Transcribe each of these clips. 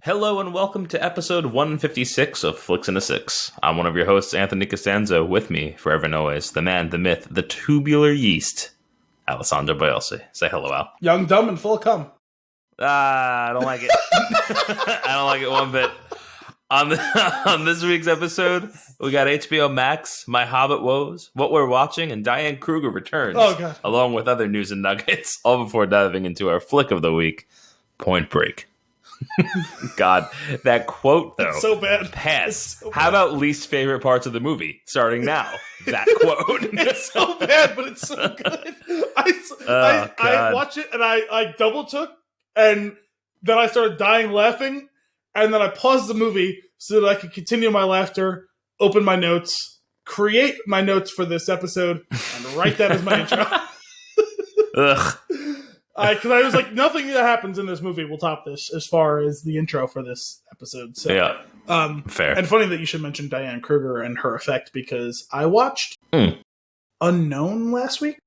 Hello and welcome to episode 156 of Flix and a Six. I'm one of your hosts, Anthony Costanzo. With me, forever and always, the man, the myth, the tubular yeast, Alessandro Bielsi. Say hello, Al. Young, dumb, and full of cum. I don't like it. I don't like it one bit. On this week's episode, we got HBO Max, My Hobbit Woes, What We're Watching, and Diane Kruger returns. Oh, God. Along with other news and nuggets, all before diving into our flick of the week, Point Break. God, that quote, though. It's so bad. Pass. So How bad. about least favorite parts of the movie? Starting now. That quote. It's so bad, but it's so good. I watched it and I double took, and then I started dying laughing, and then I paused the movie so that I could continue my laughter, open my notes, create my notes for this episode, and write that as my intro. Ugh. Because I was like, nothing that happens in this movie will top this as far as the intro for this episode. So, Yeah. Fair. And funny that you should mention Diane Kruger and her effect, because I watched Unknown last week.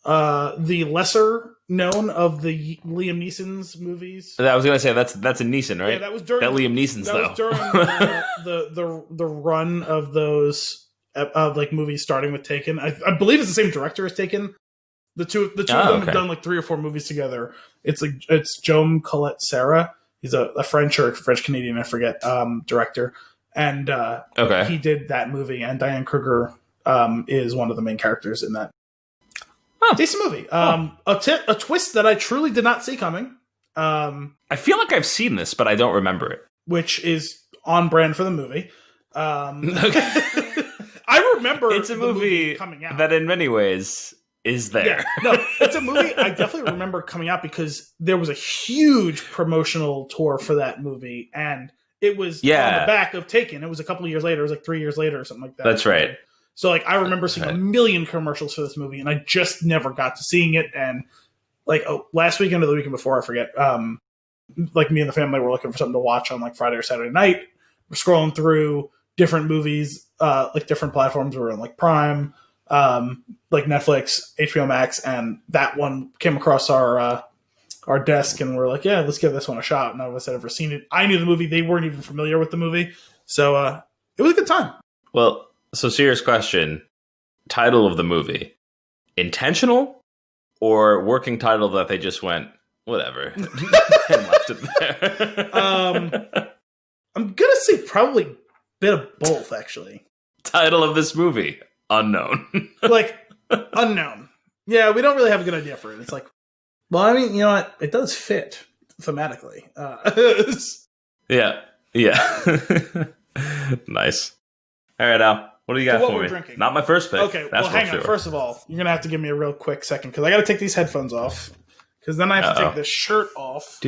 The lesser known of the Liam Neeson's movies. I was going to say, that's a Neeson, right? Yeah, that was during Liam Neeson's, that though. was during the run of those like movies starting with Taken. I believe it's the same director as Taken. The two of them have done like 3 or 4 movies together. It's Jaume Collet-Serra. He's a French or French Canadian, I forget, director, and he did that movie. And Diane Kruger is one of the main characters in that. Decent movie. A twist that I truly did not see coming. I feel like I've seen this, but I don't remember it. Which is on brand for the movie. I remember it's a movie coming out that, in many ways, is there. Yeah, no, it's a movie I definitely remember coming out because there was a huge promotional tour for that movie, and it was on the back of Taken. It was a couple of years later. It was like 3 years later or something like that. That's right. So like I remember seeing a million commercials for this movie, and I just never got to seeing it. And like last weekend or the weekend before, I forget. Like me and the family were looking for something to watch on like Friday or Saturday night. We're scrolling through different movies, like different platforms. We're on like Prime, like Netflix, HBO Max, and that one came across our desk, and we're like, yeah, let's give this one a shot. None of us had ever seen it. I knew the movie; they weren't even familiar with the movie, so it was a good time. Well, so serious question: title of the movie, intentional or working title that they just went whatever and left it there? I'm gonna say probably a bit of both, actually. Title of this movie: unknown. Like unknown. Yeah, we don't really have a good idea for it. It's like, well, I mean, you know what? It does fit thematically. Yeah. Nice. All right, Al. What do you got so for me? Drinking. Not my first pick. Okay, that's well, hang on. sure. First of all, you're gonna have to give me a real quick second because I got to take these headphones off. Because then I have to take this shirt off.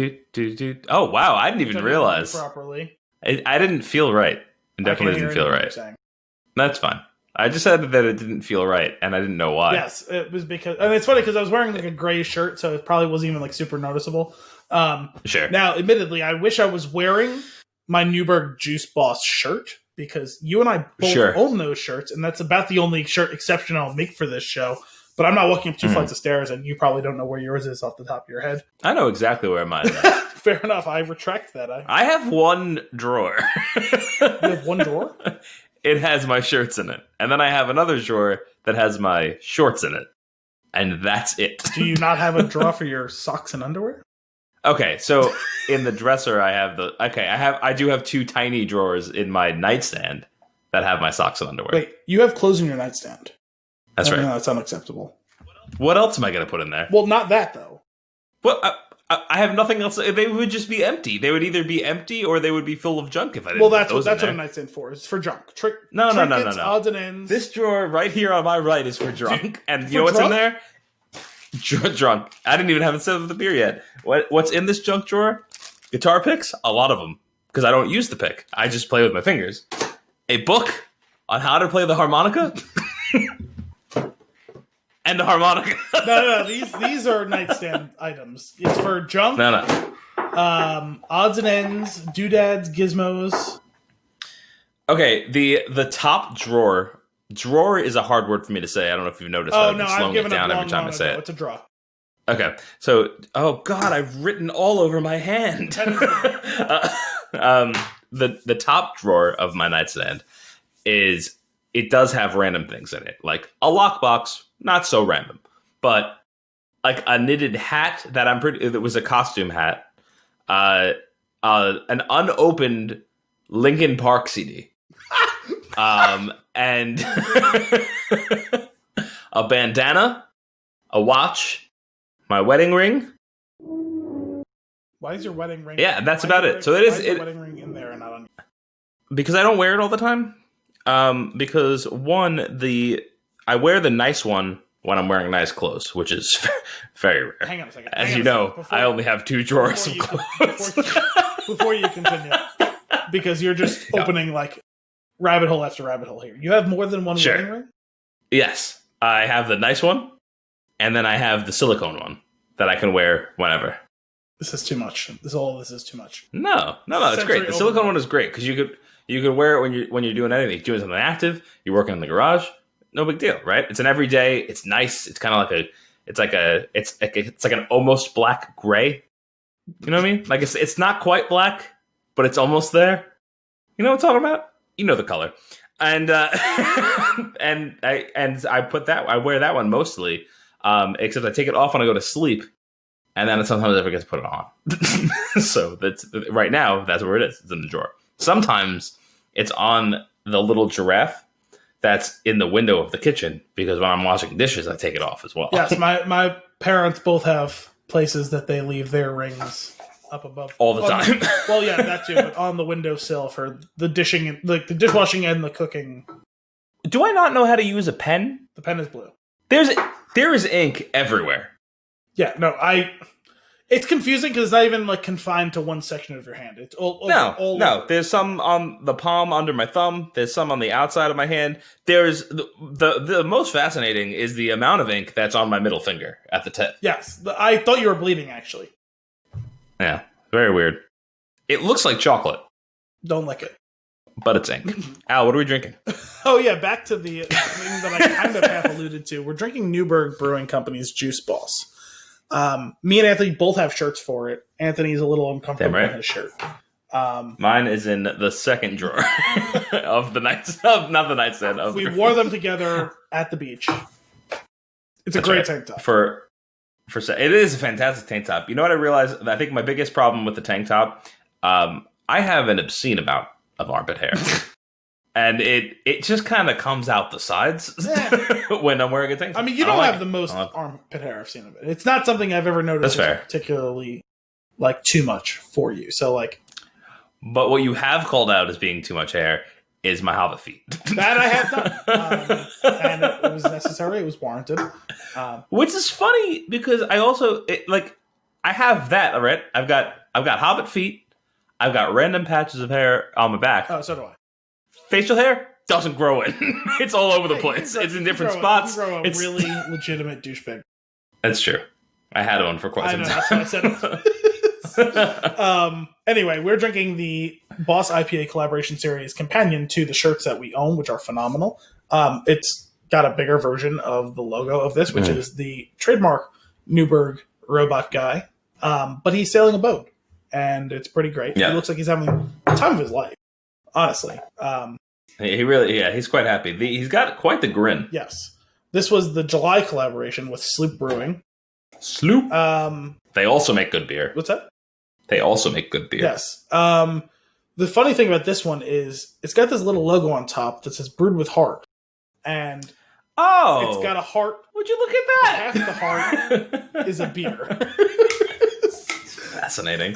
Oh wow! I didn't even realize properly. I didn't feel right. It definitely didn't feel right. That's fine. I just said that it didn't feel right, and I didn't know why. Yes, it was because, and it's funny because I was wearing like a gray shirt, so it probably wasn't even like super noticeable. Sure. Now, admittedly, I wish I was wearing my Newburgh Juice Boss shirt because you and I both own those shirts, and that's about the only shirt exception I'll make for this show. But I'm not walking up 2 flights of stairs, and you probably don't know where yours is off the top of your head. I know exactly where mine is. Fair enough. I retract that. I have one drawer. You have one drawer? It has my shirts in it. And then I have another drawer that has my shorts in it. And that's it. Do you not have a drawer for your socks and underwear? Okay, so in the dresser I do have 2 tiny drawers in my nightstand that have my socks and underwear. Wait, you have clothes in your nightstand. That's right. No, that's unacceptable. What else am I going to put in there? Well, not that, though. Well, I have nothing else. They would just be empty. They would either be empty or they would be full of junk if I didn't Well, put that's what a nightstand for. It's for junk. No. Odds and ends. This drawer right here on my right is for drunk. And you know what's in there? Drunk. I didn't even have it set with the beer yet. What's in this junk drawer? Guitar picks? A lot of them. Because I don't use the pick. I just play with my fingers. A book on how to play the harmonica? And the harmonica. No. These are nightstand items. It's for junk. No. Odds and ends, doodads, gizmos. Okay, the top drawer. Drawer is a hard word for me to say. I don't know if you've noticed. Oh I've been no, I've slowing given it down up every time I say it. It's a draw. Okay, so oh god, I've written all over my hand. The top drawer of my nightstand it does have random things in it, like a lockbox, not so random, but like a knitted hat that was a costume hat, an unopened Linkin Park CD, and a bandana, a watch. My wedding ring. Why is your wedding ring? Yeah, that's about it. So it is your wedding ring in there and not on. Because I don't wear it all the time. Because I wear the nice one when I'm wearing nice clothes, which is very rare. Hang on a second. As you know, I only have 2 drawers of clothes. Before you continue, because you're just opening like rabbit hole after rabbit hole here. You have more than one wedding ring? Yes, I have the nice one. And then I have the silicone one that I can wear whenever. This is too much. All this is too much. No, it's great. The silicone one is great because you could wear it when you're doing anything, doing something active. You're working in the garage, no big deal, right? It's an everyday. It's nice. It's kind of like it's like an almost black gray. You know what I mean? Like it's not quite black, but it's almost there. You know what I'm talking about? You know the color. And and I wear that one mostly. Except I take it off when I go to sleep, and then sometimes I forget to put it on. So that's right now. That's where it is. It's in the drawer. Sometimes it's on the little giraffe that's in the window of the kitchen because when I'm washing dishes, I take it off as well. Yes, my parents both have places that they leave their rings up above all the time. Well, yeah, that too, but on the windowsill for the dishing, like the dishwashing and the cooking. Do I not know how to use a pen? The pen is blue. There is ink everywhere. Yeah, no, it's confusing because it's not even like confined to one section of your hand. It's all no. There's some on the palm under my thumb. There's some on the outside of my hand. There's the most fascinating is the amount of ink that's on my middle finger at the tip. Yes, I thought you were bleeding actually. Yeah, very weird. It looks like chocolate. Don't lick it. But it's ink. Al, what are we drinking? Oh, yeah, back to the thing that I kind of half alluded to. We're drinking Newburgh Brewing Company's Juice Boss. Me and Anthony both have shirts for it. Anthony's a little uncomfortable in his shirt. Mine is in the second drawer of the nightstand. Not the nightstand. We wore them together at the beach. It's a great tank top. It is a fantastic tank top. You know what I realized? I think my biggest problem with the tank top, I have an obscene amount of armpit hair. And it just kind of comes out the sides when I'm wearing a tank top. I mean, you don't have the most armpit hair I've seen of it. It's not something I've ever noticed is particularly like too much for you. So like, but what you have called out as being too much hair is my hobbit feet. That I have done, and it was necessary. It was warranted. Which is funny because I also I have that. All right, I've got hobbit feet. I've got random patches of hair on my back. Oh, so do I. Facial hair doesn't grow in. It's all over the place. It's in different spots. It's really legitimate douchebag. That's true. I had one for quite some time. That's what I said. Anyway, we're drinking the Boss IPA collaboration series companion to the shirts that we own, which are phenomenal. It's got a bigger version of the logo of this, which is the trademark Newburgh robot guy. But he's sailing a boat, and it's pretty great. Yeah. He looks like he's having the time of his life. Honestly. He's quite happy. He's got quite the grin. Yes. This was the July collaboration with Sloop Brewing. Sloop? They also make good beer. What's that? They also make good beer. Yes. The funny thing about this one is it's got this little logo on top that says brewed with heart. And it's got a heart. Would you look at that? Half the heart is a beer. Fascinating.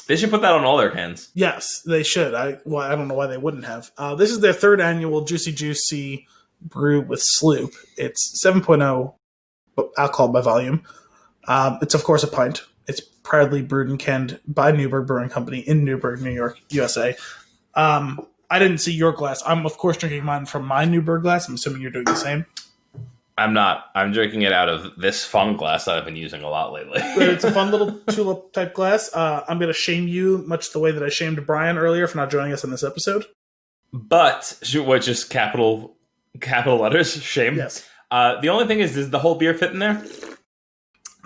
They should put that on all their cans. Yes, they should. I don't know why they wouldn't have. This is their third annual Juicy Juicy brew with Sloop. It's 7.0 alcohol by volume. It's, of course, a pint. It's proudly brewed and canned by Newburgh Brewing Company in Newburgh, New York, USA. I didn't see your glass. I'm, of course, drinking mine from my Newburgh glass. I'm assuming you're doing the same. I'm not. I'm drinking it out of this fun glass that I've been using a lot lately. It's a fun little tulip type glass. I'm going to shame you much the way that I shamed Brian earlier for not joining us in this episode. But, which is capital letters, shame. Yes. The only thing is, does the whole beer fit in there?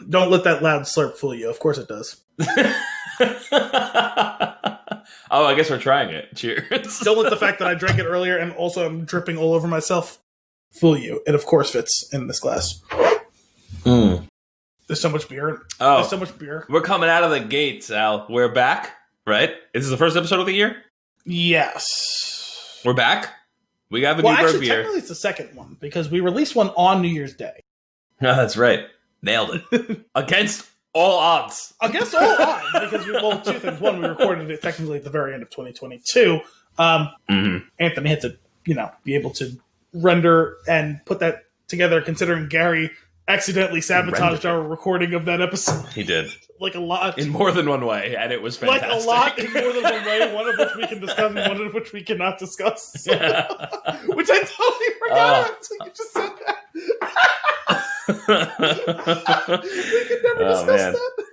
Don't let that loud slurp fool you. Of course it does. Oh, I guess we're trying it. Cheers. Don't let the fact that I drank it earlier and also I'm dripping all over myself fool you. It, of course, fits in this glass. Mm. There's so much beer. Oh, There's so much beer. We're coming out of the gates, Al. We're back, right? Is this the first episode of the year? Yes. We're back? We got the Newburgh beer. Technically it's the second one because we released one on New Year's Day. Oh, that's right. Nailed it. Against all odds. Against all odds, because two things. One, we recorded it technically at the very end of 2022. Anthony had to, be able to render and put that together, considering Gary accidentally sabotaged our recording of that episode. He did. Like a lot. In more than one way, and it was fantastic. Like a lot in more than one way, one of which we can discuss and one of which we cannot discuss. Yeah. Which I totally forgot until you just said that. We could never discuss that.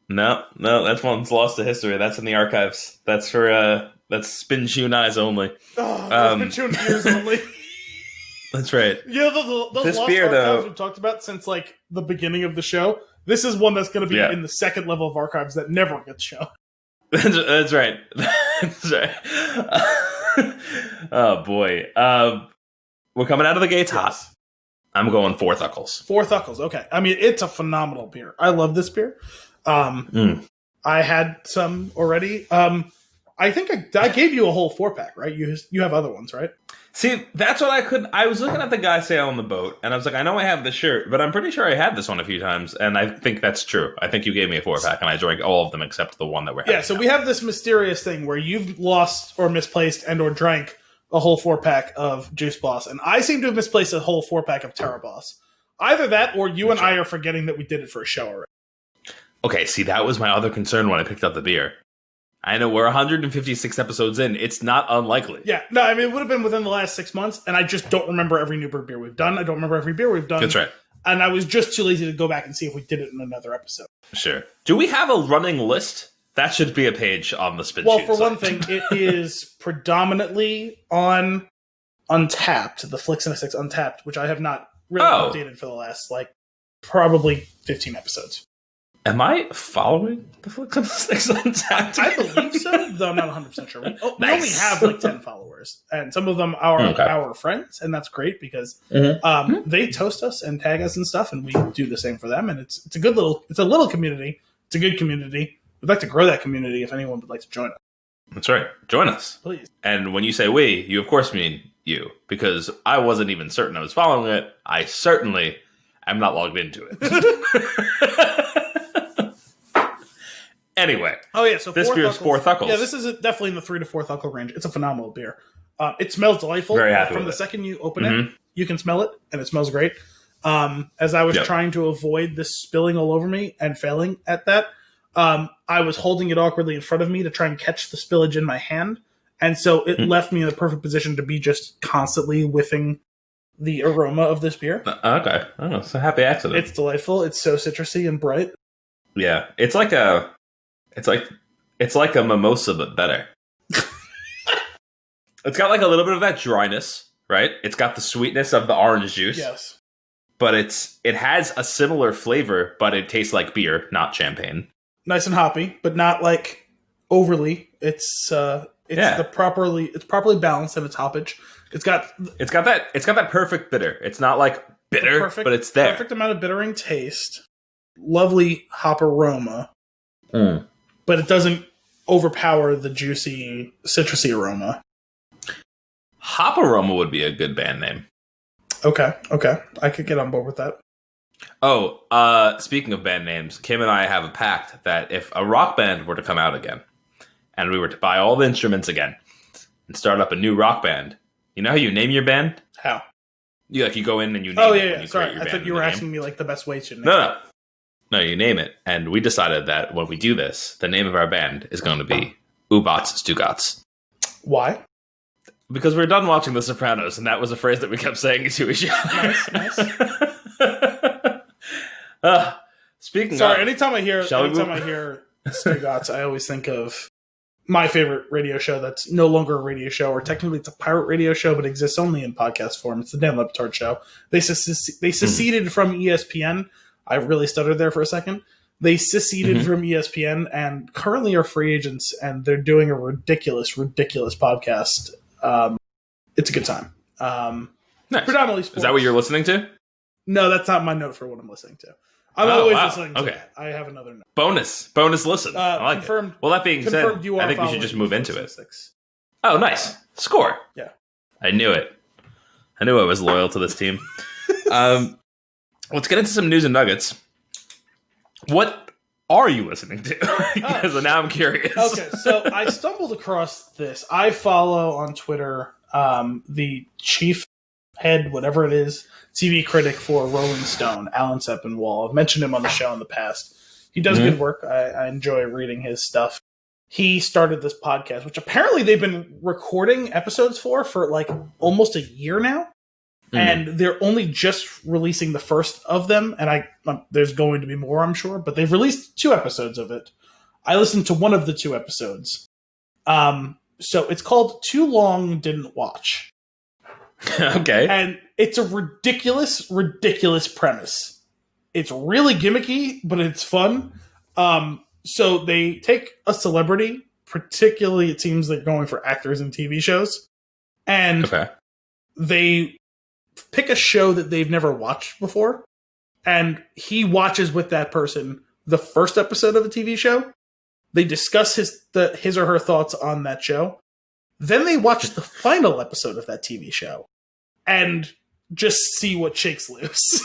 No, that one's lost to history. That's in the archives. That's for that's Spin Shoe Eyes only. Spin Shoe Ears only. That's right. Yeah, those this lost beer, archives though, we've talked about since like the beginning of the show. This is one that's going to be in the second level of archives that never gets shown. That's right. That's right. Oh boy, we're coming out of the gates hot. I'm going 4 Thuckles. 4 Thuckles. Okay. I mean, it's a phenomenal beer. I love this beer. I had some already. I think I gave you a whole 4-pack, right? You have other ones, right? See, that's what I couldn't. I was looking at the guy sail on the boat, and I was like, I know I have this shirt, but I'm pretty sure I had this one a few times, and I think that's true. I think you gave me a 4-pack, and I drank all of them except the one that we're having. Yeah, so we have this mysterious thing where you've lost or misplaced and or drank a whole 4-pack of Juice Boss, and I seem to have misplaced a whole 4-pack of Terra Boss. Either that, or you and I are forgetting that we did it for a show already. Okay, see, that was my other concern when I picked up the beer. I know we're 156 episodes in. It's not unlikely. Yeah, no, I mean, it would have been within the last 6 months, and I just don't remember every Newburgh beer we've done. I don't remember every beer we've done. That's right. And I was just too lazy to go back and see if we did it in another episode. Sure. Do we have a running list? That should be a page on the Spin Well, Shoot for site. one thing, it is predominantly on Untapped, the Flix and a 6 Untapped, which I have not really updated for the last, probably 15 episodes. Am I following the Flix and the 6 Untapped? I believe so, though I'm not 100% sure. We only have 10 followers, and some of them are our friends, and that's great because they toast us and tag us and stuff, and we do the same for them. And it's a little community. It's a good community. We'd like to grow that community if anyone would like to join us. That's right. Join us. Please. And when you say we, you of course mean you, because I wasn't even certain I was following it. I certainly am not logged into it. Anyway. Oh, yeah. So this beer is 4 Thuckles. Yeah, this is definitely in the 3 to 4 Thuckle range. It's a phenomenal beer. It smells delightful. Very happy From with the it. second you open it, you can smell it, and it smells great. As I was trying to avoid this spilling all over me and failing at that, I was holding it awkwardly in front of me to try and catch the spillage in my hand. And so it left me in the perfect position to be just constantly whiffing the aroma of this beer. Okay. Oh, it's a happy accident. It's delightful. It's so citrusy and bright. Yeah. It's like a mimosa, but better. It's got a little bit of that dryness, right? It's got the sweetness of the orange juice. Yes. But it has a similar flavor, but it tastes like beer, not champagne. Nice and hoppy, but not overly. It's properly balanced in its hoppage. It's got that perfect bitter. It's not bitter, but it's there. Perfect amount of bittering taste. Lovely hop aroma. But it doesn't overpower the juicy, citrusy aroma. Hop Aroma would be a good band name. Okay. I could get on board with that. Oh, speaking of band names, Kim and I have a pact that if a rock band were to come out again, and we were to buy all the instruments again, and start up a new rock band, you know how you name your band? How? You go in and you name it. Oh, yeah. Sorry, I thought you were asking me the best way to name it. No, you name it. And we decided that when we do this, the name of our band is going to be Ubats Stugats. Why? Because we were done watching The Sopranos, and that was a phrase that we kept saying to each other. Nice. Anytime I hear Stugats, I always think of my favorite radio show that's no longer a radio show, or technically it's a pirate radio show, but exists only in podcast form. It's the Dan Leptard Show. They seceded from ESPN I really stuttered there for a second. They seceded from ESPN and currently are free agents, and they're doing a ridiculous podcast. It's a good time. Nice. Predominantly sports. Is that what you're listening to? No, that's not my note for what I'm listening to. I'm always listening to it. I have another note. Bonus listen. I like it. Well, that being said, I think we should just move into it. Oh, nice. Score. Yeah. I knew it. I knew I was loyal to this team. Let's get into some news and nuggets. What are you listening to? Because now I'm curious. Okay, so I stumbled across this. I follow on Twitter the chief head, whatever it is, TV critic for Rolling Stone, Alan Sepinwall. I've mentioned him on the show in the past. He does good work. I enjoy reading his stuff. He started this podcast, which apparently they've been recording episodes for like almost a year now. And they're only just releasing the first of them. And there's going to be more, I'm sure. But they've released 2 episodes of it. I listened to one of the 2 episodes. So it's called Too Long Didn't Watch. Okay. And it's a ridiculous premise. It's really gimmicky, but it's fun. So they take a celebrity, particularly it seems they're going for actors in TV shows, and they pick a show that they've never watched before, and he watches with that person the first episode of a TV show. They discuss his or her thoughts on that show. Then they watch the final episode of that TV show and just see what shakes loose.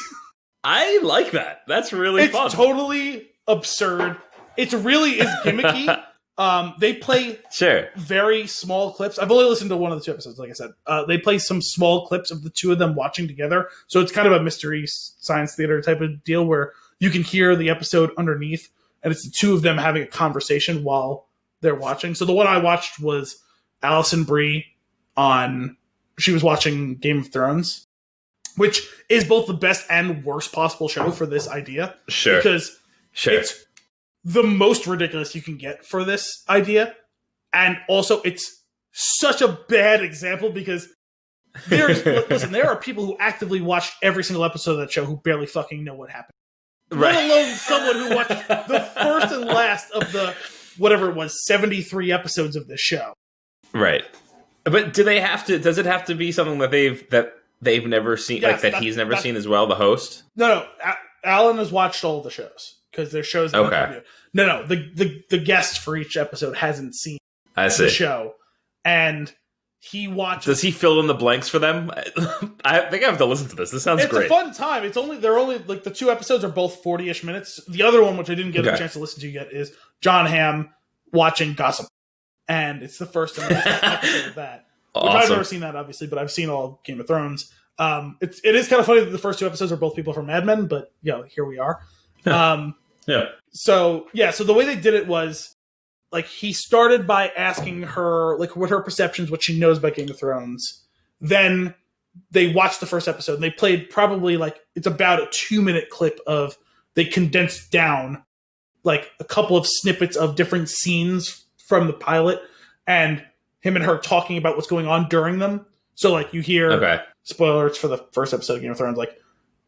I like that. That's really fun. It's totally absurd. It really is gimmicky. They play very small clips. I've only listened to one of the 2 episodes, like I said. They play some small clips of the 2 of them watching together. So it's kind of a mystery science theater type of deal where you can hear the episode underneath, and it's the 2 of them having a conversation while they're watching. So the one I watched was Alison Brie she was watching Game of Thrones, which is both the best and worst possible show for this idea. Sure. Because it's the most ridiculous you can get for this idea. And also, it's such a bad example because there are people who actively watched every single episode of that show who barely fucking know what happened. Right. Let alone someone who watched the first and last of the, whatever it was, 73 episodes of this show. Right. But does it have to be something that they've never seen, yes, that he's never seen as well, the host? No. Alan has watched all the shows. Because there's shows that No, the guest for each episode hasn't seen the show. And he watches. Does he fill in the blanks for them? I think I have to listen to this. This sounds great. It's a fun time. They're only like the 2 episodes are both 40-ish minutes. The other one, which I didn't get a chance to listen to yet, is John Hamm watching Gossip. And it's the first and last episode of that. Which I've never seen that, obviously, but I've seen all Game of Thrones. It is kind of funny that the first 2 episodes are both people from Mad Men, but here we are. So the way they did it was like he started by asking her like what her perceptions, what she knows about Game of Thrones. Then they watched the first episode and they played probably like it's about a 2-minute clip of they condensed down like a couple of snippets of different scenes from the pilot and him and her talking about what's going on during them. So like you hear spoilers for the first episode of Game of Thrones, like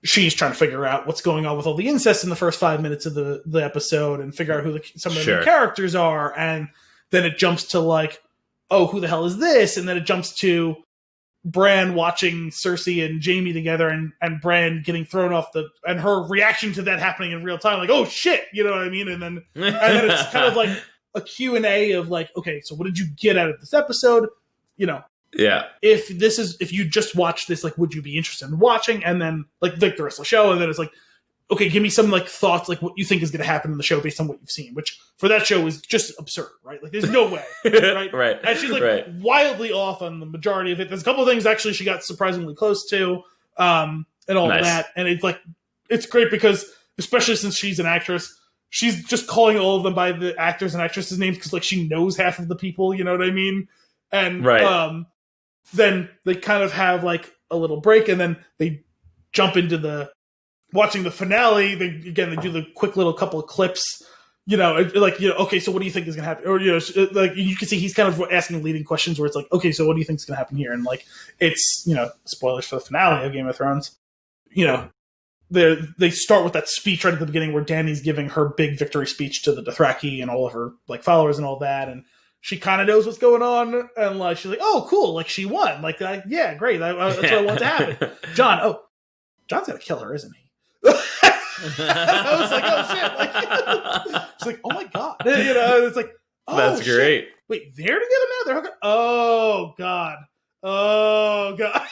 she's trying to figure out what's going on with all the incest in the first 5 minutes of the episode and figure out who some of the characters are. And then it jumps to like, oh, who the hell is this? And then it jumps to Bran watching Cersei and Jaime together and Bran getting thrown off and her reaction to that happening in real time. Like, oh shit, you know what I mean? And then it's kind of like a Q&A of like, okay, so what did you get out of this episode? You know, yeah. If you just watch this, like, would you be interested in watching? And then like the rest of the show, and then it's like, okay, give me some like thoughts, like what you think is going to happen in the show based on what you've seen. Which for that show is just absurd, right? Like, there's no way, right? Right. And she's like wildly off on the majority of it. There's a couple of things actually she got surprisingly close to, and all of that. And it's like it's great because especially since she's an actress, she's just calling all of them by the actors and actresses' names because like she knows half of the people. You know what I mean? And then they kind of have like a little break, and then they jump into watching the finale. They do the quick little couple of clips, okay, so what do you think is going to happen? Or, like you can see he's kind of asking leading questions where it's like, okay, so what do you think is going to happen here? And like, it's, spoilers for the finale of Game of Thrones. they start with that speech right at the beginning where Dany's giving her big victory speech to the Dothraki and all of her like followers and all that, and she kind of knows what's going on, and like she's like, "Oh, cool! Like she won! Like, yeah, great! That's what I want to happen." John's gonna kill her, isn't he? I was like, "Oh shit!" Like, it's like, "Oh my god!" You know, it's like, "Oh, that's great." Shit. Wait, they're together now? They're hooking. Oh god! Oh god!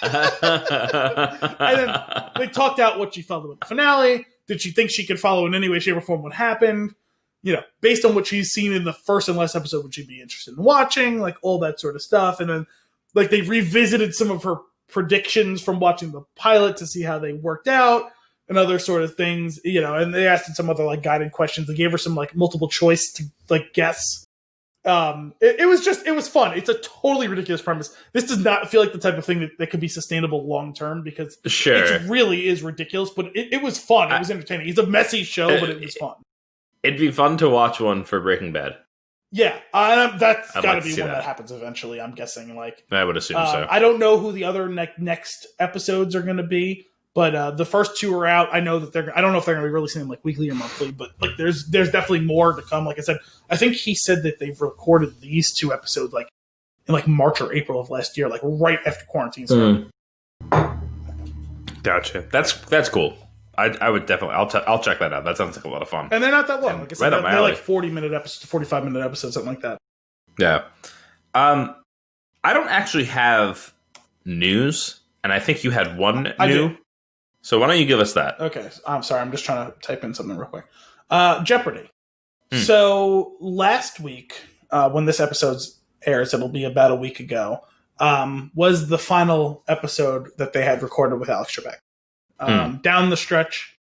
And then they talked out what she felt about the finale. Did she think she could follow in any way, shape, or form what happened? You know, based on what she's seen in the first and last episode, would she be interested in watching? Like, all that sort of stuff. And then, like, they revisited some of her predictions from watching the pilot to see how they worked out and other sort of things, you know, and they asked her some other, like, guided questions. They gave her some, like, multiple choice to, like, guess. It was fun. It's a totally ridiculous premise. This does not feel like the type of thing that could be sustainable long term because it really is ridiculous, but it was fun. It was entertaining. It's a messy show, but it was fun. It'd be fun to watch one for Breaking Bad. Yeah, that's got to be one that happens eventually. I'm guessing. Like, I would assume so. I don't know who the other next episodes are going to be, but the first two are out. I know that I don't know if they're going to be releasing them like weekly or monthly, but like there's definitely more to come. Like I said, I think he said that they've recorded these two episodes like in like March or April of last year, like right after quarantine started. Gotcha. That's cool. I would definitely. I'll check that out. That sounds like a lot of fun. And they're not that long. Like I said, they're like 40-minute episodes, 45-minute episodes, something like that. Yeah. I don't actually have news, and I think you had one new. Do. So why don't you give us that? Okay. I'm sorry. I'm just trying to type in something real quick. Jeopardy. So last week, when this episode airs, it'll be about a week ago, was the final episode that they had recorded with Alex Trebek. Down the stretch.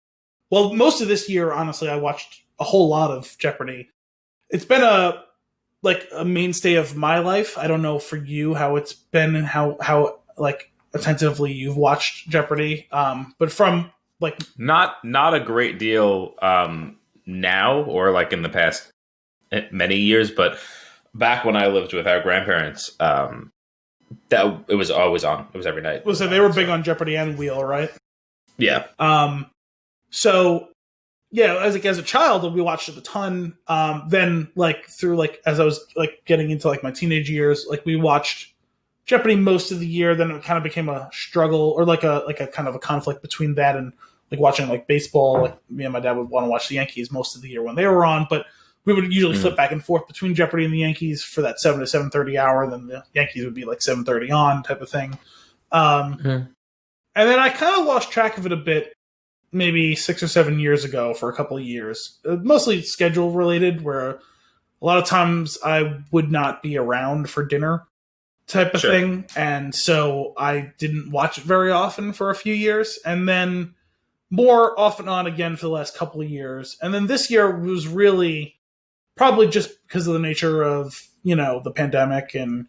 Well, most of this year, honestly, I watched a whole lot of Jeopardy. It's been a mainstay of my life. I don't know for you how it's been and how like attentively you've watched Jeopardy. But from like not a great deal now or like in the past many years, but back when I lived with our grandparents, that it was always on. It was every night. So they were big on Jeopardy and Wheel, right? Yeah. So yeah, as a child, we watched it a ton. Then like through like as I was like getting into like my teenage years, like we watched Jeopardy most of the year. Then it kind of became a struggle or like a kind of a conflict between that and like watching like baseball. Like me and my dad would want to watch the Yankees most of the year when they were on, but we would usually flip back and forth between Jeopardy and the Yankees for that 7 to 7:30 hour. And then the Yankees would be like 7:30 on type of thing. And then I kind of lost track of it a bit, maybe 6 or 7 years ago for a couple of years. Mostly schedule related, where a lot of times I would not be around for dinner type of thing. And so I didn't watch it very often for a few years. And then more off and on again for the last couple of years. And then this year was really probably just because of the nature of, you know, the pandemic and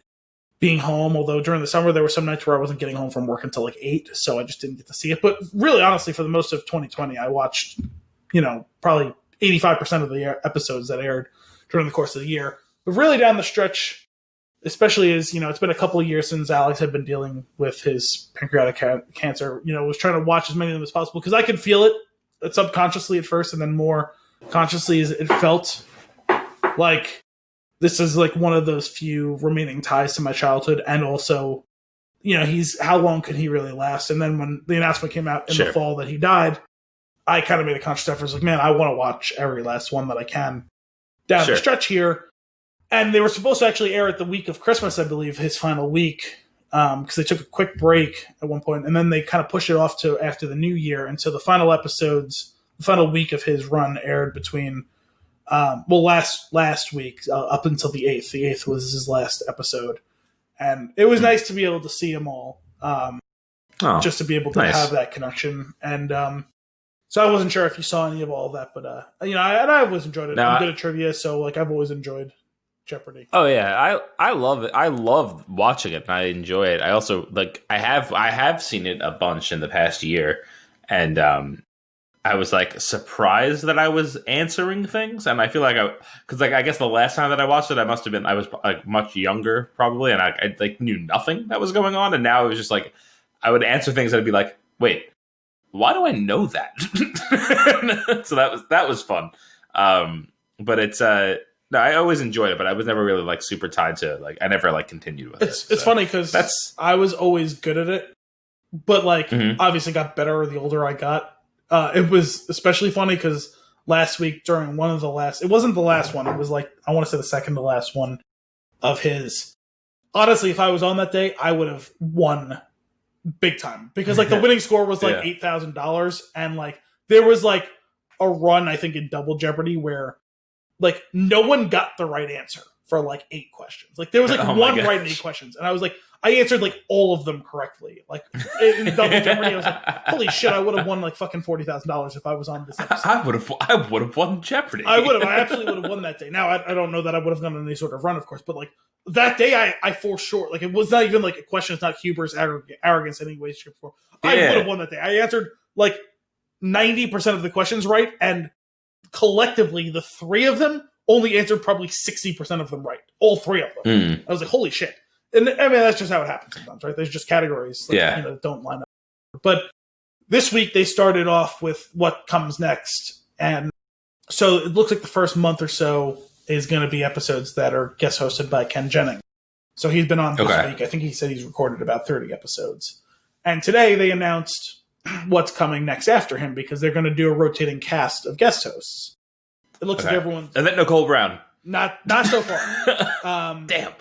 being home, although during the summer there were some nights where I wasn't getting home from work until like 8, so I just didn't get to see it. But really, honestly, for the most of 2020, I watched, you know, probably 85% of the episodes that aired during the course of the year. But really down the stretch, especially as, you know, it's been a couple of years since Alex had been dealing with his pancreatic cancer, you know, was trying to watch as many of them as possible because I could feel it subconsciously at first and then more consciously as it felt like this is like one of those few remaining ties to my childhood. And also, you know, how long could he really last? And then when the announcement came out in the fall that he died, I kind of made a conscious effort. I was like, man, I want to watch every last one that I can down the stretch here. And they were supposed to actually air it the week of Christmas, I believe, his final week, because they took a quick break at one point, and then they kind of pushed it off to after the new year. And so the final episodes, the final week of his run aired between last week up until the 8th. The 8th was his last episode. And it was nice to be able to see them all, just to be able to have that connection. And so I wasn't sure if you saw any of all of that, but you know, I always enjoyed it. No, I'm good at trivia, so like I've always enjoyed Jeopardy. Oh yeah, I love it. I love watching it, and I enjoy it. I also like I have seen it a bunch in the past year, and I was like surprised that I was answering things, and I feel like because I guess the last time that I watched it, I was like much younger probably, and I like knew nothing that was going on, and now it was just like I would answer things and I'd be like, wait, why do I know that? So that was fun. But it's no, I always enjoyed it, but I was never really like super tied to it. Like I never like continued with it. It's funny because I was always good at it, but like obviously got better the older I got. It was especially funny because last week during one of the last, it wasn't the last one. It was like, I want to say the second to last one of his. Honestly, if I was on that day, I would have won big time because like the winning score was like $8,000, and like there was like a run I think in Double Jeopardy where like no one got the right answer for like 8 questions. Like there was like one right in 8 questions, and I was like, I answered like all of them correctly. Like in Double Jeopardy, I was like, holy shit, I would have won like fucking $40,000 if I was on this episode. I would have won Jeopardy. I absolutely would have won that day. Now I don't know that I would have gone on any sort of run, of course, but like that day I for sure, like it was not even like a question. It's not hubris, arrogance in any way, shape, or form. I would have won that day. I answered like 90% of the questions right, and collectively the 3 of them only answered probably 60% of them right. All 3 of them. I was like, holy shit. And I mean, that's just how it happens sometimes, right? There's just categories that don't line up. But this week they started off with what comes next. And so it looks like the first month or so is going to be episodes that are guest hosted by Ken Jennings. So he's been on this week. I think he said he's recorded about 30 episodes. And today they announced what's coming next after him because they're going to do a rotating cast of guest hosts. It looks like everyone's... And then Nicole Brown. Not so far. Damn.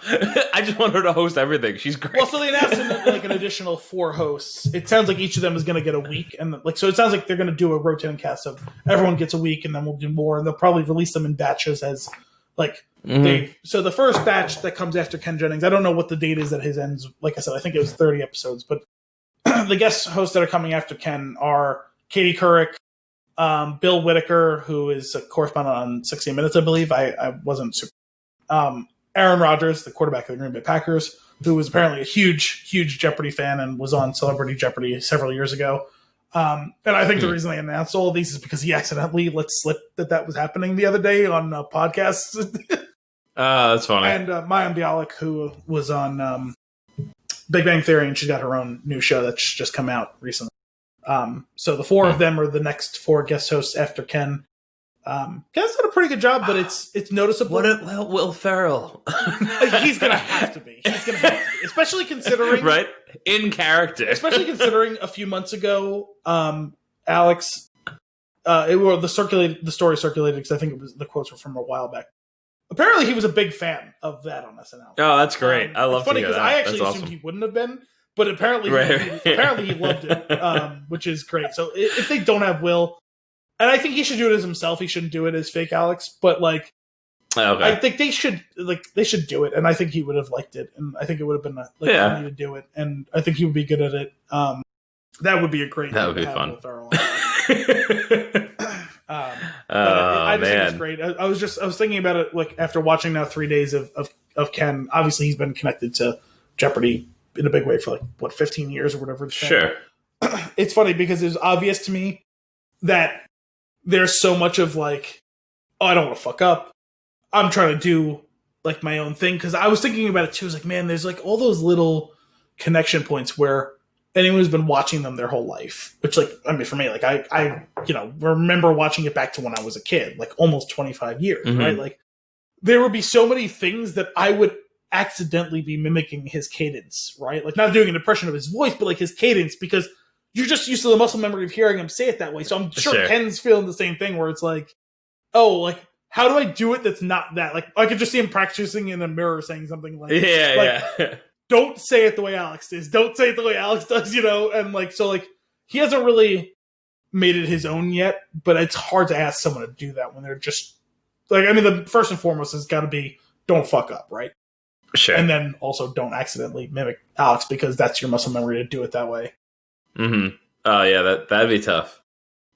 I just want her to host everything. She's great. Well, so they announced like an additional 4 hosts. It sounds like each of them is going to get a week, and like so it sounds like they're going to do a rotating cast of everyone gets a week, and then we'll do more, and they'll probably release them in batches as like So the first batch that comes after Ken Jennings, I don't know what the date is that his ends. Like I said, I think it was 30 episodes, but the guest hosts that are coming after Ken are Katie Couric, Bill Whitaker, who is a correspondent on 60 Minutes, I believe. I wasn't super. Aaron Rodgers, the quarterback of the Green Bay Packers, who was apparently a huge Jeopardy fan and was on Celebrity Jeopardy several years ago. And I think the reason they announced all of these is because he accidentally let slip that was happening the other day on podcasts. That's funny. And Mayim Bialik, who was on Big Bang Theory, and she's got her own new show that's just come out recently. So the 4 of them are the next 4 guest hosts after Ken. Ken's done a pretty good job, but it's noticeable. Will Ferrell. He's going to have to be. Especially considering... Right? In character. Especially considering a few months ago, Alex... the story circulated, because I think the quotes were from a while back. Apparently he was a big fan of that on SNL. Oh, that's great. I love to hear that. It's funny because I actually that's assumed awesome. he wouldn't have been, but apparently he loved it, which is great. So if they don't have Will... And I think he should do it as himself. He shouldn't do it as fake Alex. But like, I think they should do it. And I think he would have liked it. And I think it would have been funny to do it. And I think he would be good at it. That would be a great. That would be fun. I just think it's great. I was thinking about it like after watching now 3 days of Ken. Obviously, he's been connected to Jeopardy in a big way for 15 years or whatever. Sure. It's funny because it's obvious to me that there's so much of like, oh, I don't want to fuck up. I'm trying to do like my own thing. Cause I was thinking about it too. I was like, man, there's like all those little connection points where anyone who's been watching them their whole life, which like, I mean, for me, like I remember watching it back to when I was a kid, like almost 25 years, right? Like there would be so many things that I would accidentally be mimicking his cadence, right? Like not doing an impression of his voice, but like his cadence, because you're just used to the muscle memory of hearing him say it that way. So I'm sure Ken's feeling the same thing where it's like, oh, like, how do I do it that's not that? Like, I could just see him practicing in the mirror saying something like, don't say it the way Alex does. Don't say it the way Alex does, And like, so like, he hasn't really made it his own yet, but it's hard to ask someone to do that when they're just like, I mean, the first and foremost has got to be, don't fuck up, right? Sure. And then also don't accidentally mimic Alex because that's your muscle memory to do it that way. Mm-hmm. Oh yeah, that'd be tough.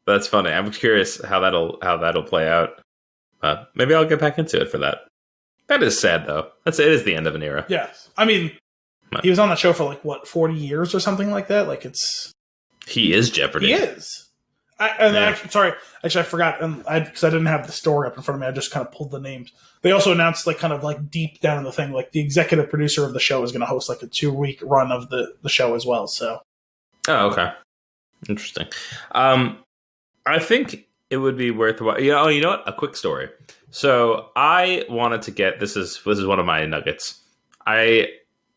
That's funny. I'm curious how that'll play out. Maybe I'll get back into it for that. That is sad though. It is the end of an era. Yes, I mean, he was on that show for 40 years or something like that. Like he is Jeopardy. He is. Actually, I forgot, because I didn't have the story up in front of me. I just kind of pulled the names. They also announced deep down in the thing, like the executive producer of the show is going to host a 2-week run of the show as well. So. Oh, okay. Interesting. I think it would be worthwhile. You know what? A quick story. So I wanted to get this is one of my nuggets. I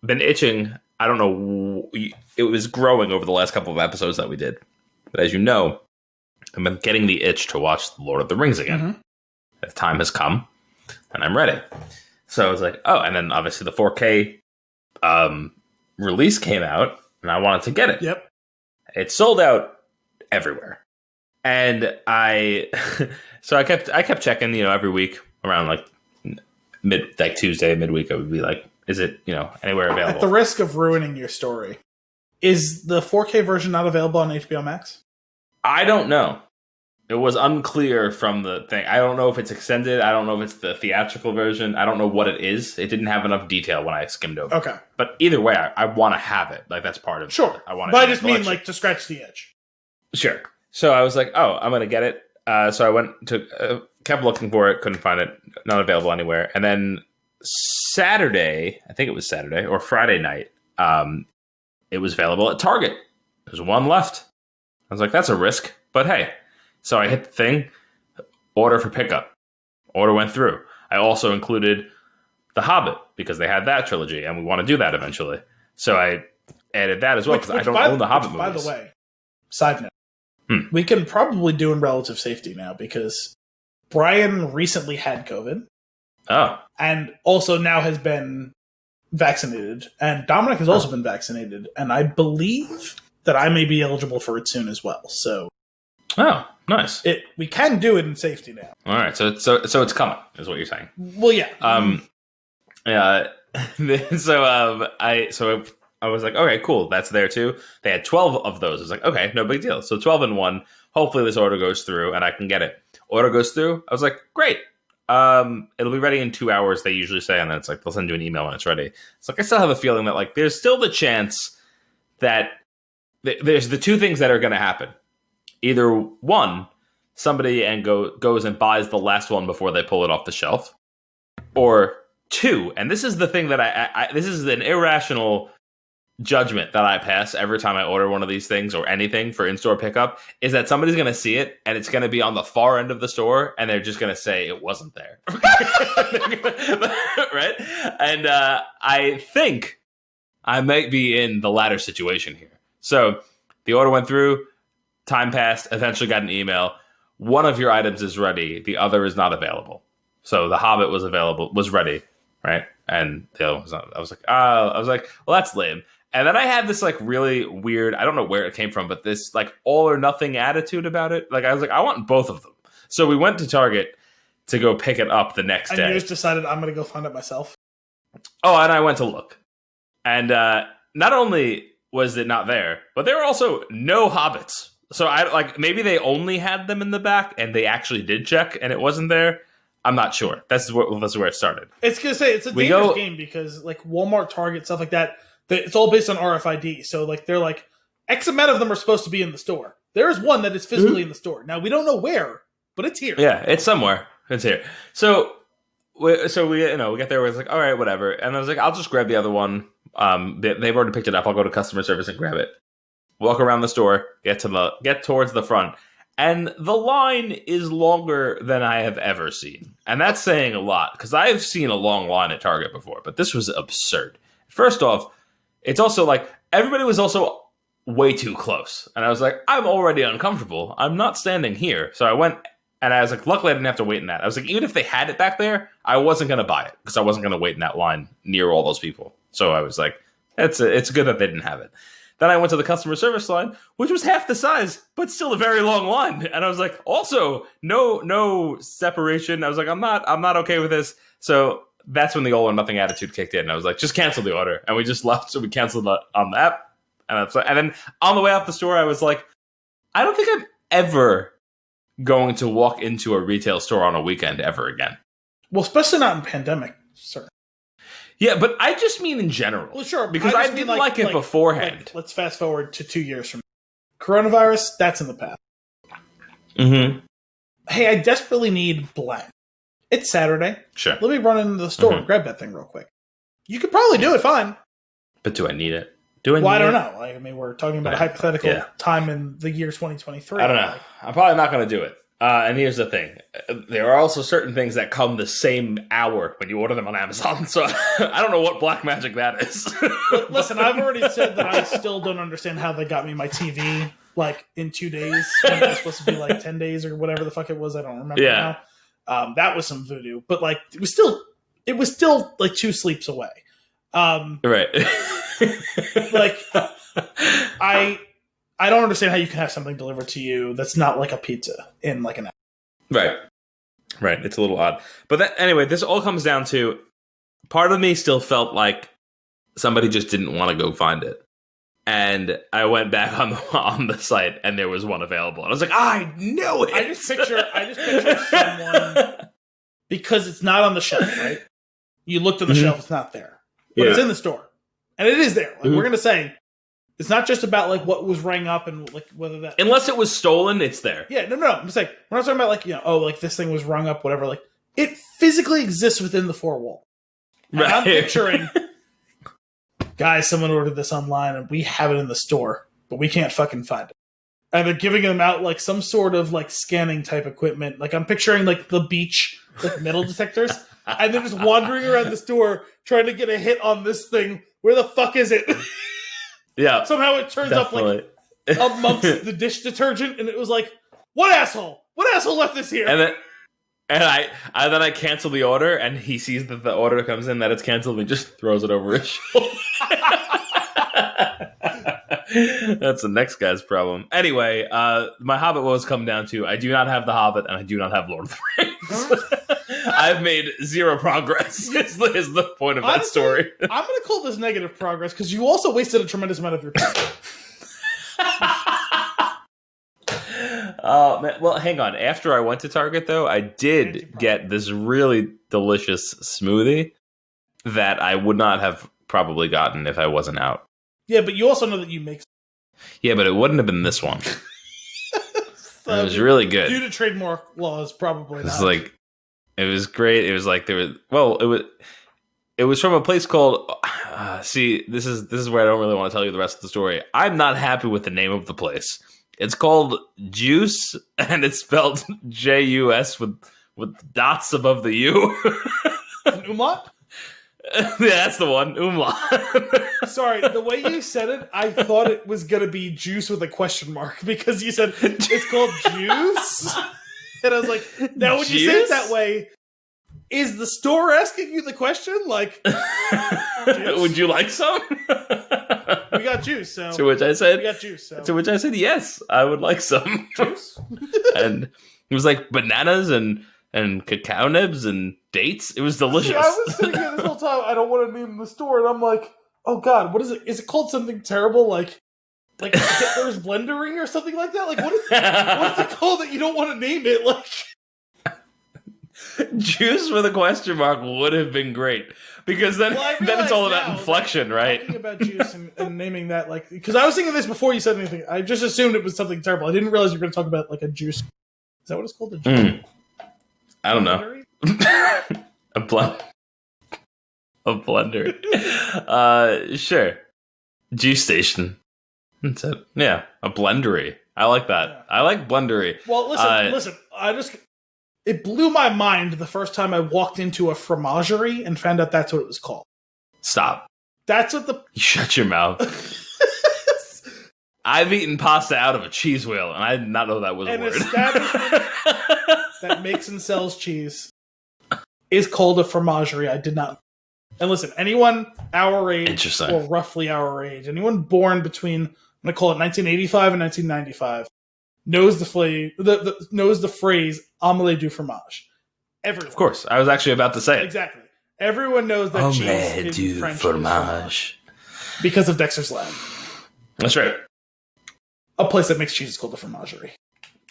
been itching. I don't know. It was growing over the last couple of episodes that we did, but as you know, I've been getting the itch to watch The Lord of the Rings again. Mm-hmm. The time has come, and I'm ready. So I was like, oh, and then obviously the 4K release came out, and I wanted to get it. Yep. It sold out everywhere. And I kept checking, every week around like Tuesday, midweek, I would be like, is it, anywhere available? At the risk of ruining your story, is the 4K version not available on HBO Max? I don't know. It was unclear from the thing. I don't know if it's extended. I don't know if it's the theatrical version. I don't know what it is. It didn't have enough detail when I skimmed over. Okay. But either way, I want to have it. Like, that's part of it. Sure. I want it. But I just mean, like, to scratch the itch. Sure. So I was like, oh, I'm going to get it. So I went to, kept looking for it, couldn't find it, not available anywhere. And then Saturday, I think it was Saturday or Friday night, it was available at Target. There's one left. I was like, that's a risk, but hey. So I hit the thing, order for pickup. Order went through. I also included The Hobbit because they had that trilogy, and we want to do that eventually. So I added that as well because I don't own the Hobbit movies. By the way, side note, we can probably do in relative safety now because Brian recently had COVID. Oh. And also now has been vaccinated. And Dominic has also been vaccinated. And I believe that I may be eligible for it soon as well. So... Oh, nice. We can do it in safety now. All right, so it's coming, is what you're saying. Well, yeah. Yeah. So I was like, okay, cool, that's there too. They had 12 of those. I was like, okay, no big deal. So 12 in one. Hopefully this order goes through and I can get it. Order goes through. I was like, great. It'll be ready in 2 hours. They usually say, and then it's like they'll send you an email when it's ready. It's like I still have a feeling that like there's still the chance that there's the two things that are going to happen. Either one, somebody goes and buys the last one before they pull it off the shelf, or two, and this is the thing that this is an irrational judgment that I pass every time I order one of these things or anything for in-store pickup, is that somebody's going to see it and it's going to be on the far end of the store and they're just going to say it wasn't there. Right? And I think I might be in the latter situation here. So the order went through. Time passed, eventually got an email. One of your items is ready. The other is not available. So the Hobbit was ready, right? And the other was not. I was like, well, that's lame. And then I had this like really weird, I don't know where it came from, but this like all or nothing attitude about it. Like I was like, I want both of them. So we went to Target to go pick it up the next day. And you just decided I'm going to go find it myself? Oh, and I went to look. And not only was it not there, but there were also no Hobbits. So I like maybe they only had them in the back, and they actually did check, and it wasn't there. I'm not sure. That's where it started. It's gonna say it's a dangerous game because like Walmart, Target, stuff like that. It's all based on RFID. So like they're like X amount of them are supposed to be in the store. There is one that is physically in the store. Now we don't know where, but it's here. Yeah, it's somewhere. It's here. So we get there. We're like, all right, whatever. And I was like, I'll just grab the other one. They've already picked it up. I'll go to customer service and grab it. Walk around the store, get towards the front, and the line is longer than I have ever seen. And that's saying a lot, because I've seen a long line at Target before, but this was absurd. First off, it's also like, everybody was also way too close. And I was like, I'm already uncomfortable. I'm not standing here. So I went, and I was like, luckily I didn't have to wait in that. I was like, even if they had it back there, I wasn't going to buy it, because I wasn't going to wait in that line near all those people. So I was like, it's good that they didn't have it. Then I went to the customer service line, which was half the size, but still a very long line. And I was like, also, no separation. I was like, I'm not okay with this. So that's when the all or nothing attitude kicked in. And I was like, just cancel the order. And we just left. So we canceled it on the app. And then on the way out the store, I was like, I don't think I'm ever going to walk into a retail store on a weekend ever again. Well, especially not in pandemic, sir. Yeah, but I just mean in general. Well, sure. Because I didn't like it beforehand. Like, let's fast forward to 2 years from now. Coronavirus, that's in the past. Mm-hmm. Hey, I desperately need blank. It's Saturday. Sure. Let me run into the store and grab that thing real quick. You could probably do it fine. But do I need it? doing? Well, I don't know. I mean, we're talking about a hypothetical Yeah. time in the year 2023. I don't know. I'm probably not going to do it. And here's the thing. There are also certain things that come the same hour when you order them on Amazon. So I don't know what black magic that is. Listen, I've already said that I still don't understand how they got me my TV like in 2 days when it was supposed to be like 10 days or whatever the fuck it was. I don't remember now. That was some voodoo. But like it was still like 2 sleeps away. Right. Like I don't understand how you can have something delivered to you that's not like a pizza in like an hour. Right. It's a little odd. But anyway, this all comes down to part of me still felt like somebody just didn't want to go find it. And I went back on the site and there was one available. And I was like, I know it. I just picture someone because it's not on the shelf, right? You looked on the shelf, it's not there. But it's in the store. And it is there. Like, we're gonna say it's not just about like what was rang up and like whether that unless it was stolen, it's there. Yeah, no. I'm just like we're not talking about like like this thing was rung up, whatever. Like it physically exists within the 4 wall. Right. I'm picturing, guys, someone ordered this online and we have it in the store, but we can't fucking find it. And they're giving them out like some sort of like scanning type equipment. Like I'm picturing like the beach like metal detectors, and they're just wandering around the store trying to get a hit on this thing. Where the fuck is it? Yeah. Somehow it turns definitely. up like amongst the dish detergent, and it was like, what asshole? What asshole left this here? And I cancel the order, and he sees that the order comes in that it's canceled, and he just throws it over his shoulder. That's the next guy's problem. Anyway, my Hobbit woes come down to I do not have the Hobbit, and I do not have Lord of the Rings. I've made 0 progress. Is the point of that story. I'm going to call this negative progress because you also wasted a tremendous amount of your time. Man, well, hang on. After I went to Target, though, I did get this really delicious smoothie that I would not have probably gotten if I wasn't out. Yeah, but you also know that you make. Yeah, but it wouldn't have been this one. So it was really good. Due to trademark laws, probably not. It's like it was great. It was like it was from a place called. See, this is where I don't really want to tell you the rest of the story. I'm not happy with the name of the place. It's called Juice, and it's spelled Jus with dots above the U. Umlaut? Yeah, that's the one. Umlaut. Sorry, the way you said it, I thought it was going to be juice with a question mark because you said it's called juice. And I was like, now when you say it that way, is the store asking you the question? Like, would you like some? We got juice. So to which I said, we got juice. So. To which I said, yes, I would like some juice. And it was like bananas and cacao nibs and dates. It was delicious. See, I was sitting here this whole time. I don't want to name the store, and I'm like, oh god, what is it? Is it called something terrible like Hitler's Blendery or something like that? Like what is it called that you don't want to name it? Like Juice with a question mark would have been great because then it's all about inflection, right? Talking about juice and naming that because I was thinking this before you said anything. I just assumed it was something terrible. I didn't realize you were going to talk about like a juice. Is that what it's called? A juice? I don't know. A blender. Sure. Juice station. That's it. Yeah, a blendery. I like that. Yeah. I like blendery. Well, listen. It blew my mind the first time I walked into a fromagerie and found out that's what it was called. Stop. That's what You shut your mouth. I've eaten pasta out of a cheese wheel, and I did not know that was a word. Establishment that makes and sells cheese is called a fromagerie. I did not. And listen, anyone our age, or roughly our age, anyone born between, I'm going to call it 1985 and 1995, knows the phrase omelette du fromage. Everyone. Of course. I was actually about to say it. Exactly. Everyone knows that omelette cheese du in French fromage. Because of Dexter's Lab. That's right. A place that makes cheese is called a fromagerie.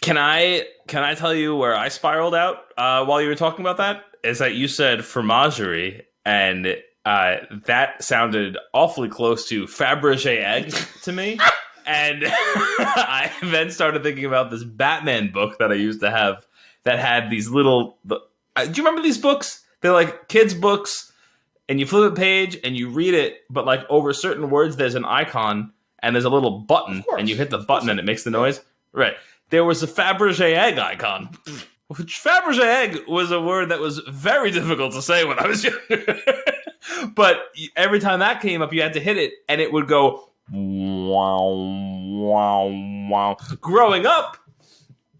Can I tell you where I spiraled out while you were talking about that? Is that you said fromagerie, and that sounded awfully close to Fabergé egg to me. And I then started thinking about this Batman book that I used to have that had these little... do you remember these books? They're like kids' books. and you flip a page and you read it, but like over certain words, there's an icon and there's a little button, and you hit the button and it makes the noise. Right. There was a Fabergé egg icon, which Fabergé egg was a word that was very difficult to say when I was younger. But every time that came up, you had to hit it, and it would go wow, wow, wow. Growing up,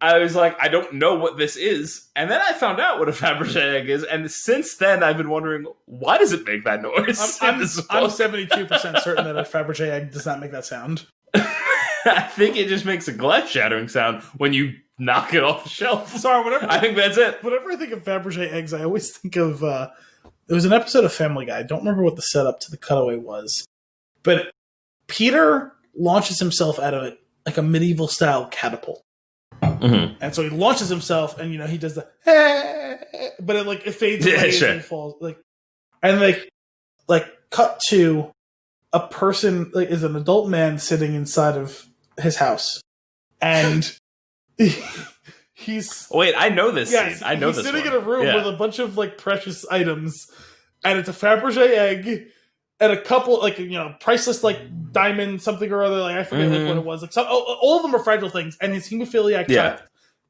I was like, I don't know what this is. And then I found out what a Fabergé egg is. And since then, I've been wondering, why does it make that noise? I'm 72% certain that a Fabergé egg does not make that sound. I think it just makes a glass shattering sound when you knock it off the shelf. Sorry, whatever. I think that's it. Whenever I think of Fabergé eggs, I always think of... there was an episode of Family Guy. I don't remember what the setup to the cutaway was. But Peter launches himself out of it like a medieval-style catapult. Mm-hmm. And so he launches himself, and he does the but it fades away and he falls. And cut to a person is an adult man sitting inside of his house, and he's wait. I know this scene. I know he's this. He's sitting one. in a room with a bunch of precious items, and it's a Fabergé egg. And a couple, priceless, diamond something or other, I forget what it was. All of them are fragile things, and his hemophiliac child.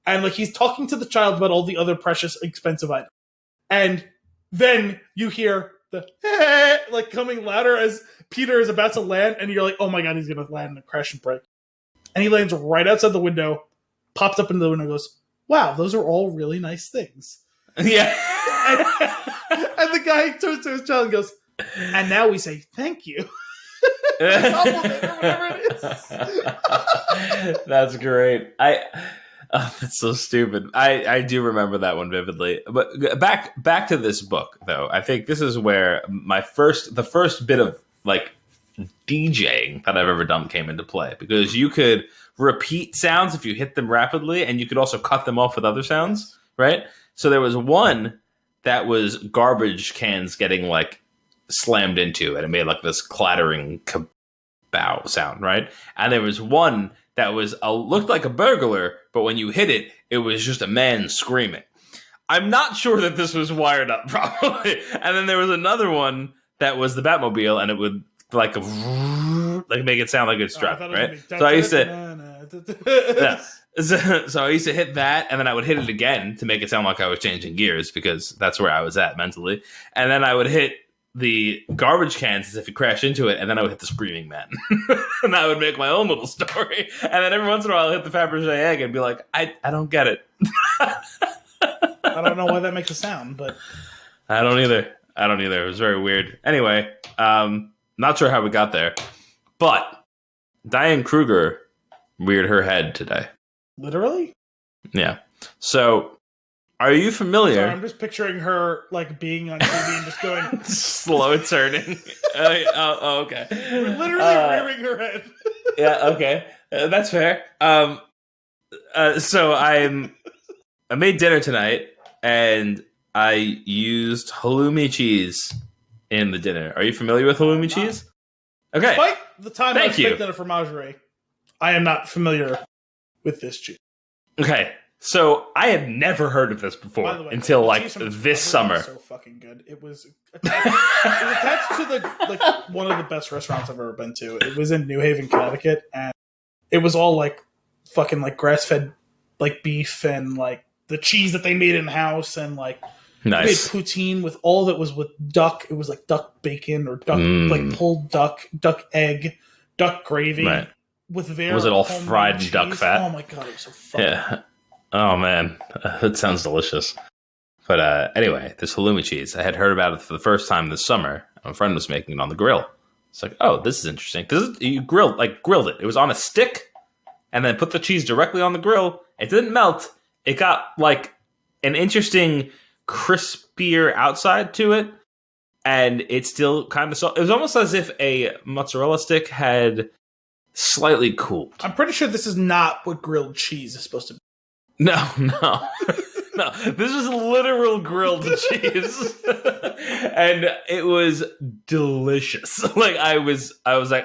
And, he's talking to the child about all the other precious, expensive items. And then you hear the, coming louder as Peter is about to land, and you're like, oh my god, he's going to land and crash and break. And he lands right outside the window, pops up into the window and goes, wow, those are all really nice things. Yeah. And the guy turns to his child and goes, and now we say thank you. Compliment or whatever it is. That's great. That's so stupid. I do remember that one vividly. But back to this book, though. I think this is where the first bit of DJing that I've ever done came into play, because you could repeat sounds if you hit them rapidly, and you could also cut them off with other sounds, right? So there was one that was garbage cans getting slammed into, and it made this clattering kabow sound, right? And there was one that was looked like a burglar, but when you hit it, it was just a man screaming. I'm not sure that this was wired up properly. And then there was another one that was the Batmobile, and it would make it sound like it's dropped, right? So I used to So I used to hit that, and then I would hit it again to make it sound like I was changing gears, because that's where I was at mentally. And then I would hit the garbage cans as if it crashed into it, and then I would hit the screaming man. And I would make my own little story. And then every once in a while I'd hit the Fabergé egg and be like, I don't get it. I don't know why that makes a sound, but... I don't either. It was very weird. Anyway, not sure how we got there. But Diane Kruger reared her head today. Literally? Yeah. So... Are you familiar? Sorry, I'm just picturing her being on TV and just going slow turning. Okay. We're literally rearing her head. Yeah. Okay. That's fair. So I made dinner tonight, and I used halloumi cheese in the dinner. Are you familiar with halloumi cheese? Okay. Despite the time I spent at a fromagerie, I am not familiar with this cheese. Okay. So I had never heard of this before until this summer. So fucking good. It was attached to the one of the best restaurants I've ever been to. It was in New Haven, Connecticut, and it was all fucking grass fed beef and the cheese that they made in house, and nice. They made poutine with all of it was with duck. It was duck bacon or duck pulled duck egg, duck gravy with was it all fried in duck fat? Oh my god, it was so fucking good. Oh, man. That sounds delicious. But anyway, this halloumi cheese, I had heard about it for the first time this summer. A friend was making it on the grill. It's oh, this is interesting. You grilled it. It was on a stick, and then put the cheese directly on the grill. It didn't melt. It got an interesting crispier outside to it, and it still kind of it was almost as if a mozzarella stick had slightly cooled. I'm pretty sure this is not what grilled cheese is supposed to be. No. No, this was literal grilled cheese. And it was delicious. I was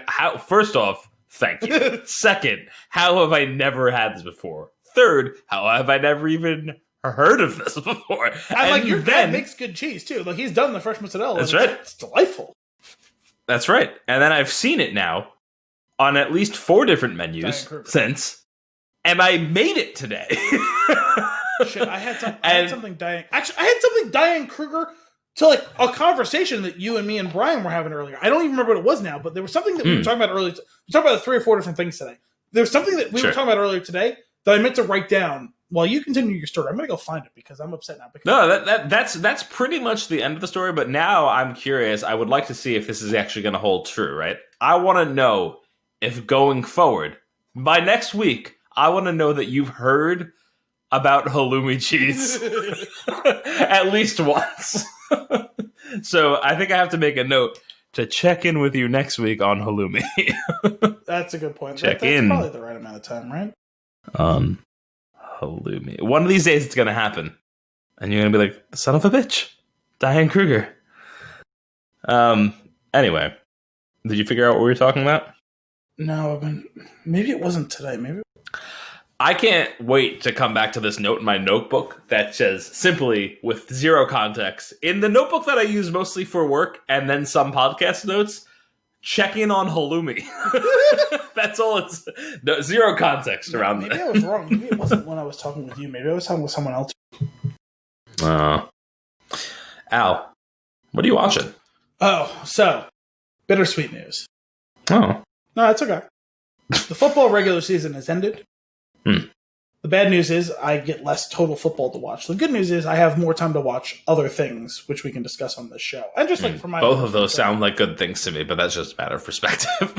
how, first off, thank you. Second, how have I never had this before? Third, how have I never even heard of this before. And like your dad makes good cheese too. Like he's done the fresh mozzarella. That's right. It's delightful. That's right. And then I've seen it now on at least 4 different menus since, and I made it today. Shit, I had something Diane. Actually, I had something Diane Kruger to like a conversation that you and me and Brian were having earlier. I don't even remember what it was now, but there was something that we were talking about earlier. We talked about 3 or 4 different things today. There was something that we were talking about earlier today that I meant to write down. While you continue your story, I'm going to go find it because I'm upset now. No, that's pretty much the end of the story. But now I'm curious. I would like to see if this is actually going to hold true. Right? I want to know if going forward by next week, I want to know that you've heard about halloumi cheese at least once. So I think I have to make a note to check in with you next week on halloumi. That's a good point. That's probably the right amount of time, right? Halloumi. One of these days it's going to happen. And you're going to be like, son of a bitch. Diane Kruger. Anyway. Did you figure out what we were talking about? No, maybe it wasn't today. Maybe. I can't wait to come back to this note in my notebook that says simply with 0 context. In the notebook that I use mostly for work and then some podcast notes, check in on halloumi. That's all it's... No, 0 context around that. Maybe I was wrong. Maybe it wasn't when I was talking with you. Maybe I was talking with someone else. Al, what are you watching? Oh, so, bittersweet news. Oh. No, it's okay. The football regular season has ended. The bad news is I get less total football to watch. The good news is I have more time to watch other things, which we can discuss on this show. And just like for my both of those sound like good things to me, but that's just a matter of perspective.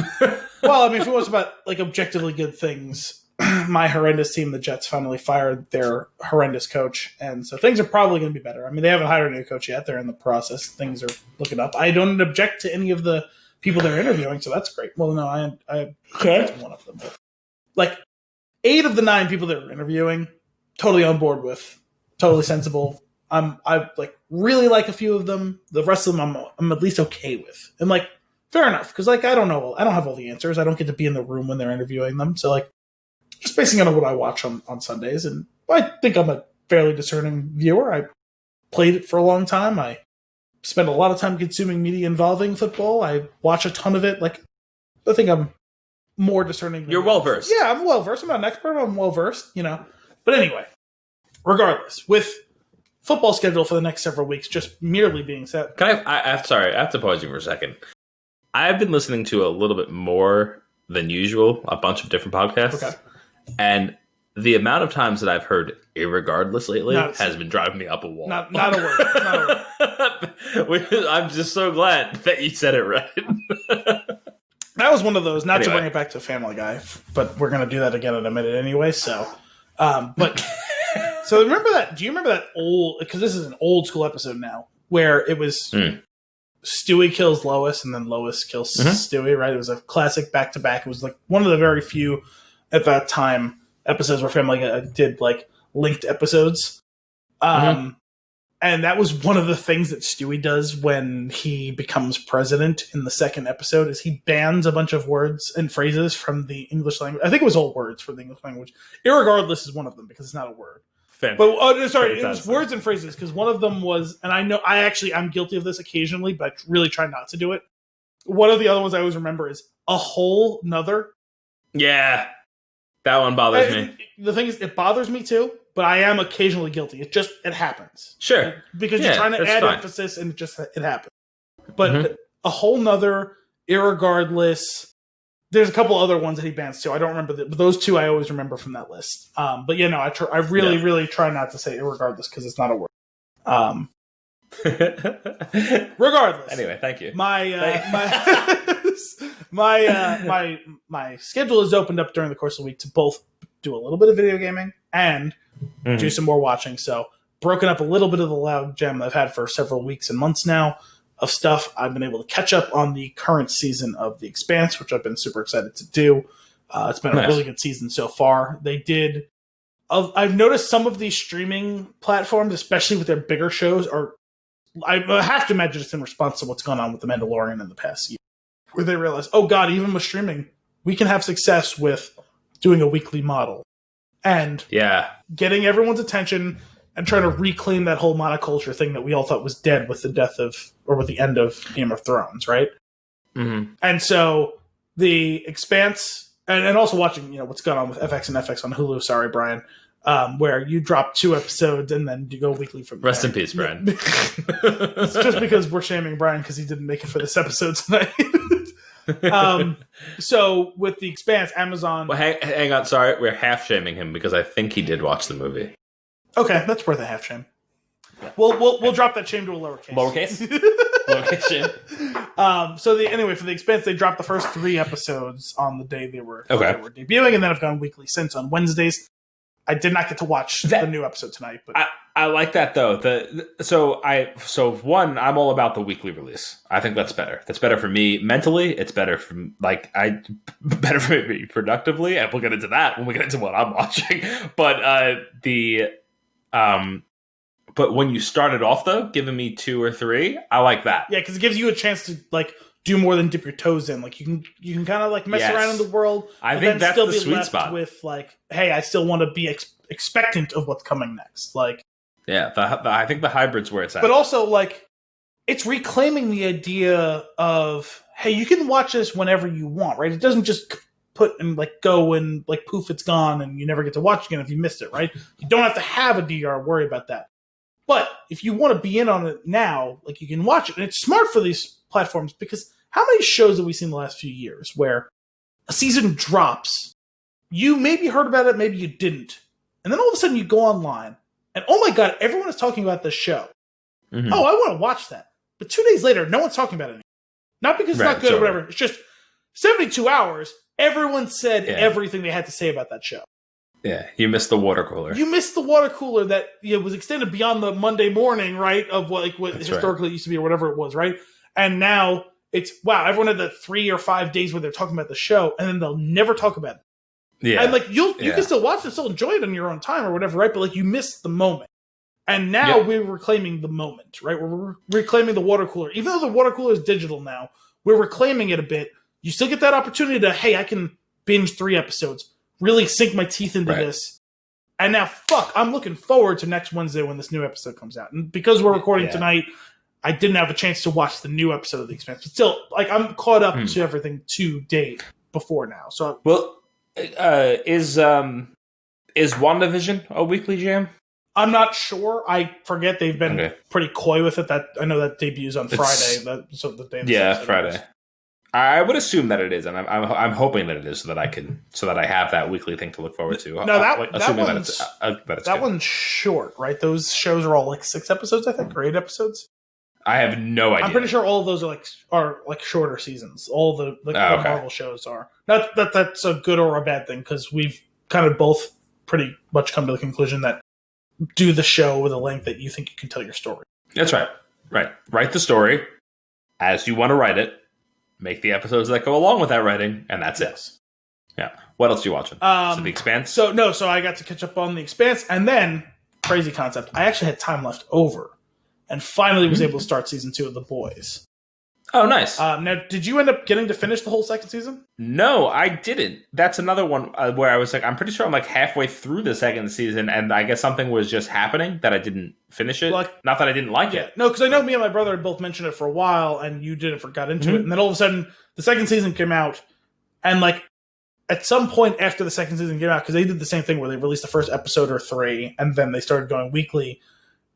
Well, I mean, if it was about like objectively good things, my horrendous team, the Jets, finally fired their horrendous coach, and so things are probably going to be better. I mean, they haven't hired a new coach yet; they're in the process. Things are looking up. I don't object to any of the people they're interviewing, so that's great. Well, no, I object to one of them, but like 8 of the 9 people that were interviewing, totally on board with, totally sensible. I like really like a few of them. The rest of them, I'm at least okay with, and like fair enough because like I don't know, I don't have all the answers. I don't get to be in the room when they're interviewing them, so like just basing on what I watch on Sundays, and I think I'm a fairly discerning viewer. I played it for a long time. I spend a lot of time consuming media involving football. I watch a ton of it. Like I think I'm more discerning. You're well versed. Yeah, I'm well versed. I'm not an expert. I'm well versed. But anyway, regardless, with football schedule for the next several weeks just merely being set. Can sorry, I have to pause you for a second. I've been listening to a little bit more than usual, a bunch of different podcasts. Okay. And the amount of times that I've heard "irregardless" lately has been driving me up a wall. Not a word. Not a word. I'm just so glad that you said it right. That was one of those. Not to bring it back to Family Guy, but we're going to do that again in a minute anyway. So, so remember that? Do you remember that old? Because this is an old school episode now, where it was Stewie kills Lois and then Lois kills Stewie. Right? It was a classic back to back. It was like one of the very few at that time episodes where Family Guy did like linked episodes. And that was one of the things that Stewie does when he becomes president in the second episode is he bans a bunch of words and phrases from the English language. I think it was all words from the English language. Irregardless is one of them because it's not a word. Fantastic. But it was words and phrases because one of them was, and I know I'm guilty of this occasionally, but I really try not to do it. One of the other ones I always remember is a whole nother. Yeah. That one bothers me. The thing is, it bothers me too, but I am occasionally guilty. It happens. Sure. Because you're trying to add emphasis and it happens. But a whole nother, irregardless. There's a couple other ones that he bans too. I don't remember but those 2 I always remember from that list. But I really try not to say irregardless because it's not a word. Regardless. Anyway, thank you. My schedule is opened up during the course of the week to both do a little bit of video gaming and do some more watching. So broken up a little bit of the loud gem I've had for several weeks and months now of stuff. I've been able to catch up on the current season of The Expanse, which I've been super excited to do. It's been a really good season so far. I've noticed some of these streaming platforms, especially with their bigger shows, I have to imagine it's in response to what's gone on with The Mandalorian in the past year, where they realize, oh God, even with streaming, we can have success with doing a weekly model and getting everyone's attention and trying to reclaim that whole monoculture thing that we all thought was dead with the death of, or with the end of Game of Thrones, right? Mm-hmm. And so The Expanse, and also watching, what's going on with FX and FX on Hulu. Sorry, Brian. Where you drop 2 episodes and then you go weekly from Rest there. in peace, Brian. It's just because we're shaming Brian because he didn't make it for this episode tonight. So with The Expanse, Amazon. Well, hang on. Sorry, we're half shaming him because I think he did watch the movie. Okay, that's worth a half shame. We'll drop that shame to a lowercase. Lowercase shame. So anyway, for The Expanse, they dropped the first 3 episodes on the day they were debuting, and then have gone weekly since on Wednesdays. I did not get to watch the new episode tonight, but I like that though. So I'm all about the weekly release. I think that's better. That's better for me mentally. It's better for better for me productively, and we'll get into that when we get into what I'm watching. But but when you started off though, giving me 2 or 3, I like that. Yeah, because it gives you a chance to do more than dip your toes in. Like you can kind of mess around in the world. I think that's still the be sweet left spot. With hey, I still want to be expectant of what's coming next. Yeah, I think the hybrid's where it's at. But also it's reclaiming the idea of, hey, you can watch this whenever you want, right? It doesn't just put and go and poof, it's gone, and you never get to watch again if you missed it, right? You don't have to have a DR worry about that. But if you want to be in on it now, you can watch it. And it's smart for these platforms because how many shows have we seen the last few years where a season drops, you maybe heard about it, maybe you didn't, and then all of a sudden you go online and oh my god, everyone is talking about this show. Mm-hmm. Oh, I want to watch that. But 2 days later, no one's talking about it anymore. Not because it's not good or whatever. It's just 72 hours, everyone said everything they had to say about that show. Yeah, you missed the water cooler. You missed the water cooler that was extended beyond the Monday morning, right? Of what historically it used to be or whatever it was, right? And now it's, wow, everyone had the 3 or 5 days where they're talking about the show, and then they'll never talk about it. Yeah. And you can still watch it, still enjoy it on your own time or whatever, right? But you missed the moment. And now we're reclaiming the moment, right? We're reclaiming the water cooler. Even though the water cooler is digital now, we're reclaiming it a bit. You still get that opportunity to, hey, I can binge 3 episodes, really sink my teeth into this. And now, I'm looking forward to next Wednesday when this new episode comes out. And because we're recording tonight, I didn't have a chance to watch the new episode of The Expanse. But still, I'm caught up to everything to date before now. So, is WandaVision a weekly jam? I'm not sure. I forget. They've been pretty coy with it. That I know that debuts on Friday. Friday. I would assume that it is, and I'm hoping that it is, so that I have that weekly thing to look forward to. No, that one's short, right? Those shows are all 6 episodes, I think, or 8 episodes. I have no idea. I'm pretty sure all of those are shorter seasons. All the Marvel shows are. Not that that's a good or a bad thing, because we've kind of both pretty much come to the conclusion that do the show with a length that you think you can tell your story. That's right. Right. Write the story as you want to write it. Make the episodes that go along with that writing, and that's it. Yeah. What else are you watching? The Expanse? So I got to catch up on The Expanse, and then, crazy concept, I actually had time left over, and finally was able to start season 2 of The Boys. Oh, nice. Now, did you end up getting to finish the whole second season? No, I didn't. That's another one where I was I'm pretty sure I'm halfway through the second season, and I guess something was just happening that I didn't finish it. Not that I didn't like it. No, because I know me and my brother had both mentioned it for a while, and you didn't got into it, and then all of a sudden, the second season came out, and at some point after the second season came out, because they did the same thing where they released the first episode or 3, and then they started going weekly,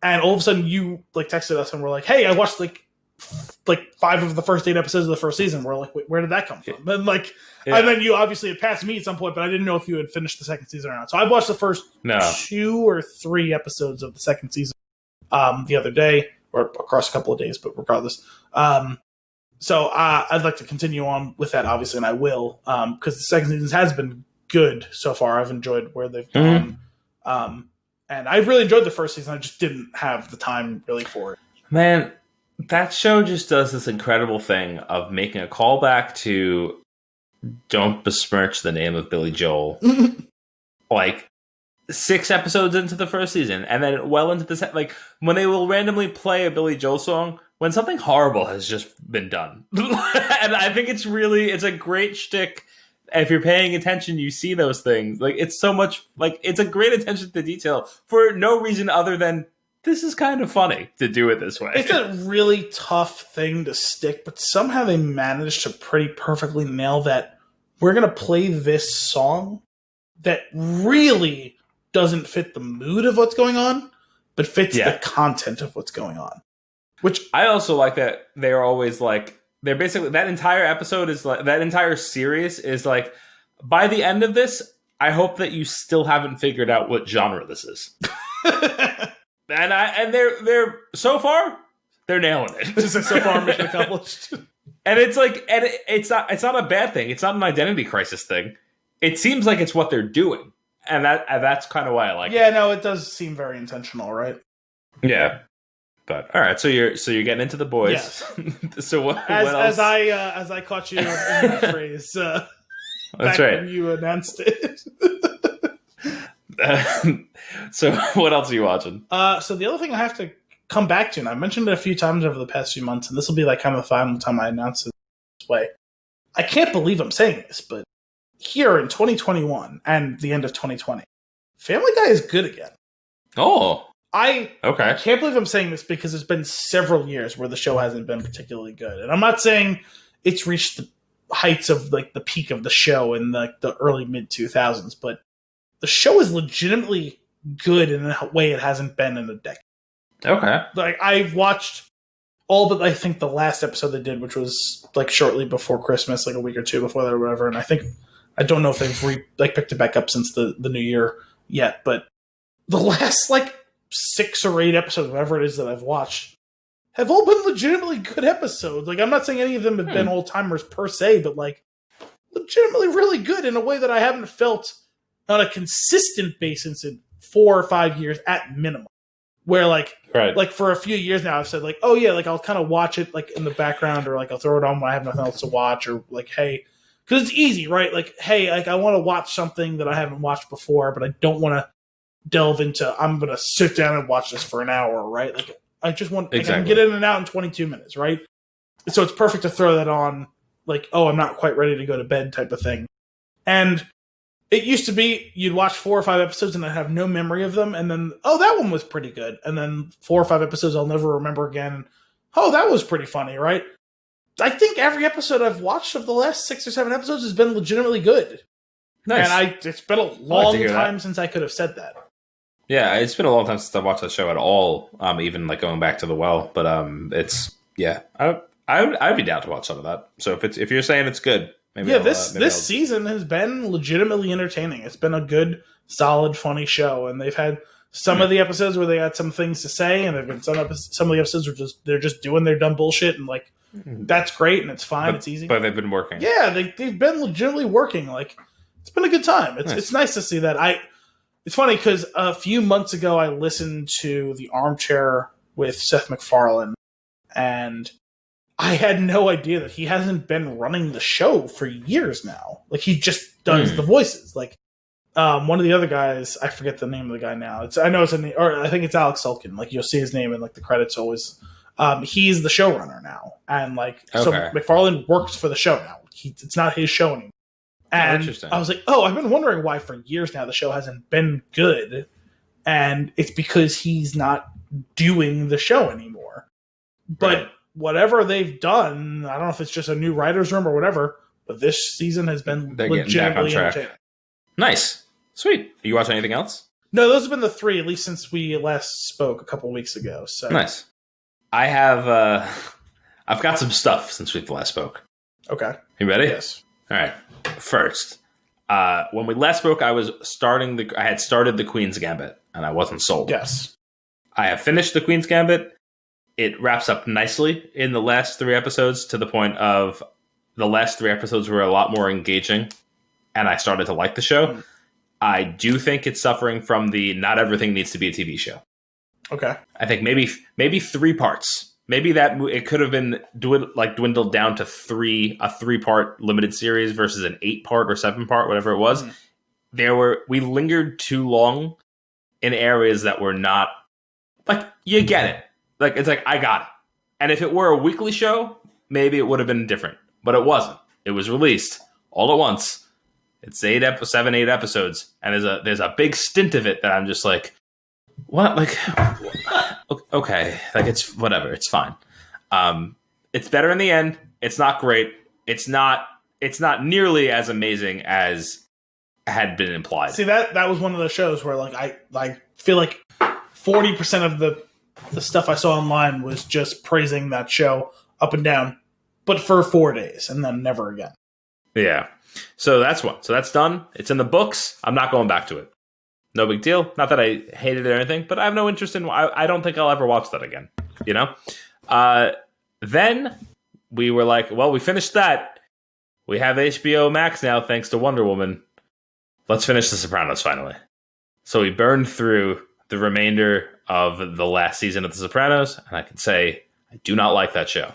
and all of a sudden you texted us and were like, hey, I watched 5 of the first 8 episodes of the first season. We're like, wait, where did that come from? And and then you obviously had passed me at some point, but I didn't know if you had finished the second season or not. So I watched the first 2 or 3 episodes of the second season the other day, or across a couple of days, but regardless. So I'd like to continue on with that, obviously, and I will, because the second season has been good so far. I've enjoyed where they've gone. And I really enjoyed the first season. I just didn't have the time really for it. Man, that show just does this incredible thing of making a callback to don't besmirch the name of Billy Joel. 6 episodes into the first season, and then well into the when they will randomly play a Billy Joel song when something horrible has just been done. And I think it's a great shtick, if you're paying attention, you see those things. Like, it's so much, like, it's a great attention to detail for no reason other than this is kind of funny to do it this way. It's a really tough thing to stick, but somehow they managed to pretty perfectly nail that. We're going to play this song that really doesn't fit the mood of what's going on, but fits the content of what's going on. Which I also like that they're always like, they're basically, that entire episode is like, that entire series is like, by the end of this, I hope that you still haven't figured out what genre this is. And they're so far, they're nailing it. So far, mission accomplished. And it's like, and it's not a bad thing. It's not an identity crisis thing. It seems like it's what they're doing, and that's kind of why I like it. Yeah, no, it does seem very intentional, right? Yeah, but all right. So you're getting into the boys. Yes. So what else? As I caught you in that phrase. That's right. When you announced it. So what else are you watching? So the other thing I have to come back to, and I've mentioned it a few times over the past few months, and this will be like kind of the final time I announce it this way. I can't believe I'm saying this, but here in 2021 and the end of 2020, Family Guy is good again. Oh. I Okay. can't believe I'm saying this because it's been several years where the show hasn't been particularly good. And I'm not saying it's reached the heights of like the peak of the show in the early mid 2000s, but the show is legitimately good in a way it hasn't been in a decade. Okay. Like, I've watched all but I think the last episode they did, which was like shortly before Christmas, like a week or two before that or whatever. And I don't know if they've picked it back up since the new year yet, but the last like 6 or 8 episodes, whatever it is that I've watched, have all been legitimately good episodes. Like, I'm not saying any of them have been old timers per se, but like legitimately really good in a way that I haven't felt on a consistent basis in 4 or 5 years at minimum. Where like for a few years now I've said like, oh yeah, like I'll kind of watch it like in the background, or like I'll throw it on when I have nothing else to watch, or like, hey, because it's easy, right? Like, hey, like I want to watch something that I haven't watched before, but I don't want to delve into, I'm going to sit down and watch this for an hour, right? Like I just want, like, I can get in and out in 22 minutes, right? So it's perfect to throw that on, like, oh, I'm not quite ready to go to bed type of thing. And it used to be you'd watch 4 or 5 episodes and I'd have no memory of them, and then, oh, that one was pretty good. And then 4 or 5 episodes I'll never remember again. Oh, that was pretty funny, right? I think every episode I've watched of the last 6 or 7 episodes has been legitimately good. Nice. And it's been a long time since I could have said that. Yeah, it's been a long time since I've watched that show at all. Even like going back to The Well, but it's I'd be down to watch some of that. So if you're saying it's good, maybe this season has been legitimately entertaining. It's been a good, solid, funny show, and they've had some of the episodes where they had some things to say, and there've been some of the episodes where they're just doing their dumb bullshit, and like that's great and it's fine, it's easy. But they've been working. Yeah, they've been legitimately working. Like, it's been a good time. It's nice to see that. It's funny because a few months ago I listened to The Armchair with Seth MacFarlane, and I had no idea that he hasn't been running the show for years now. Like, he just does the voices. Like, one of the other guys, I forget the name of the guy now. I think it's Alex Sulkin. Like, you'll see his name in like the credits always. He's the showrunner now, and so MacFarlane works for the show now. It's not his show anymore. And I was like, oh, I've been wondering why for years now the show hasn't been good, and it's because he's not doing the show anymore. But whatever they've done, I don't know if it's just a new writer's room or whatever, but this season has been legitimately entertaining. Nice. Sweet. Are you watching anything else? No, those have been the 3, at least since we last spoke a couple weeks ago. So nice. I have I've got some stuff since we last spoke. Okay. You ready? Yes. All right. First, when we last spoke, I had started the Queen's Gambit, and I wasn't sold. Yes. I have finished the Queen's Gambit. It wraps up nicely in the last 3 episodes, to the point of the last 3 episodes were a lot more engaging, and I started to like the show. I do think it's suffering from the not everything needs to be a TV show. Okay. I think maybe 3 parts. Maybe that it could have been dwindled down to a 3-part limited series versus an 8-part or 7-part, whatever it was. We lingered too long in areas that were not, like, you get it. Like, it's like, I got it. And if it were a weekly show, maybe it would have been different. But it wasn't. It was released all at once. It's 8 episodes, and there's a big stint of it that I'm just like, what? Like, okay, like it's whatever. It's fine. It's better in the end. It's not great. It's not nearly as amazing as had been implied. See, that was one of those shows where like I feel like 40% of the stuff I saw online was just praising that show up and down, but for 4 days and then never again. Yeah. So that's one. So that's done. It's in the books. I'm not going back to it. No big deal. Not that I hated it or anything, but I have no interest in. I don't think I'll ever watch that again. You know. Then we were like, well, we finished that. We have HBO Max now, thanks to Wonder Woman. Let's finish The Sopranos finally. So we burned through the remainder of the last season of The Sopranos, and I can say I do not like that show.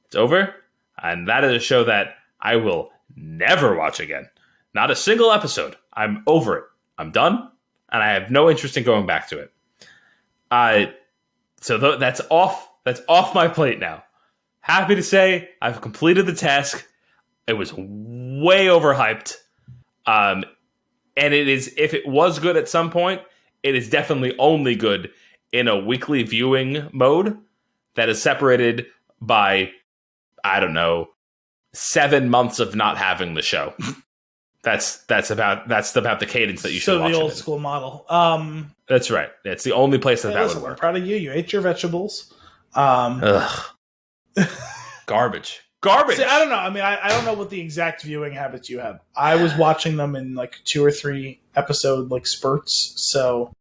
It's over, and that is a show that I will never watch again. Not a single episode. I'm over it. I'm done, and I have no interest in going back to it. So that's off. That's off my plate now. Happy to say I've completed the task. It was way overhyped. And it is, if it was good at some point, it is definitely only good in a weekly viewing mode that is separated by, I don't know, 7 months of not having the show. That's about the cadence that you should watch. So the old school model. That's right. It's the only place that listen, would work. I'm proud of you. You ate your vegetables. Garbage. See, I don't know. I mean, I don't know what the exact viewing habits you have. I was watching them in like 2 or 3 episode like spurts. So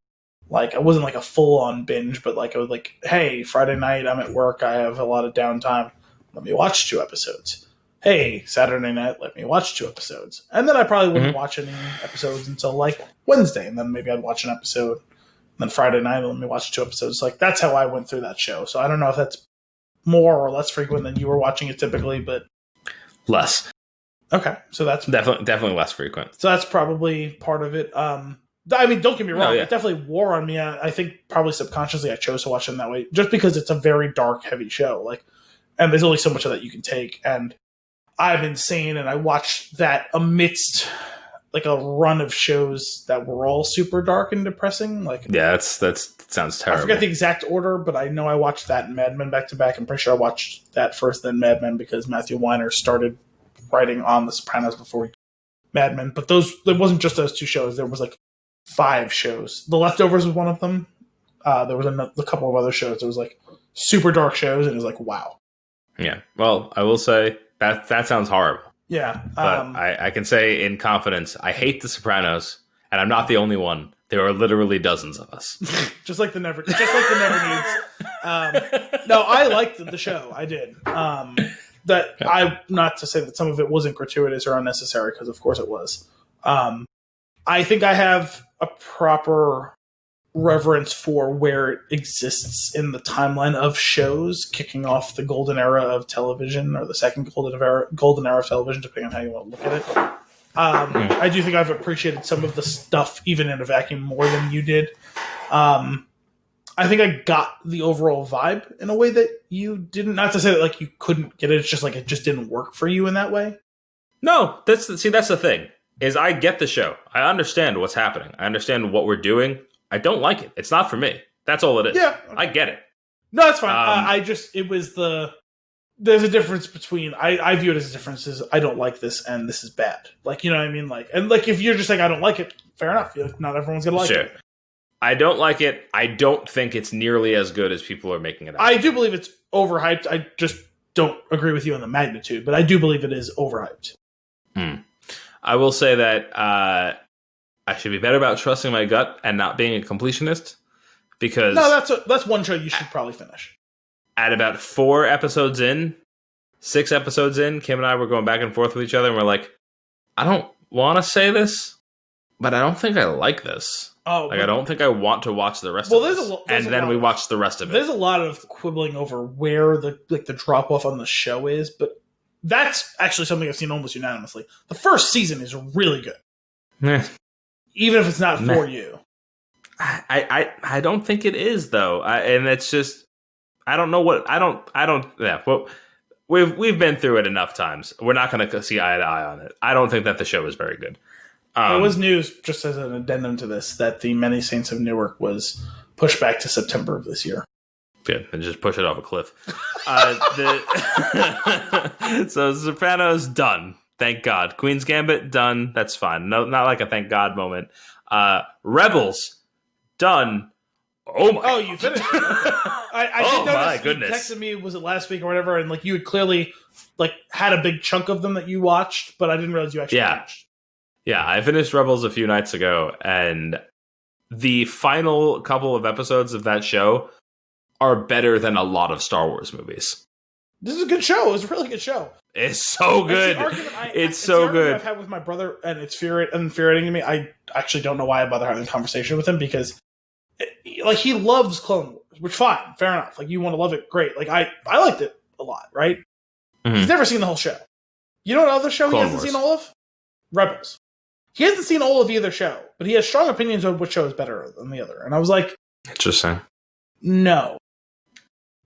like I wasn't like a full on binge, but like I was like, hey, Friday night I'm at work. I have a lot of downtime. Let me watch 2 episodes. Hey, Saturday night, let me watch 2 episodes. And then I probably wouldn't watch any episodes until like Wednesday. And then maybe I'd watch an episode. And then Friday night, let me watch 2 episodes. Like that's how I went through that show. So I don't know if that's more or less frequent than you were watching it typically, but less. Okay, so that's definitely less frequent. So that's probably part of it. I mean, don't get me wrong; it definitely wore on me. I think probably subconsciously I chose to watch it in that way, just because it's a very dark, heavy show. Like, and there's only so much of that you can take. And I'm insane, and I watched that amidst like a run of shows that were all super dark and depressing. Like, yeah, that sounds terrible. I forget the exact order, but I know I watched that and Mad Men back to back. I'm pretty sure I watched that first, then Mad Men, because Matthew Weiner started writing on The Sopranos before Mad Men. But there wasn't just those 2 shows. There was like 5 shows. The Leftovers was one of them. There was a couple of other shows. There was like super dark shows, and it was like, wow. Yeah. Well, I will say that sounds horrible. Yeah. But I can say in confidence, I hate The Sopranos, and I'm not the only one. There are literally dozens of us. just like the Never Needs. No, I liked the show. I did. Not to say that some of it wasn't gratuitous or unnecessary, because of course it was. I think I have a proper reverence for where it exists in the timeline of shows, kicking off the golden era of television, or the second golden era of television, depending on how you want to look at it. I do think I've appreciated some of the stuff even in a vacuum more than you did. I think I got the overall vibe in a way that you didn't. Not to say that like you couldn't get it. It's just like it just didn't work for you in that way. No, that's the thing. Is I get the show. I understand what's happening. I understand what we're doing. I don't like it. It's not for me. That's all it is. Yeah, I get it. No, that's fine. There's a difference between I view it as a difference is I don't like this and this is bad. Like, you know what I mean? Like, and like if you're just like I don't like it, fair enough. Like, not everyone's gonna like it. I don't like it. I don't think it's nearly as good as people are making it out. I do believe it's overhyped. I just don't agree with you on the magnitude, but I do believe it is overhyped. I will say that I should be better about trusting my gut and not being a completionist, because that's one show you should probably finish. At about 6 episodes in, Kim and I were going back and forth with each other, and we're like, I don't want to say this, but I don't think I like this. I don't think I want to watch the rest of it. And then we watched the rest of it. There's a lot of quibbling over where the drop off on the show is, but that's actually something I've seen almost unanimously. The first season is really good. Even if it's not for you. I don't think it is, though. And it's just, I don't know what, well, we've been through it enough times. We're not going to see eye to eye on it. I don't think that the show is very good. There was news, just as an addendum to this, that the Many Saints of Newark was pushed back to September of this year. Good, and just push it off a cliff. So Sopranos done. Thank God. Queen's Gambit done. That's fine. No, not like a thank God moment. Rebels done. Oh my! Oh, you finished it. Okay. I did notice my you goodness. texted me, was it last week or whatever, and like you had clearly like had a big chunk of them that you watched, but I didn't realize you actually watched. Yeah, I finished Rebels a few nights ago, and the final couple of episodes of that show are better than a lot of Star Wars movies. This is a good show. It was a really good show. It's so good. It's so good. I've had with my brother, and it's infuriating to me. I actually don't know why I bother having a conversation with him, because like he loves Clone Wars, which fine, fair enough. Like you want to love it, great. Like I liked it a lot, right? Mm-hmm. He's never seen the whole show. You know what other show Clone he hasn't Wars. seen all of? Rebels. He hasn't seen all of either show, but he has strong opinions on which show is better than the other. And I was like, interesting. No.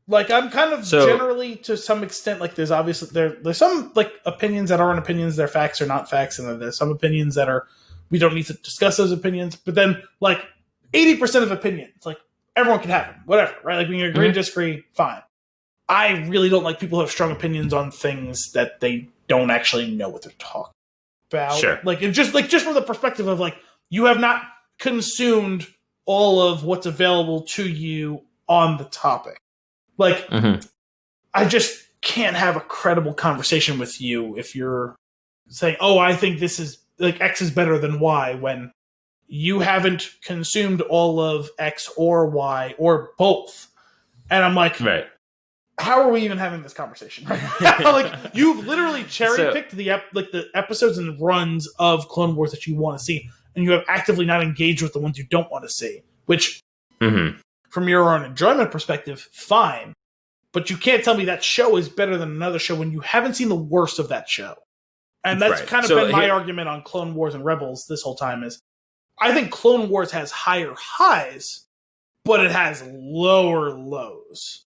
Like I'm kind of generally, to some extent, like there's obviously there's some like opinions that aren't opinions, they're facts or not facts, and then there's some opinions that are we don't need to discuss those opinions. But then like 80% of opinions, like everyone can have them, whatever, right? Like we can agree to disagree, fine. I really don't like people who have strong opinions on things that they don't actually know what they're talking about. Sure. Like it just from the perspective of like you have not consumed all of what's available to you on the topic. Like I just can't have a credible conversation with you if you're saying, "Oh, I think this is like X is better than Y," when you haven't consumed all of X or Y or both. And I'm like, right. How are we even having this conversation right now? Like you've literally cherry-picked the episodes and runs of Clone Wars that you want to see, and you have actively not engaged with the ones you don't want to see, which from your own enjoyment perspective, fine. But you can't tell me that show is better than another show when you haven't seen the worst of that show. And that's kind of been my argument on Clone Wars and Rebels this whole time is I think Clone Wars has higher highs, but it has lower lows.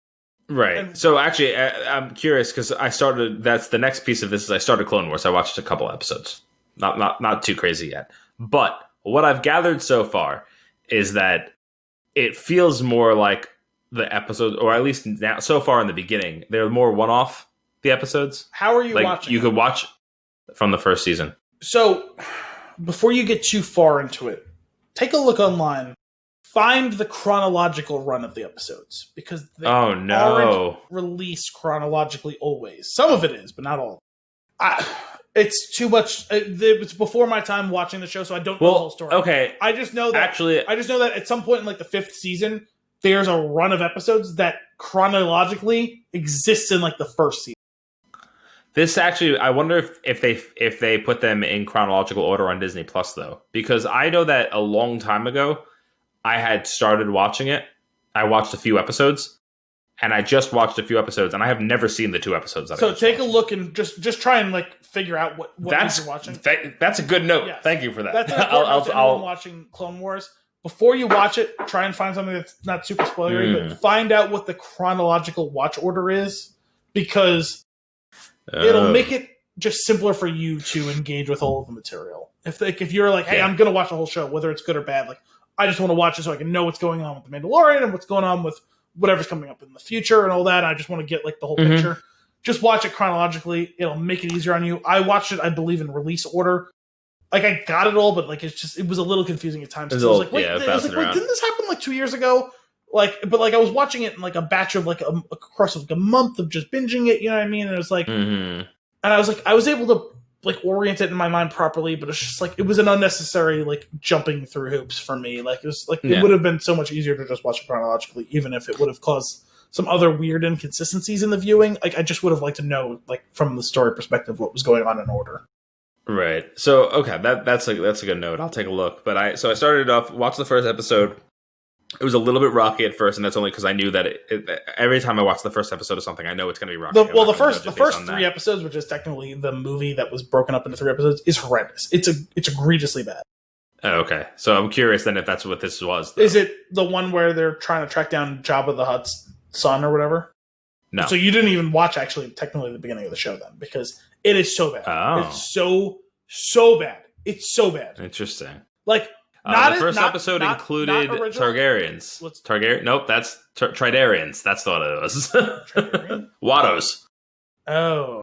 Right. And so actually, I'm curious because that's the next piece of this is I started Clone Wars. I watched a couple episodes. Not too crazy yet. But what I've gathered so far is that it feels more like the episodes, or at least now, so far in the beginning, they're more one-off, the episodes. How are you watching? You could watch from the first season. So, before you get too far into it, take a look online. Find the chronological run of the episodes, because they aren't released chronologically always. Some of it is, but not all. It's too much. It's before my time watching the show, so I don't know the whole story. Okay, I just know that at some point in like the 5th season, there's a run of episodes that chronologically exists in like the first season. This actually, I wonder if they put them in chronological order on Disney Plus though, because I know that a long time ago I had started watching it. I watched a few episodes, and I just watched a few episodes, and I have never seen the 2 episodes. So take a look and just try and like figure out what you're watching. That's a good note. Yes. Thank you for that. That's I'll watching Clone Wars. Before you watch it, try and find something that's not super spoilery, but find out what the chronological watch order is, because it'll make it just simpler for you to engage with all of the material. If you're like, hey, I'm going to watch the whole show, whether it's good or bad, like I just want to watch it so I can know what's going on with The Mandalorian and what's going on with whatever's coming up in the future and all that. And I just want to get like the whole picture. Just watch it chronologically. It'll make it easier on you. I watched it, I believe, in release order. Like I got it all, but like it was a little confusing at times. I was like, wait, didn't this happen like 2 years ago? But I was watching it in like a batch of like across like a month of just binging it. You know what I mean? And it was like, and I was like, I was able to like orient it in my mind properly, but it's just like it was an unnecessary like jumping through hoops for me. Like it was like it would have been so much easier to just watch it chronologically, even if it would have caused some other weird inconsistencies in the viewing. Like I just would have liked to know, like from the story perspective, what was going on in order. Right. So okay, that's a good note. I'll take a look. But I started off, watched the first episode. It was a little bit rocky at first, and that's only because I knew that every time I watch the first episode of something, I know it's going to be rocky. The first 3 episodes, which is technically the movie that was broken up into 3 episodes, is horrendous. It's egregiously bad. Oh, okay. So I'm curious then if that's what this was. Though. Is it the one where they're trying to track down Jabba the Hutt's son or whatever? No. So you didn't even watch actually technically the beginning of the show then, because it is so bad. Oh. It's so bad. It's so bad. Interesting. Like, the first episode included Targaryens. What's Targaryen? Nope, that's Tridarians. That's what it was. Tridarian? Wattos. Oh.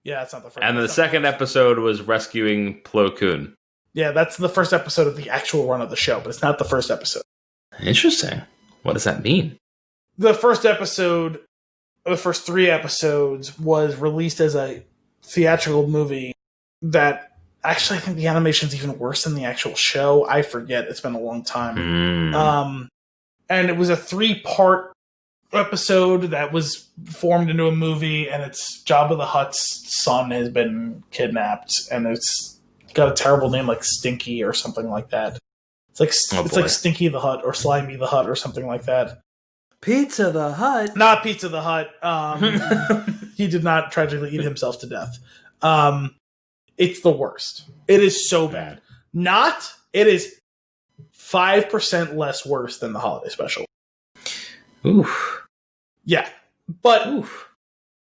Yeah, that's not the first. And the second episode was rescuing Plo Koon. Yeah, that's the first episode of the actual run of the show, but it's not the first episode. Interesting. What does that mean? The first episode, the first 3 episodes, was released as a theatrical movie that actually I think the animation's even worse than the actual show. I forget. It's been a long time. And it was a 3-part episode that was formed into a movie, and it's Jabba the Hutt's son has been kidnapped, and it's got a terrible name like Stinky or something like that. It's like like Stinky the Hutt or Slimy the Hutt or something like that. Pizza the Hutt. Not Pizza the Hutt. He did not tragically eat himself to death. It's the worst. It is so bad. It is 5% less worse than the holiday special. Oof. Yeah. But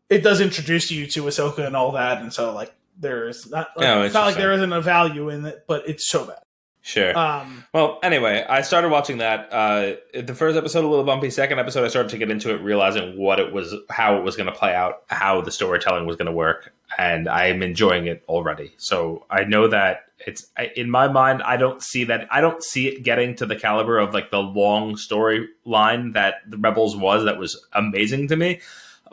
it does introduce you to Ahsoka and all that, and so like there's not it's not like there isn't a value in it, but it's so bad. Sure. Well, anyway, I started watching that. The first episode a little bumpy. Second episode, I started to get into it, realizing what it was, how it was going to play out, how the storytelling was going to work, and I'm enjoying it already. So I know that it's in my mind. I don't see it getting to the caliber of like the long storyline that the Rebels was. That was amazing to me,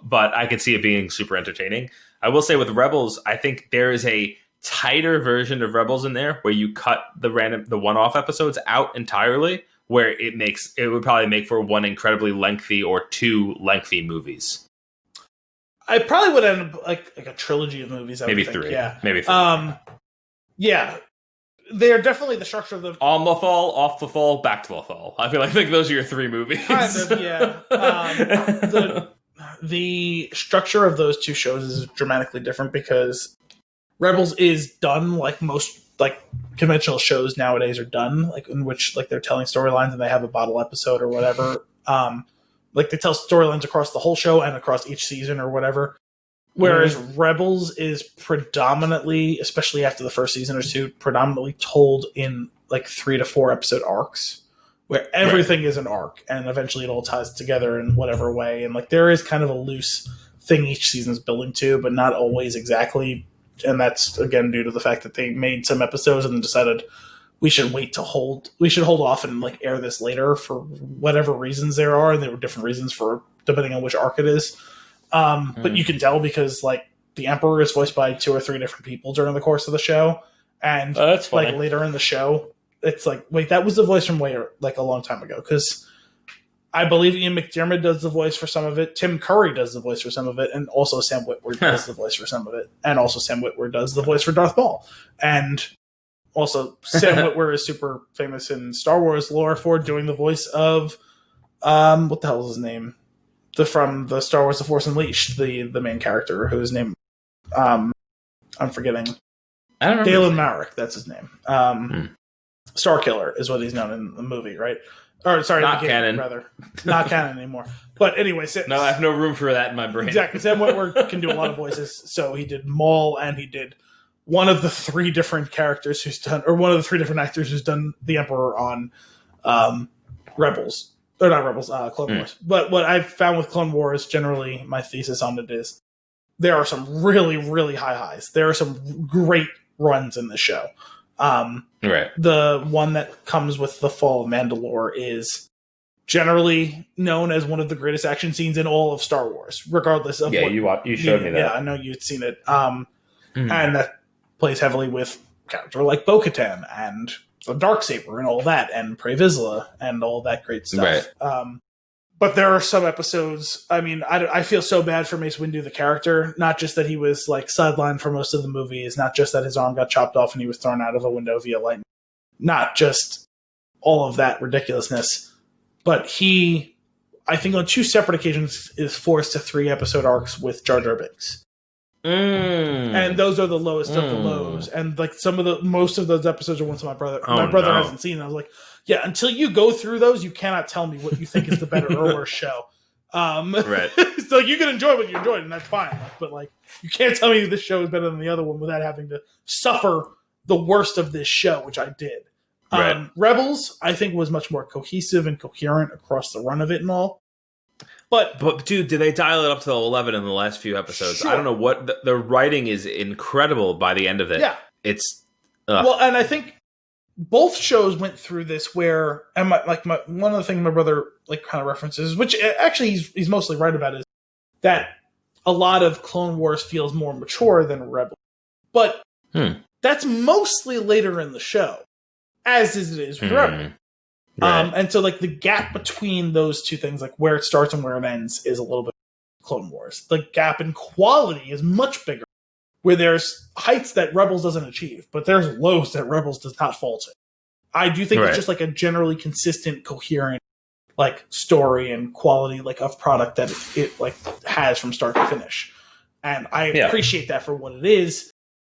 but I could see it being super entertaining. I will say with Rebels, I think there is a tighter version of Rebels in there where you cut the one-off episodes out entirely, where it would probably make for one incredibly lengthy or 2 lengthy movies. I probably would end up like a trilogy of movies. Maybe 3. Yeah, maybe 3. Yeah, they're definitely the structure of the on the fall, off the fall, back to the fall. I think those are your 3 movies. Kind of, yeah. The structure of those 2 shows is dramatically different because Rebels is done like most like conventional shows nowadays are done, like in which like they're telling storylines and they have a bottle episode or whatever. Like they tell storylines across the whole show and across each season or whatever. Whereas Rebels is predominantly, especially after the first season or 2, predominantly told in like 3 to 4 episode arcs, where everything is an arc and eventually it all ties together in whatever way. And like there is kind of a loose thing each season's building to, but not always exactly. And that's again due to the fact that they made some episodes and then decided we should hold off and like air this later for whatever reasons there are. And there were different reasons for depending on which arc it is. But you can tell because like the Emperor is voiced by 2 or 3 different people during the course of the show. And that's funny. Like later in the show, it's like, wait, that was the voice from way like a long time ago. Cause I believe Ian McDiarmid does the voice for some of it. Tim Curry does the voice for some of it. And also Sam Witwer does the voice for some of it. And also Sam Witwer does the voice for Darth Maul. And also Sam Witwer is super famous in Star Wars lore for doing the voice of, what the hell is his name? From the Star Wars The Force Unleashed, the main character whose name, I'm forgetting. I don't know. Galen Marek, that's his name. Starkiller is what he's known in the movie, right? Or sorry, not canon. Rather, not canon anymore. But anyway, no, I have no room for that in my brain. Exactly. Sam Witwer can do a lot of voices, so he did Maul, and he did one of the 3 different characters who's done, or one of the 3 different actors who's done the Emperor on Rebels, or not Rebels, Clone Wars. But what I've found with Clone Wars, generally, my thesis on it is there are some really, really high highs. There are some great runs in the show. Right. The one that comes with the fall of Mandalore is generally known as one of the greatest action scenes in all of Star Wars, regardless of what you showed me that. Yeah, I know you'd seen it. And that plays heavily with character like Bo-Katan and the Darksaber and all that, and Pre Vizsla and all that great stuff. Right. But there are some episodes, I mean, I feel so bad for Mace Windu, the character. Not just that he was like sidelined for most of the movies, not just that his arm got chopped off and he was thrown out of a window via lightning. Not just all of that ridiculousness, but he, I think on 2 separate occasions, is forced to 3 episode arcs with Jar Jar Binks. And those are the lowest of the lows. And like most of those episodes are ones that my brother hasn't seen. And I was like, yeah, until you go through those, you cannot tell me what you think is the better or worse show. Right. So you can enjoy what you enjoyed, and that's fine. But like, you can't tell me this show is better than the other one without having to suffer the worst of this show, which I did. Right. Rebels, I think, was much more cohesive and coherent across the run of it and all. But dude, did they dial it up to 11 in the last few episodes? Sure. I don't know what the writing is incredible by the end of it. Yeah, it's well, and I think both shows went through this where, and one of the things my brother like kind of references, which actually he's mostly right about, is that a lot of Clone Wars feels more mature than Rebels, but that's mostly later in the show, as it is with Rebels. Right. And so like the gap between those two things, like where it starts and where it ends, is a little bit Clone Wars. The gap in quality is much bigger, where there's heights that Rebels doesn't achieve, but there's lows that Rebels does not fall to. I do think it's just like a generally consistent, coherent like story and quality like of product that it like has from start to finish. And I appreciate that for what it is.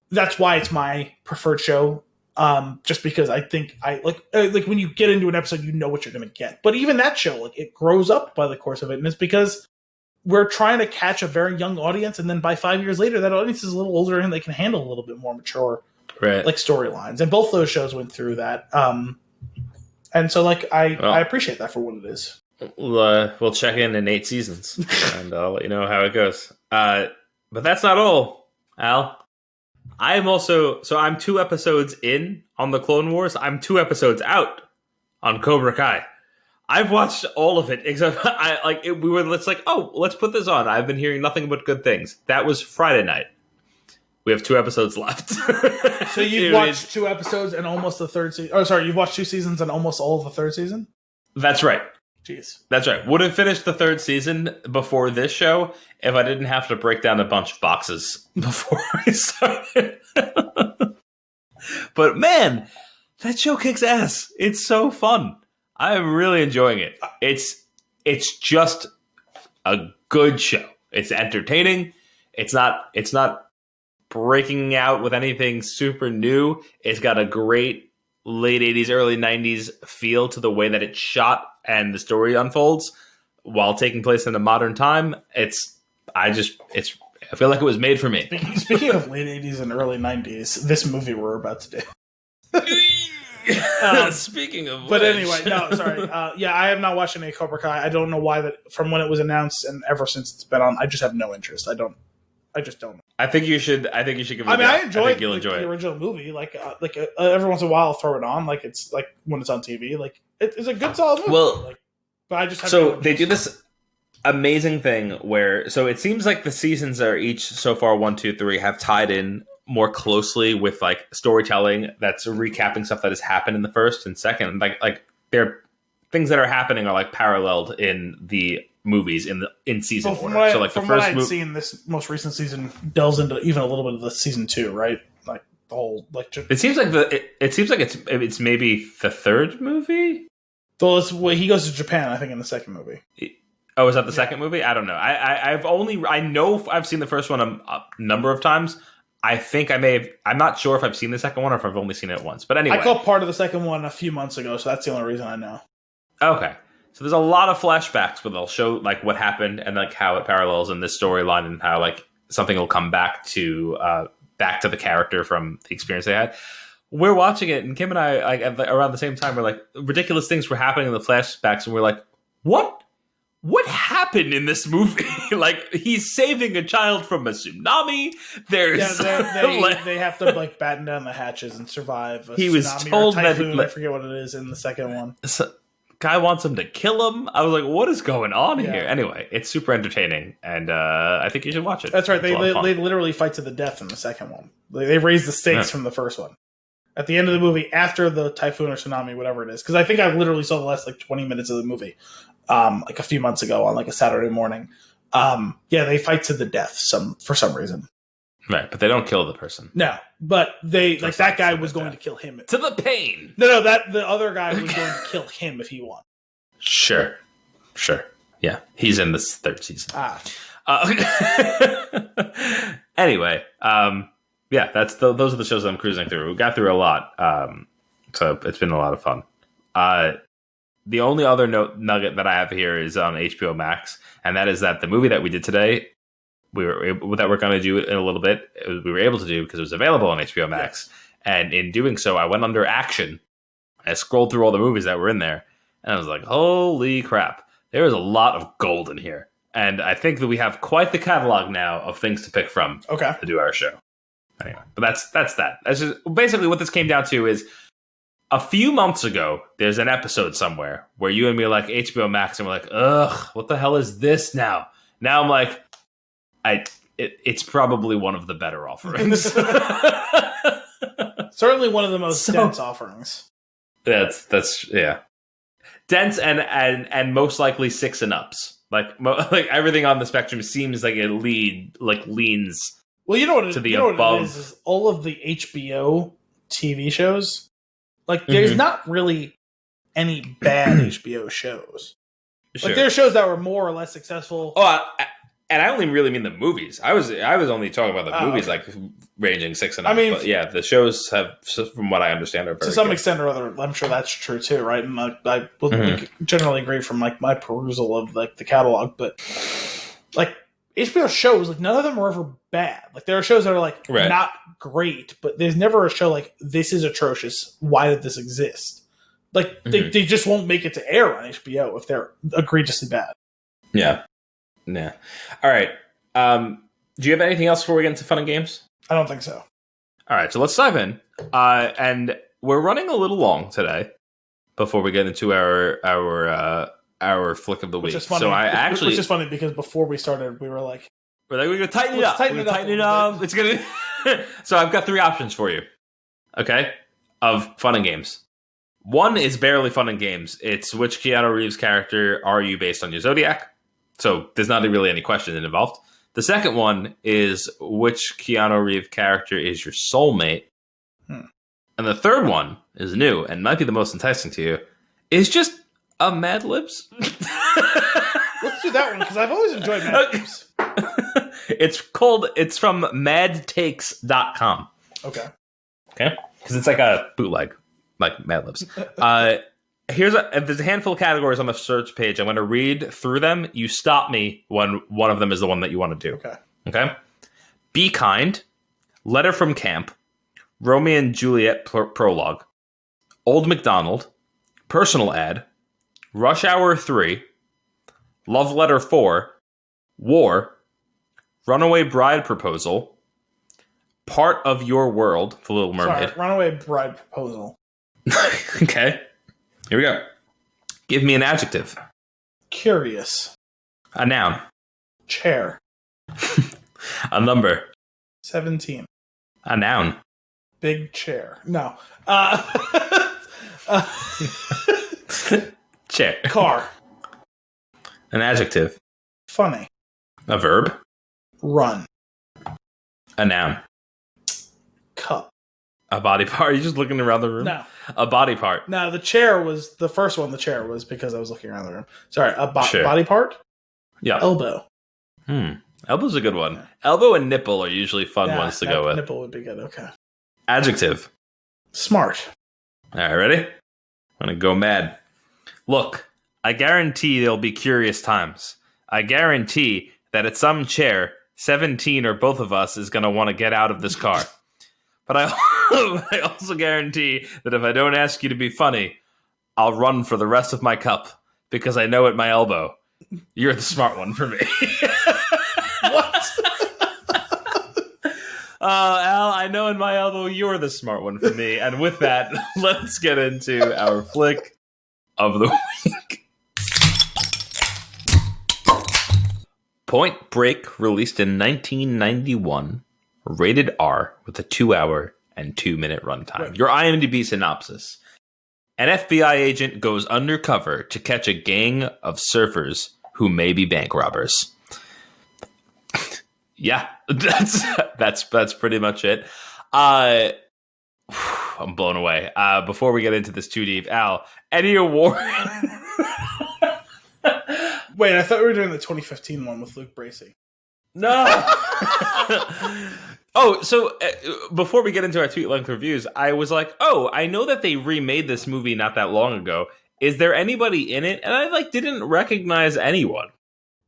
That's why it's my preferred show. Just because I think I like when you get into an episode, you know what you're going to get. But even that show, like it grows up by the course of it. And it's because we're trying to catch a very young audience. And then by 5 years later, that audience is a little older and they can handle a little bit more mature like storylines. And both those shows went through that. And so like, I appreciate that for what it is. We'll check in 8 seasons and I'll let you know how it goes. But that's not all, Al. I'm 2 episodes in on the Clone Wars. I'm 2 episodes out on Cobra Kai. I've watched all of it except let's put this on. I've been hearing nothing but good things. That was Friday night. We have 2 episodes left. So you've watched 2 episodes and almost the third season. Oh, sorry, you've watched 2 seasons and almost all of the third season? That's right. Jeez. That's right. Would have finished the 3rd season before this show if I didn't have to break down a bunch of boxes before I started. But man, that show kicks ass. It's so fun. I'm really enjoying it. It's just a good show. It's entertaining. It's not breaking out with anything super new. It's got a great late 80s, early 90s feel to the way that it's shot and the story unfolds while taking place in a modern time. I feel like it was made for me. Speaking of late 80s and early 90s, this movie we're about to do. Speaking of but anyway, no, sorry. I have not watched any Cobra Kai. I don't know why that from when it was announced and ever since it's been on. I just have no interest. I just don't. I think you should give it I mean, I enjoy the original movie. Every once in a while, I'll throw it on. Like it's like when it's on TV. Like it's a good solid movie. Well, but I just have they do this amazing thing where it seems like the seasons are each so far 1, 2, 3 have tied in more closely with like storytelling that's recapping stuff that has happened in the first and second. Like they're things that are happening are like paralleled in the movies in season order. So like from what I'd seen, this most recent season delves into even a little bit of the season 2, right? Like the whole like. It seems like it's maybe the 3rd movie. Well, he goes to Japan, I think, in the 2nd movie. Oh, is that the 2nd movie? I don't know. I know I've seen the first one a number of times. I think I'm not sure if I've seen the 2nd one or if I've only seen it once. But anyway, I caught part of the 2nd one a few months ago, so that's the only reason I know. Okay. So there's a lot of flashbacks where they'll show like what happened and like how it parallels in this storyline and how like something will come back to the character from the experience they had. We're watching it and Kim and I like around the same time we're like ridiculous things were happening in the flashbacks and we're like, what happened in this movie? Like he's saving a child from a tsunami. There's they have to like batten down the hatches and survive. He was told that I forget what it is in the 2nd one. Guy wants him to kill him. I was like, what is going on here? Anyway, it's super entertaining, and I think you should watch it. That's right. They literally fight to the death in the 2nd one. They raise the stakes from the first one. At the end of the movie, after the typhoon or tsunami, whatever it is, because I think I literally saw the last like 20 minutes of the movie, like a few months ago on like a Saturday morning. They fight to the death for some reason. Right, but they don't kill the person. No, but they like that guy was going to kill him to the pain. No, that the other guy was going to kill him if he won. Sure, yeah, he's in this 3rd season. Anyway, those are the shows I'm cruising through. We got through a lot, so it's been a lot of fun. The only other nugget that I have here is on HBO Max, and that is that the movie that we did today. We're going to do in a little bit. We were able to do because it was available on HBO Max, And in doing so, I went under action. I scrolled through all the movies that were in there, and I was like, holy crap. There is a lot of gold in here. And I think that we have quite the catalog now of things to pick from to do our show. Anyway, but that's that. That's just basically what this came down to is a few months ago, there's an episode somewhere where you and me are like HBO Max, and we're like, ugh, what the hell is this now? Now I'm like, it's probably one of the better offerings. Certainly one of the most dense offerings. That's yeah. Dense and most likely 6 and ups. Like everything on the spectrum seems like it leans. Well, you know what? To the above. What it is all of the HBO TV shows. Like, there's not really any bad HBO shows. Sure. Like, there are shows that were more or less successful. Oh, and I only really mean the movies. I was only talking about the movies, like ranging 6 and up. I mean, but yeah, the shows have, from what I understand, are very to some good. extent or other. I'm sure that's true too, right? And I generally agree from like my perusal of like the catalog, but like HBO shows, like none of them are ever bad. Like there are shows that are like not great, but there's never a show like this is atrocious. Why did this exist? Like they just won't make it to air on HBO if they're egregiously bad. Yeah. Yeah. All right. Do you have anything else before we get into fun and games? I don't think so. All right. So let's dive in. And we're running a little long today before we get into our flick of the week. Which is funny. Which is funny because before we started, we were like, we're gonna tighten it up. Tighten it up. It's gonna. So I've got 3 options for you. Okay, of fun and games. One is barely fun and games. It's which Keanu Reeves character are you based on your zodiac? So there's not really any question involved. The second one is which Keanu Reeves character is your soulmate? And the third one is new and might be the most enticing to you. Is just a Mad Libs. Let's do that one because I've always enjoyed Mad Libs. It's from madtakes.com. Okay. Because it's like a bootleg, like Mad Libs. There's a handful of categories on the search page. I'm going to read through them. You stop me when one of them is the one that you want to do. Okay. Be Kind, Letter from Camp, Romeo and Juliet Prologue, Old MacDonald, Personal Ad, Rush Hour 3, Love Letter 4, War, Runaway Bride Proposal, Part of Your World, The Little Mermaid. Sorry, Runaway Bride Proposal. Okay. Here we go. Give me an adjective. Curious. A noun. Chair. A number. 17. A noun. Big chair. No. Chair. Car. An adjective. Funny. A verb. Run. A noun. Cup. A body part. Are you just looking around the room? No. A body part. No, the chair was the first one. The chair was because I was looking around the room. Sorry, Sure. Body part? Yeah. Elbow. Elbow's a good one. Yeah. Elbow and nipple are usually fun ones to go with. Nipple would be good. Okay. Adjective. Smart. All right, ready? I'm going to go mad. Look, I guarantee there'll be curious times. I guarantee that at some chair, 17 or both of us is going to want to get out of this car. But I also guarantee that if I don't ask you to be funny, I'll run for the rest of my cup because I know at my elbow, you're the smart one for me. What? Al, I know in my elbow, you're the smart one for me. And with that, let's get into our flick of the week. Point Break, released in 1991. Rated R with a 2-hour and 2-minute runtime. Right. Your IMDb synopsis. An FBI agent goes undercover to catch a gang of surfers who may be bank robbers. Yeah, that's pretty much it. I'm blown away. Before we get into this too deep, Al, any award? Wait, I thought we were doing the 2015 one with Luke Bracey. No. Oh, so before we get into our tweet-length reviews, I was like, oh, I know that they remade this movie not that long ago. Is there anybody in it? And I didn't recognize anyone.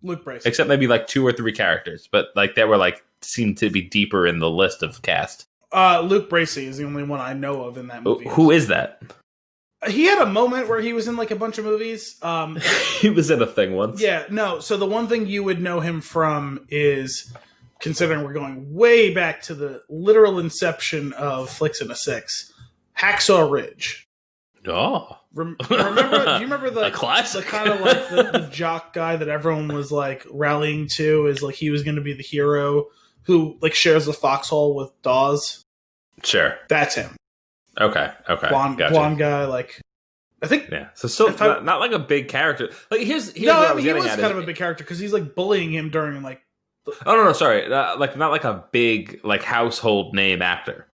Luke Bracey. Except maybe 2 or 3 characters, but they were seemed to be deeper in the list of cast. Luke Bracey is the only one I know of in that movie. Who is that? He had a moment where he was in like a bunch of movies. He was in a thing once. Yeah, no. So the one thing you would know him from is, considering we're going way back to the literal inception of Flix and a Six, Hacksaw Ridge. Oh. Remember? Do you remember the classic? The kind of like the jock guy that everyone was like rallying to is like he was going to be the hero who like shares the foxhole with Dawes? Sure. That's him. Okay. Blonde guy, like I think. Yeah. So still not like a big character. Like here's no, what I mean, he was at kind of a big character because he's like bullying him during like. Oh no, sorry. Like not like a big like household name actor.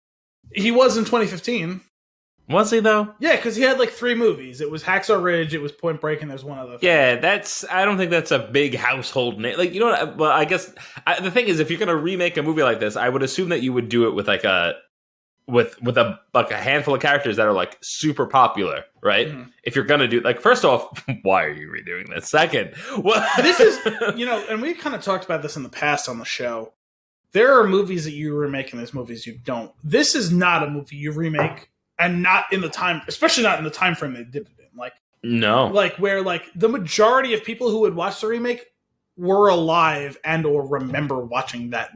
He was in 2015. Was he though? Yeah, because he had like 3 movies. It was Hacksaw Ridge, it was Point Break, and there's one other. Yeah, I don't think that's a big household name. Like, you know what? Well, I guess the thing is, if you're going to remake a movie like this, I would assume that you would do it with like a handful of characters that are like super popular, right? Mm-hmm. If you're going to do like, first off, why are you redoing this? Second, well, this is, and we kind of talked about this in the past on the show. There are movies that you remake and there's movies you don't. This is not a movie you remake. And not in the time, especially not in the time frame they did it in. Like, no, like where like the majority of people who would watch the remake were alive and or remember watching that.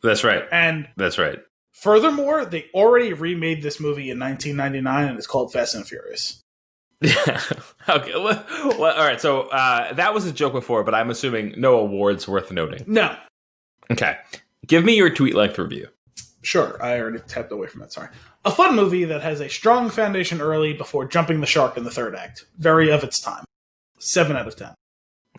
That's right. And that's right. Furthermore, they already remade this movie in 1999, and it's called Fast and Furious. Yeah. Okay. Well, all right. So that was a joke before, but I'm assuming no awards worth noting. No. Okay. Give me your tweet length review. Sure. I already tapped away from that. Sorry. A fun movie that has a strong foundation early before jumping the shark in the third act. Very of its time. 7 out of 10.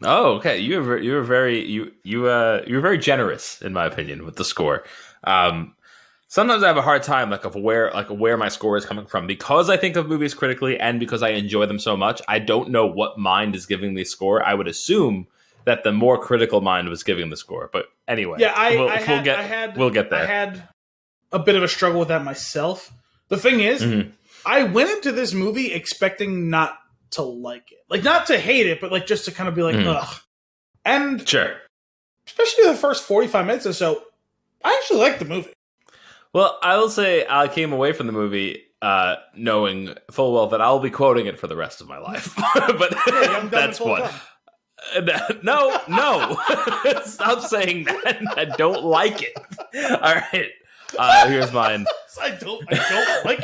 Oh, okay. You were very generous, in my opinion, with the score. Sometimes I have a hard time of where my score is coming from because I think of movies critically and because I enjoy them so much. I don't know what mind is giving the score. I would assume that the more critical mind was giving the score. But anyway, yeah, we'll get there. I had a bit of a struggle with that myself. The thing is, I went into this movie expecting not to like it. Like, not to hate it, but like just to kind of be like, ugh. And sure. Especially the first 45 minutes or so, I actually liked the movie. Well, I will say I came away from the movie knowing full well that I'll be quoting it for the rest of my life. But yeah, that's what. No. Stop saying that. I don't like it. All right. Here's mine. I don't like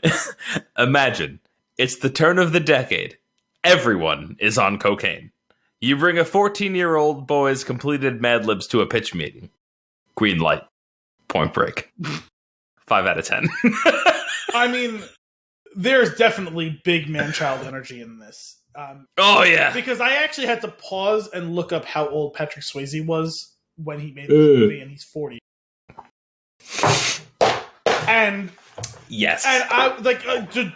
it. Imagine it's the turn of the decade. Everyone is on cocaine. You bring a 14-year-old boy's completed Mad Libs to a pitch meeting. Green light. Point Break. 5 out of 10. I mean, there's definitely big man-child energy in this. Oh, yeah. Because I actually had to pause and look up how old Patrick Swayze was when he made this movie, and he's 40. And yes, and I like, dude,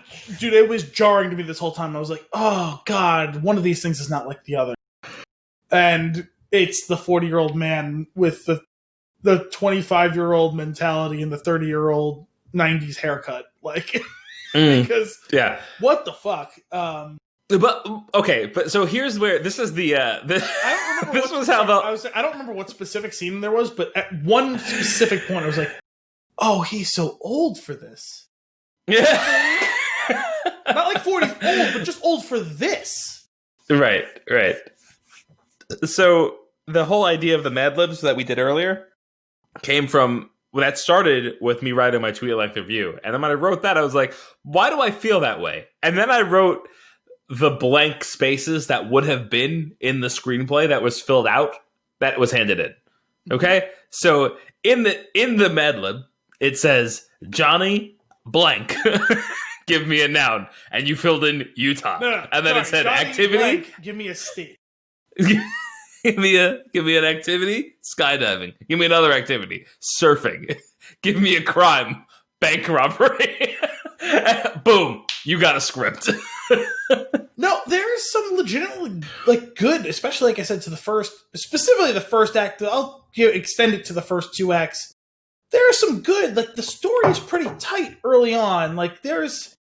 it was jarring to me this whole time. I was like, oh god, one of these things is not like the other. And it's the 40-year-old man with the 25-year-old mentality and the 30-year-old 90s haircut. Like, because what the fuck? But okay, but so here's where this is the I don't remember I don't remember what specific scene there was, but at one specific point I was like, oh, he's so old for this. Yeah. Not like 40 old, but just old for this. Right. So the whole idea of the Mad Libs that we did earlier came from, that started with me writing my tweet length review. And then when I wrote that, I was like, why do I feel that way? And then I wrote the blank spaces that would have been in the screenplay that was filled out, that was handed in. Okay? So in the Mad Lib, it says, Johnny blank, give me a noun. And you filled in Utah. No, and then it said Johnny activity. Blank, give me a state. Give me an activity, skydiving. Give me another activity, surfing. Give me a crime, bank robbery. Boom, you got a script. No, there's some legitimately like good, especially like I said, specifically the first act. I'll extend it to the first 2 acts. There's some good, like the story is pretty tight early on. Like there's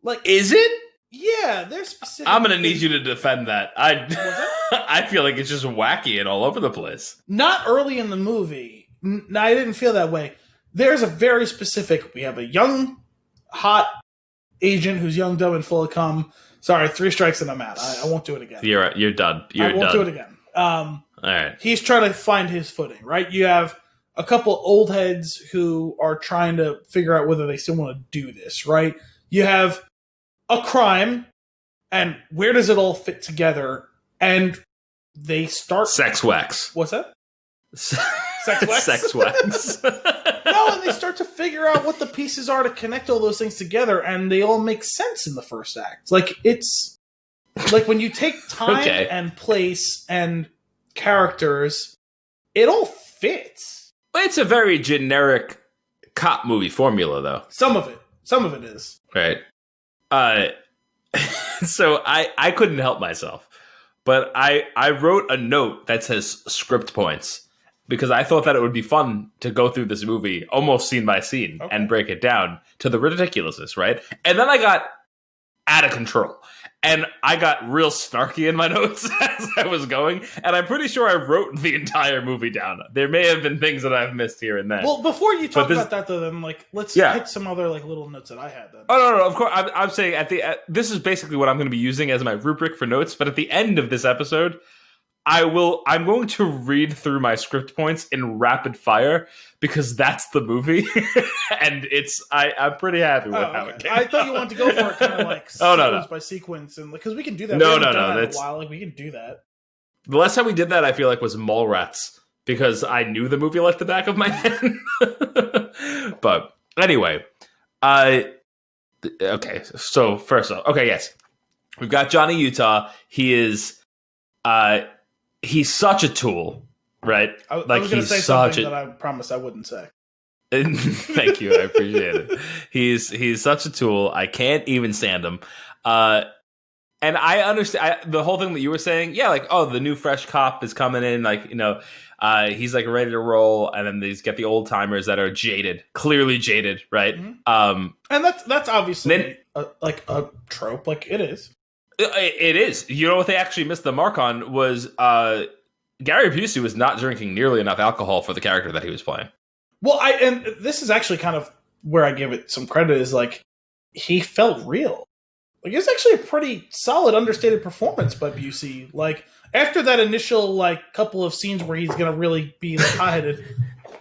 like, is it? Yeah, there's specific. I'm gonna need you to defend that. I feel like it's just wacky and all over the place. Not early in the movie. No, I didn't feel that way. there's a very specific. We have a young, hot agent who's young, dumb, and full of cum. Sorry, 3 strikes and I'm out. I won't do it again. You're done. I won't do it again. All right. He's trying to find his footing, right? You have a couple old heads who are trying to figure out whether they still want to do this, right? You have a crime, and where does it all fit together? And they start... Sex wax. What's that? Sex wax? Sex wax. No, and they start to figure out what the pieces are to connect all those things together, and they all make sense in the first act. Like, it's... Like, when you take time and place and characters, it all fits. It's a very generic cop movie formula, though. Some of it is. Right. So I couldn't help myself. But I wrote a note that says script points because I thought that it would be fun to go through this movie almost scene by scene and break it down to the ridiculousness, right? And then I got out of control. And I got real snarky in my notes as I was going, and I'm pretty sure I wrote the entire movie down. There may have been things that I've missed here and there. Well, before you talk about that, though, then let's hit some other little notes that I had. Then. Oh no, of course. I'm saying this is basically what I'm going to be using as my rubric for notes. But at the end of this episode, I'm going to read through my script points in rapid fire because that's the movie, and I'm pretty happy with how it came. I thought you wanted to go for it kind of sequence by sequence, and because we can do that. No, that's a while. We can do that. The last time we did that, I feel like was Mallrats because I knew the movie like the back of my hand. But anyway, okay. So first off, yes, we've got Johnny Utah. He is he's such a tool, right? I was going to say something that I promised I wouldn't say. Thank you, I appreciate it. He's such a tool. I can't even stand him. And I understand the whole thing that you were saying. Yeah, the new fresh cop is coming in. He's ready to roll, and then these get the old timers that are clearly jaded, right? Mm-hmm. And that's obviously a trope. It is. It is. You know what they actually missed the mark on was Gary Busey was not drinking nearly enough alcohol for the character that he was playing. Well, and this is actually kind of where I give it some credit is he felt real. It's actually a pretty solid, understated performance by Busey. After that initial couple of scenes where he's gonna really be hot-headed,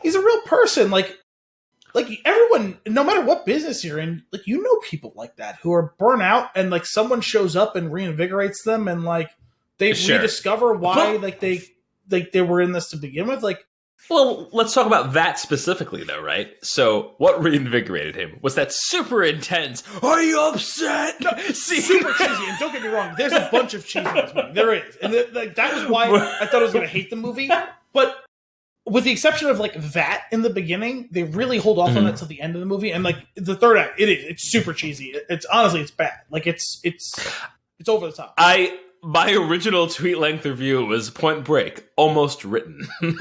he's a real person. Everyone, no matter what business you're in, people like that who are burnt out and someone shows up and reinvigorates them and they rediscover why they were in this to begin with. Well, let's talk about that specifically though, right? So what reinvigorated him was that super intense, are you upset? No, super cheesy, and don't get me wrong, there's a bunch of cheese in this movie. There is. And that was why I thought I was going to hate the movie. But with the exception of that in the beginning, they really hold off on that till the end of the movie. And the third act, it's super cheesy. It's honestly, it's bad. It's over the top. My original tweet length review was Point Break, almost written. But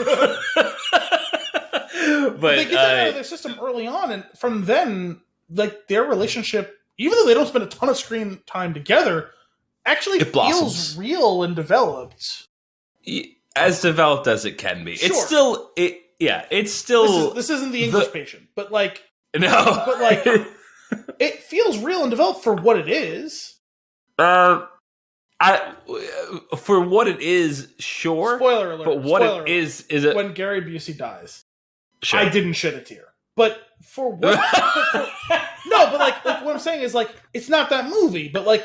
they get that out of their system early on, and from then, their relationship, even though they don't spend a ton of screen time together, actually feels real and developed. As developed as it can be. Sure. It's still... This isn't the English Patient, but No. But it feels real and developed for what it is. For what it is, sure. Spoiler alert. But what is it... When Gary Busey dies, sure. I didn't shed a tear. But for what... no, but what I'm saying is it's not that movie, but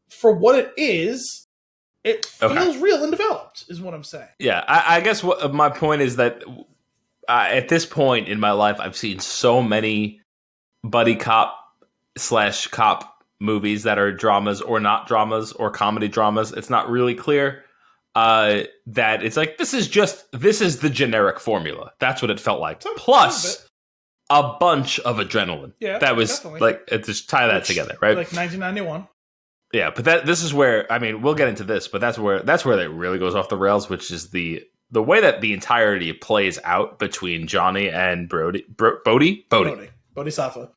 for what it is, it feels real and developed, is what I'm saying. Yeah, I guess what my point is that at this point in my life, I've seen so many buddy cop / cop movies that are dramas or not dramas or comedy dramas. It's not really clear that it's this is the generic formula. That's what it felt like. Plus a bunch of adrenaline. Yeah, that was definitely. just tie that together, right? 1991. Yeah, but this is where we'll get into this, but that's where it really goes off the rails, which is the way that the entirety plays out between Johnny and Bodhisattva.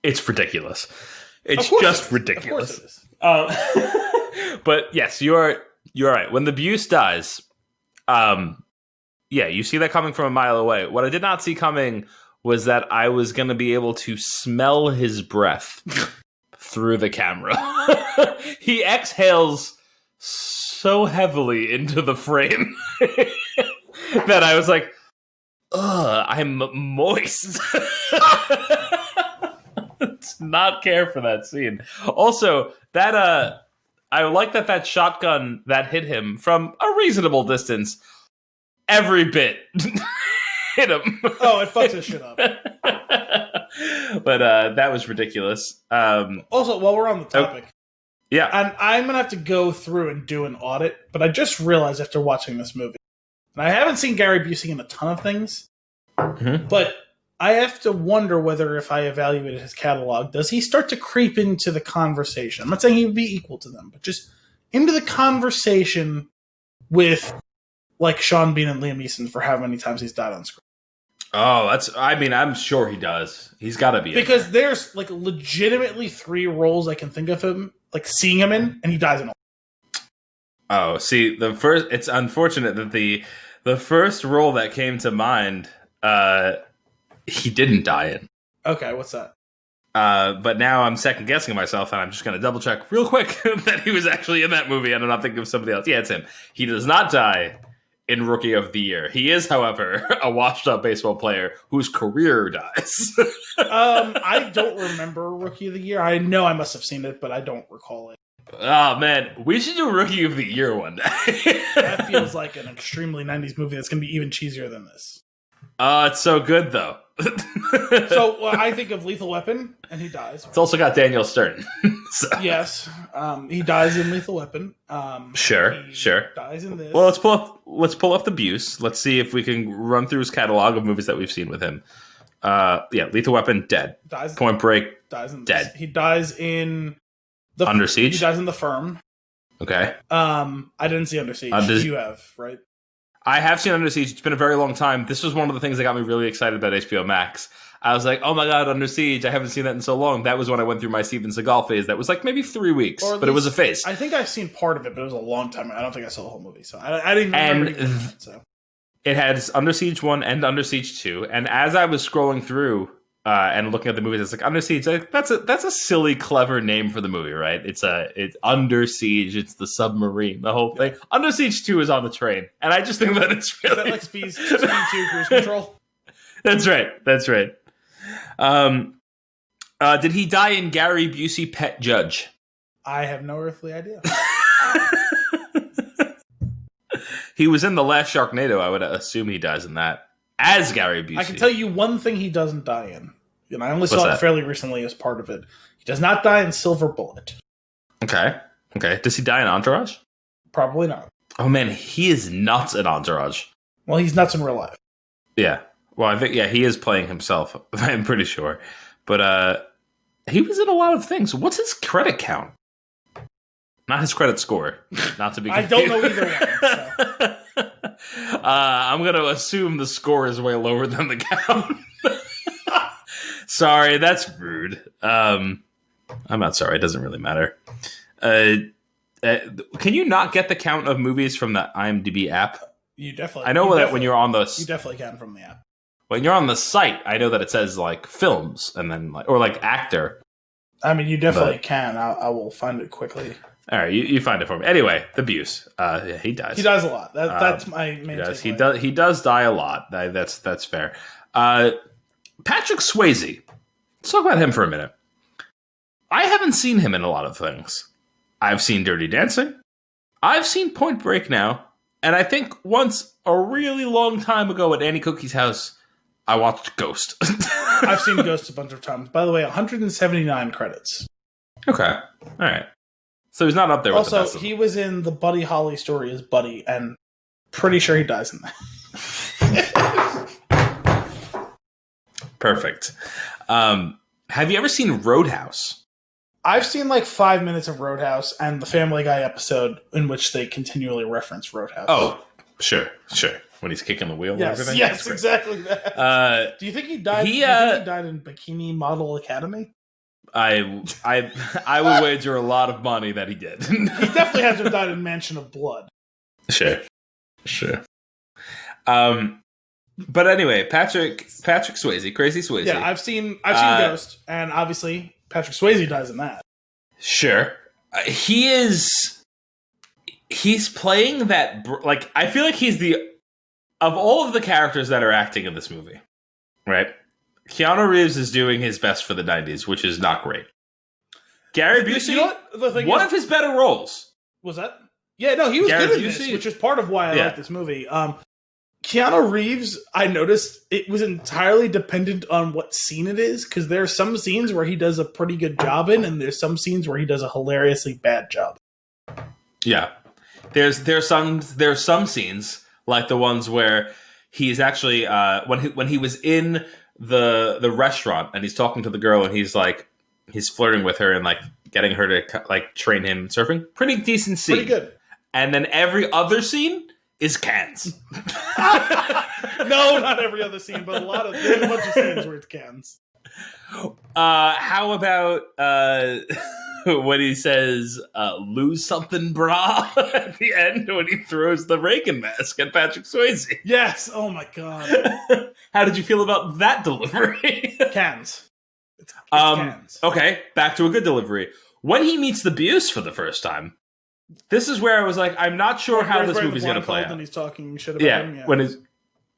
It's ridiculous. It's just ridiculous. Of course it is. But yes, you're right. When the Buse dies, Yeah, you see that coming from a mile away. What I did not see coming was that I was going to be able to smell his breath through the camera. He exhales so heavily into the frame that I was like, ugh, I'm moist. Let's not care for that scene. Also, that I like that shotgun that hit him from a reasonable distance, every bit hit him. Oh, it fucks his shit up. But that was ridiculous. Also, while we're on the topic, yeah, and I'm going to have to go through and do an audit, but I just realized after watching this movie, and I haven't seen Gary Busey in a ton of things, but I have to wonder whether if I evaluated his catalog, does he start to creep into the conversation? I'm not saying he would be equal to them, but just into the conversation with, like, Sean Bean and Liam Neeson for how many times he's died on screen. Oh, I'm sure he does. He's got to be. Because there's, like, legitimately 3 roles I can think of him, like, seeing him in, and he dies in all. Oh, see, it's unfortunate that the first role that came to mind, he didn't die in. Okay, what's that? But now I'm second guessing myself, and I'm just going to double check real quick that he was actually in that movie, and I'm not thinking of somebody else. Yeah, it's him. He does not die in Rookie of the Year. He is, however, a washed-up baseball player whose career dies. I don't remember Rookie of the Year. I know I must have seen it, but I don't recall it. Oh, man. We should do Rookie of the Year one day. That feels like an extremely 90s movie that's going to be even cheesier than this. It's so good, though. So I think of Lethal Weapon, and he dies. It's also got Daniel Stern. So. Yes, he dies in Lethal Weapon. Sure. Dies in this. Well, let's pull up the Buse. Let's see if we can run through his catalog of movies that we've seen with him. Yeah, Lethal Weapon, dead. Dies. Point Break, dies in dead. This. He dies in Under Siege. He dies in The Firm. Okay. I didn't see Under Siege. You have, right? I have seen Under Siege. It's been a very long time. This was one of the things that got me really excited about HBO Max. I was like, oh my god, Under Siege. I haven't seen that in so long. That was when I went through my Steven Seagal phase. That was like maybe 3 weeks, but it was a phase. I think I've seen part of it, but it was a long time. I don't think I saw the whole movie, so I didn't remember that, so. It had Under Siege 1 and Under Siege 2, and as I was scrolling through and looking at the movies, it's like Under Siege. That's a silly, clever name for the movie, right? It's Under Siege. It's the submarine, the whole thing. Under Siege 2 is on the train, and I just think that it's really... Is that like Speed 2 Cruise Control? That's right. Did he die in Gary Busey Pet Judge? I have no earthly idea. He was in the last Sharknado. I would assume he dies in that as Gary Busey. I can tell you one thing he doesn't die in. And I only saw it fairly recently as part of it. He does not die in Silver Bullet. Okay. Does he die in Entourage? Probably not. Oh man, he is nuts in Entourage. Well, he's nuts in real life. Yeah. Well, I think he is playing himself. I'm pretty sure. But he was in a lot of things. What's his credit count? Not his credit score. Not to be confused. I don't know either one. So. I'm going to assume the score is way lower than the count. Sorry, that's rude. I'm not sorry. It doesn't really matter. Can you not get the count of movies from the IMDb app? You definitely. I know that when you're on the... You definitely can from the app. When you're on the site, I know that it says like films and then or actor. I mean, you definitely can. I will find it quickly. All right, you find it for me. Anyway, the Buse. Yeah, he dies. He dies a lot. That's my main takeaway. He does die a lot. That's fair. Patrick Swayze. Let's talk about him for a minute. I haven't seen him in a lot of things. I've seen Dirty Dancing. I've seen Point Break now. And I think once, a really long time ago at Annie Cookie's house, I watched Ghost. I've seen Ghost a bunch of times. By the way, 179 credits. Okay. All right. So he's not up there with the best of them. He was in the Buddy Holly story as Buddy, and pretty sure he dies in that. Perfect. Have you ever seen Roadhouse? I've seen like 5 minutes of Roadhouse and the Family Guy episode in which they continually reference Roadhouse. Oh, sure. When he's kicking the wheel and everything? Yes, exactly that. Do you think he died? Do you think he died in Bikini Model Academy? I would wager a lot of money that he did. He definitely has to have died in Mansion of Blood. Sure. But anyway, Patrick Swayze, Crazy Swayze. Yeah, I've seen Ghost, and obviously Patrick Swayze dies in that. Sure, he's playing that. Like, I feel like he's of all of the characters that are acting in this movie, right? Keanu Reeves is doing his best for the 90s, which is not great. Gary Busey, you know what? The thing one of his better roles. Was that? Yeah, no, he was Gary good in Busey? this, which is part of why I like this movie. Keanu Reeves, I noticed it was entirely dependent on what scene it is, because there are some scenes where he does a pretty good job in, and there's some scenes where he does a hilariously bad job. Yeah, there's some scenes like the ones where he's actually when he was in the restaurant and he's talking to the girl and he's flirting with her and like getting her to like train him surfing. Pretty decent scene. Pretty good. And then every other scene is cans. No, not every other scene, but there's a bunch of scenes where it's cans. How about when he says lose something, brah, at the end when he throws the Reagan mask at Patrick Swayze? Yes. Oh my god. How did you feel about that delivery? Cans. It's cans. Okay, back to a good delivery. When he meets the Buse for the first time, this is where I was like, I'm not sure how this movie's going to play out. And he's talking shit about him. Yeah,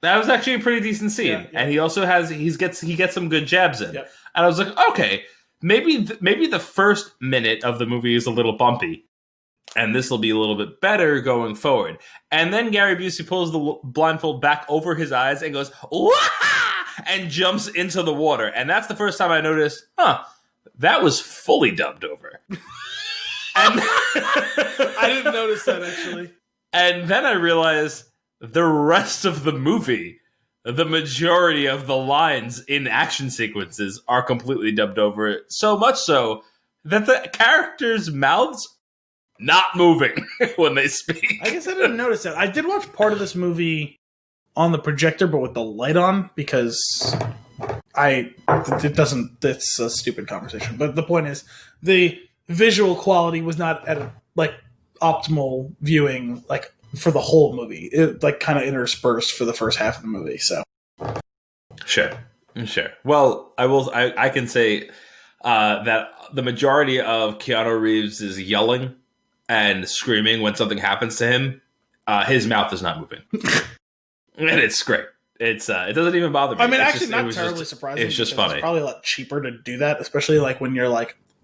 that was actually a pretty decent scene, and he also gets some good jabs in, and I was like, okay, maybe the first minute of the movie is a little bumpy, and this will be a little bit better going forward. And then Gary Busey pulls the blindfold back over his eyes and goes, "Wah!" and jumps into the water, and that's the first time I noticed, that was fully dubbed over. And I didn't notice that, actually. And then I realized the rest of the movie, the majority of the lines in action sequences are completely dubbed over. So much so that the characters' mouths not moving when they speak. I guess I didn't notice that. I did watch part of this movie on the projector, but with the light on, because it's a stupid conversation. But the point is, the visual quality was not at a optimal viewing for the whole movie. It kind of interspersed for the first half of the movie. So sure. Well, I can say that the majority of Keanu Reeves is yelling and screaming when something happens to him. His mouth is not moving, and it's great. It doesn't even bother me. I mean, actually, not terribly surprising. It's just funny. It's probably a lot cheaper to do that, especially when you're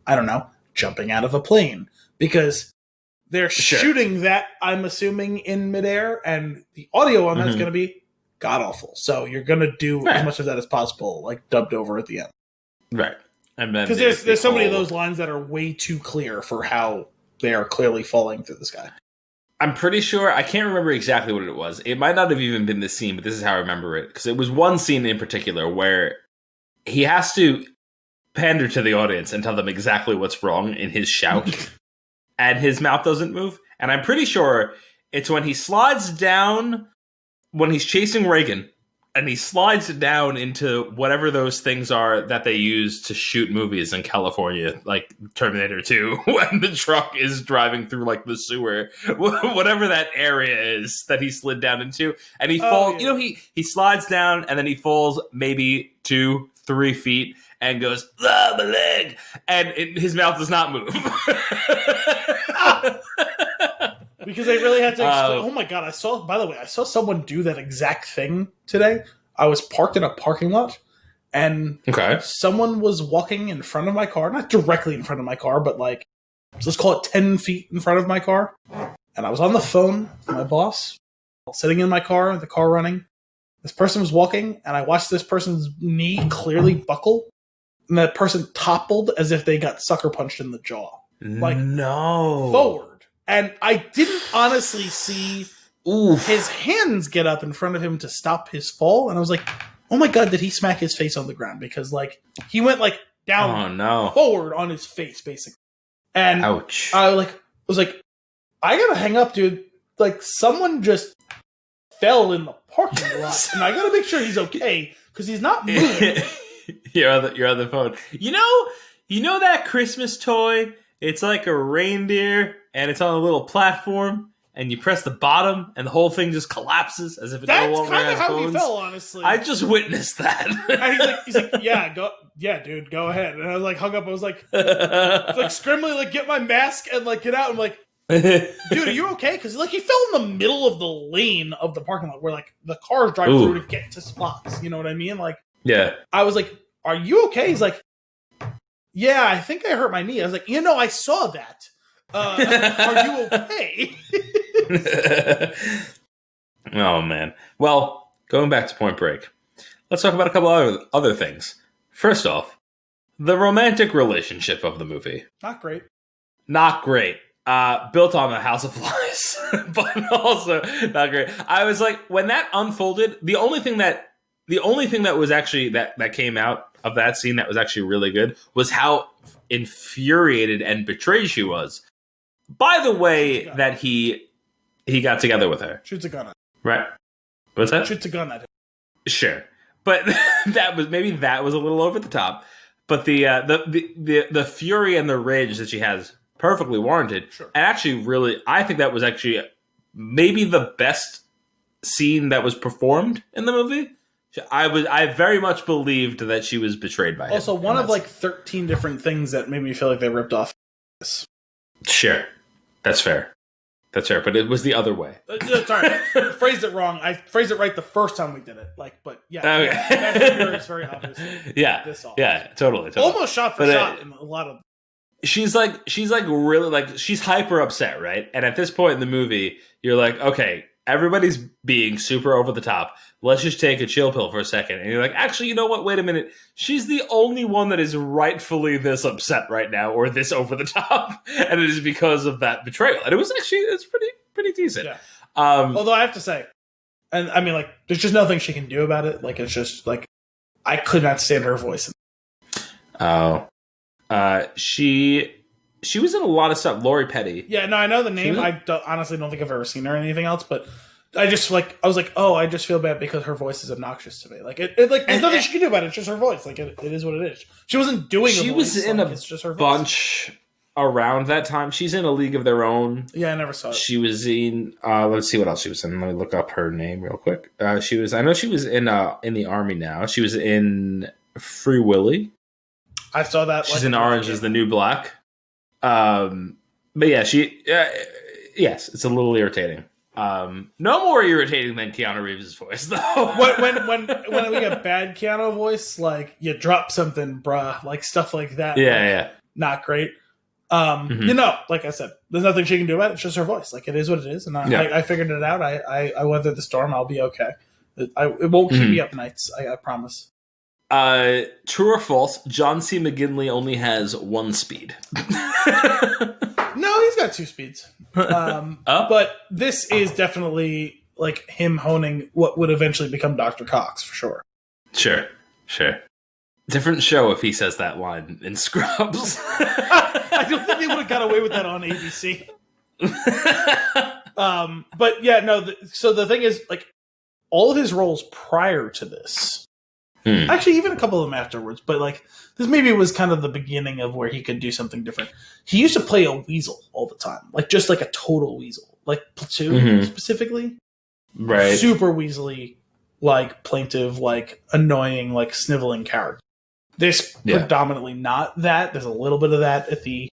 I don't know, jumping out of a plane, because they're shooting that, I'm assuming, in midair, and the audio on that's going to be god awful. So you're going to do as much of that as possible, dubbed over at the end, right? And because there's so many of those lines that are way too clear for how they are clearly falling through the sky. I'm pretty sure, I can't remember exactly what it was. It might not have even been this scene, but this is how I remember it. Because it was one scene in particular where he has to pander to the audience and tell them exactly what's wrong in his shout. And his mouth doesn't move. And I'm pretty sure it's when he slides down, when he's chasing Reagan, and he slides down into whatever those things are that they use to shoot movies in California, like Terminator 2, when the truck is driving through the sewer, whatever that area is that he slid down into, and he falls. Yeah. He slides down and then he falls maybe 2-3 feet and goes, my leg, and his mouth does not move. Because they really had to explain. Oh my god! I saw someone do that exact thing today. I was parked in a parking lot, and someone was walking in front of my car, not directly in front of my car, but let's call it 10 feet in front of my car. And I was on the phone with my boss, sitting in my car, the car running. This person was walking, and I watched this person's knee clearly buckle, and that person toppled as if they got sucker punched in the jaw, no, forward. And I didn't honestly see his hands get up in front of him to stop his fall. And I was like, oh my god, did he smack his face on the ground? Because he went down forward on his face, basically. And ouch. I was like, I gotta hang up, dude. Someone just fell in the parking lot. And I gotta make sure he's okay, because he's not moving. You're on the phone. You know that Christmas toy? It's like a reindeer, and it's on a little platform, and you press the bottom, and the whole thing just collapses as if it no longer has bones. That's kind of how he fell, honestly. I just witnessed that. he's like, yeah, dude, go ahead. And I was like, hung up. I was like scrambling, like, get my mask and like get out. I'm like, dude, are you okay? Because like he fell in the middle of the lane of the parking lot where like the cars drive through to get to spots. You know what I mean? Like, yeah. I was like, are you okay? He's like, yeah, I think I hurt my knee. I was like, I saw that. Are you okay? Oh man. Well, going back to Point Break, let's talk about a couple other things. First off, the romantic relationship of the movie. Not great. Built on a House of Flies, but also not great. I was like, when that unfolded, the only thing that was actually that came out of that scene that was actually really good was how infuriated and betrayed she was by the way that he got together with her. Shoots a gun at him. Right. What's that? Shoots a gun at him. Sure. But that was a little over the top. But the fury and the rage that she has, perfectly warranted. Sure. And actually really, I think that was actually maybe the best scene that was performed in the movie. I very much believed that she was betrayed by him. Also, one of like 13 different things that made me feel like they ripped off this. Sure. That's fair. But it was the other way. Sorry, I phrased it wrong. I phrased it right the first time we did it. But yeah, okay. It's very obvious. Yeah, totally. Almost shot for shot in a lot of. She's really like she's hyper upset, right? And at this point in the movie, you're like, okay, everybody's being super over the top. Let's just take a chill pill for a second. And you're like, actually, you know what? Wait a minute. She's the only one that is rightfully this upset right now, or this over the top, and it is because of that betrayal. And it's pretty decent. Yeah. Although I have to say, and I mean, like, there's just nothing she can do about it. Like, it's just like I could not stand her voice. Oh. She was in a lot of stuff. Lori Petty. Yeah, no, I know the name. Honestly don't think I've ever seen her in anything else, but I just I was like, oh, I just feel bad because her voice is obnoxious to me. Like there's nothing she can do about it. It's just her voice. Like it is what it is. She wasn't doing. She was in a bunch around that time. She's in A League of Their Own. Yeah, I never saw it. She was in. Let's see what else she was in. Let me look up her name real quick. I know she was in the Army now. She was in Free Willy. I saw that. She's in Orange Is the New Black. But yeah, yes, it's a little irritating. No more irritating than Keanu Reeves' voice, though. when we get bad Keanu voice, like you drop something, bruh, like stuff like that. Yeah. Not great. Like I said, there's nothing she can do about it. It's just her voice. Like it is what it is, and I figured it out. I weathered the storm. I'll be okay. It won't keep me up nights. I promise. True or false? John C. McGinley only has one speed. No, he's got two speeds. But this is definitely like him honing what would eventually become Dr. Cox for sure. Sure. Different show if he says that line in Scrubs. I don't think they would have got away with that on ABC. But yeah, no. So the thing is, like, all of his roles prior to this. Actually, even a couple of them afterwards, but like this maybe was kind of the beginning of where he could do something different. He used to play a weasel all the time, like just like a total weasel, like Platoon specifically, right? Super weaselly, like plaintive, like annoying, like sniveling character. This predominantly not that. There's a little bit of that at the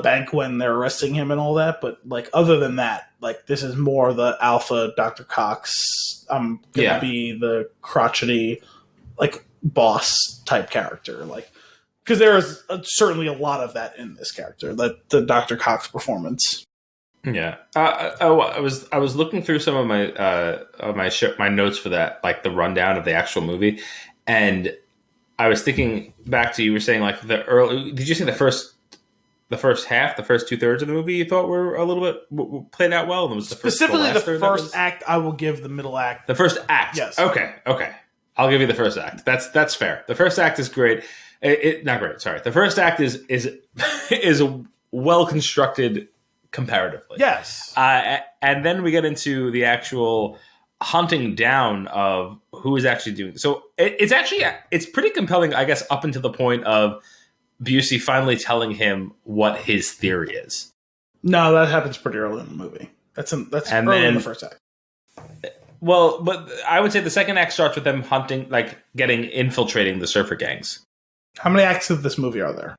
bank when they're arresting him and all that, but like other than that, like this is more the alpha Dr. Cox. I'm gonna be the crotchety, like boss type character, like because there is certainly a lot of that in this character, the Dr. Cox performance. Yeah, I was looking through some of my notes for that, like the rundown of the actual movie, and I was thinking back to you were saying like the early. Did you say the first half, the first 2/3 of the movie you thought were a little bit played out well? And it was specifically the first act. I will give the middle act. The first act, yes. Okay. I'll give you the first act. That's fair. The first act is great. Not great. Sorry. The first act is well constructed comparatively. Yes. And then we get into the actual hunting down of who is actually doing it. So it's pretty compelling, I guess, up until the point of Busey finally telling him what his theory is. No, that happens pretty early in the movie. That's and early in the first act. Well, but I would say the second act starts with them hunting, like infiltrating the surfer gangs. How many acts of this movie are there?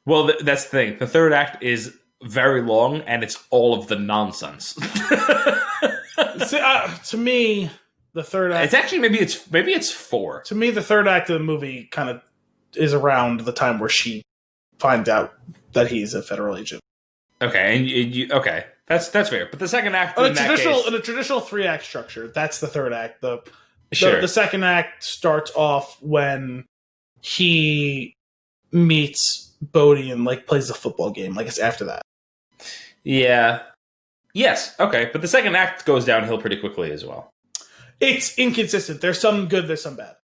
Well, that's the thing. The third act is very long, and it's all of the nonsense. To me, the third act. It's actually maybe it's 4. To me, the third act of the movie kind of is around the time where she finds out that he's a federal agent. Okay, and okay, that's fair. But the second act in a traditional 3-act structure, that's the third act. The second act starts off when he meets Bodhi and like plays a football game. Like it's after that. Yeah. Yes. Okay, but the second act goes downhill pretty quickly as well. It's inconsistent. There's some good. There's some bad.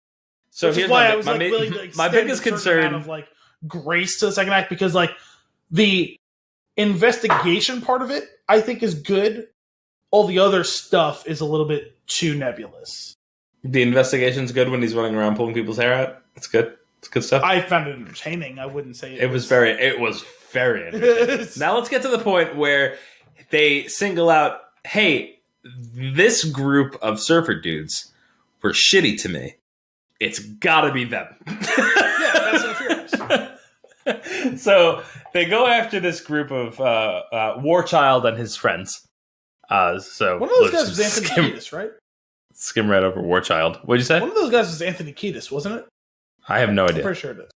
So which here's is why I was willing to my biggest concern of like grace to the second act, because like the investigation part of it I think is good. All the other stuff is a little bit too nebulous. The investigation's good when he's running around pulling people's hair out. It's good. It's good stuff. I found it entertaining. I wouldn't say it was very entertaining. Now let's get to the point where they single out, hey, this group of surfer dudes were shitty to me. It's gotta be them. Yeah, Fast and Furious. So they go after this group of Warchild and his friends. So one of those guys was Anthony Kiedis, right? Skim right over Warchild. What'd you say? One of those guys was Anthony Kiedis, wasn't it? I have no idea. I'm pretty sure it is.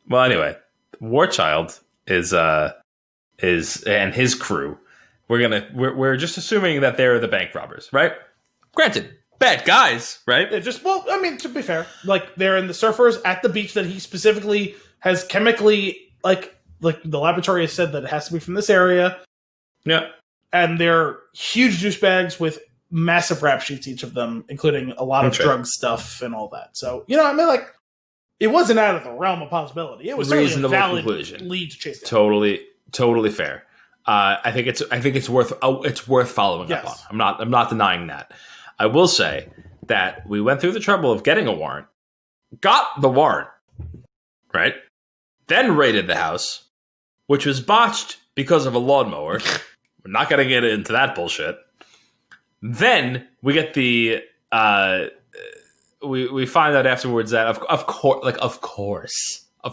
Well, anyway, Warchild is and his crew. We're just assuming that they're the bank robbers, right? Granted, bad guys, right? To be fair, like they're in the surfers at the beach that he specifically has chemically like the laboratory has said that it has to be from this area. Yeah. And they're huge douchebags with massive rap sheets, each of them, including a lot of drug stuff and all that. So, it wasn't out of the realm of possibility. It was certainly a valid lead to chase down. Totally fair. I think it's worth following up on. I'm not denying that. I will say that we went through the trouble of getting a warrant, got the warrant, right? Then raided the house, which was botched because of a lawnmower. We're not going to get into that bullshit. Then we get the we find out afterwards that of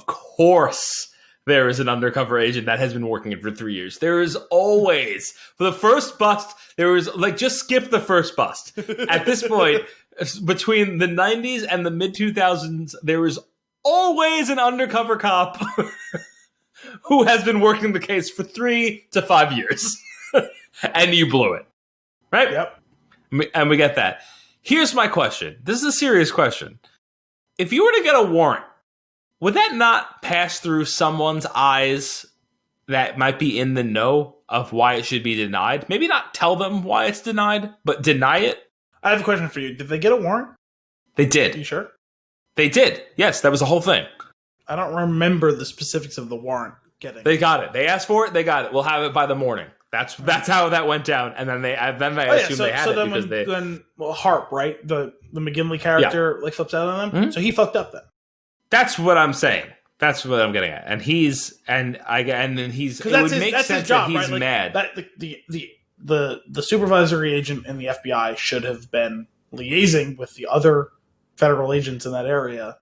course there is an undercover agent that has been working it for 3 years. There is always, for the first bust, there was just skip the first bust. At this point, between the 90s and the mid 2000s, there was always an undercover cop who has been working the case for 3 to 5 years. And you blew it. Right? Yep. And we get that. Here's my question. This is a serious question. If you were to get a warrant, would that not pass through someone's eyes that might be in the know of why it should be denied? Maybe not tell them why it's denied, but deny it? I have a question for you. Did they get a warrant? They did. Are you sure? They did. Yes, that was the whole thing. I don't remember the specifics of the warrant getting. They got it. They asked for it. They got it. We'll have it by the morning. That's how that went down. And then they assumed they had it because when Harp, right, the McGinley character, flips out on them. Mm-hmm. So he fucked up then. That's what I'm saying. That's what I'm getting at. And it would make sense his job, that he's mad. That the supervisory agent in the FBI should have been liaising with the other federal agents in that area.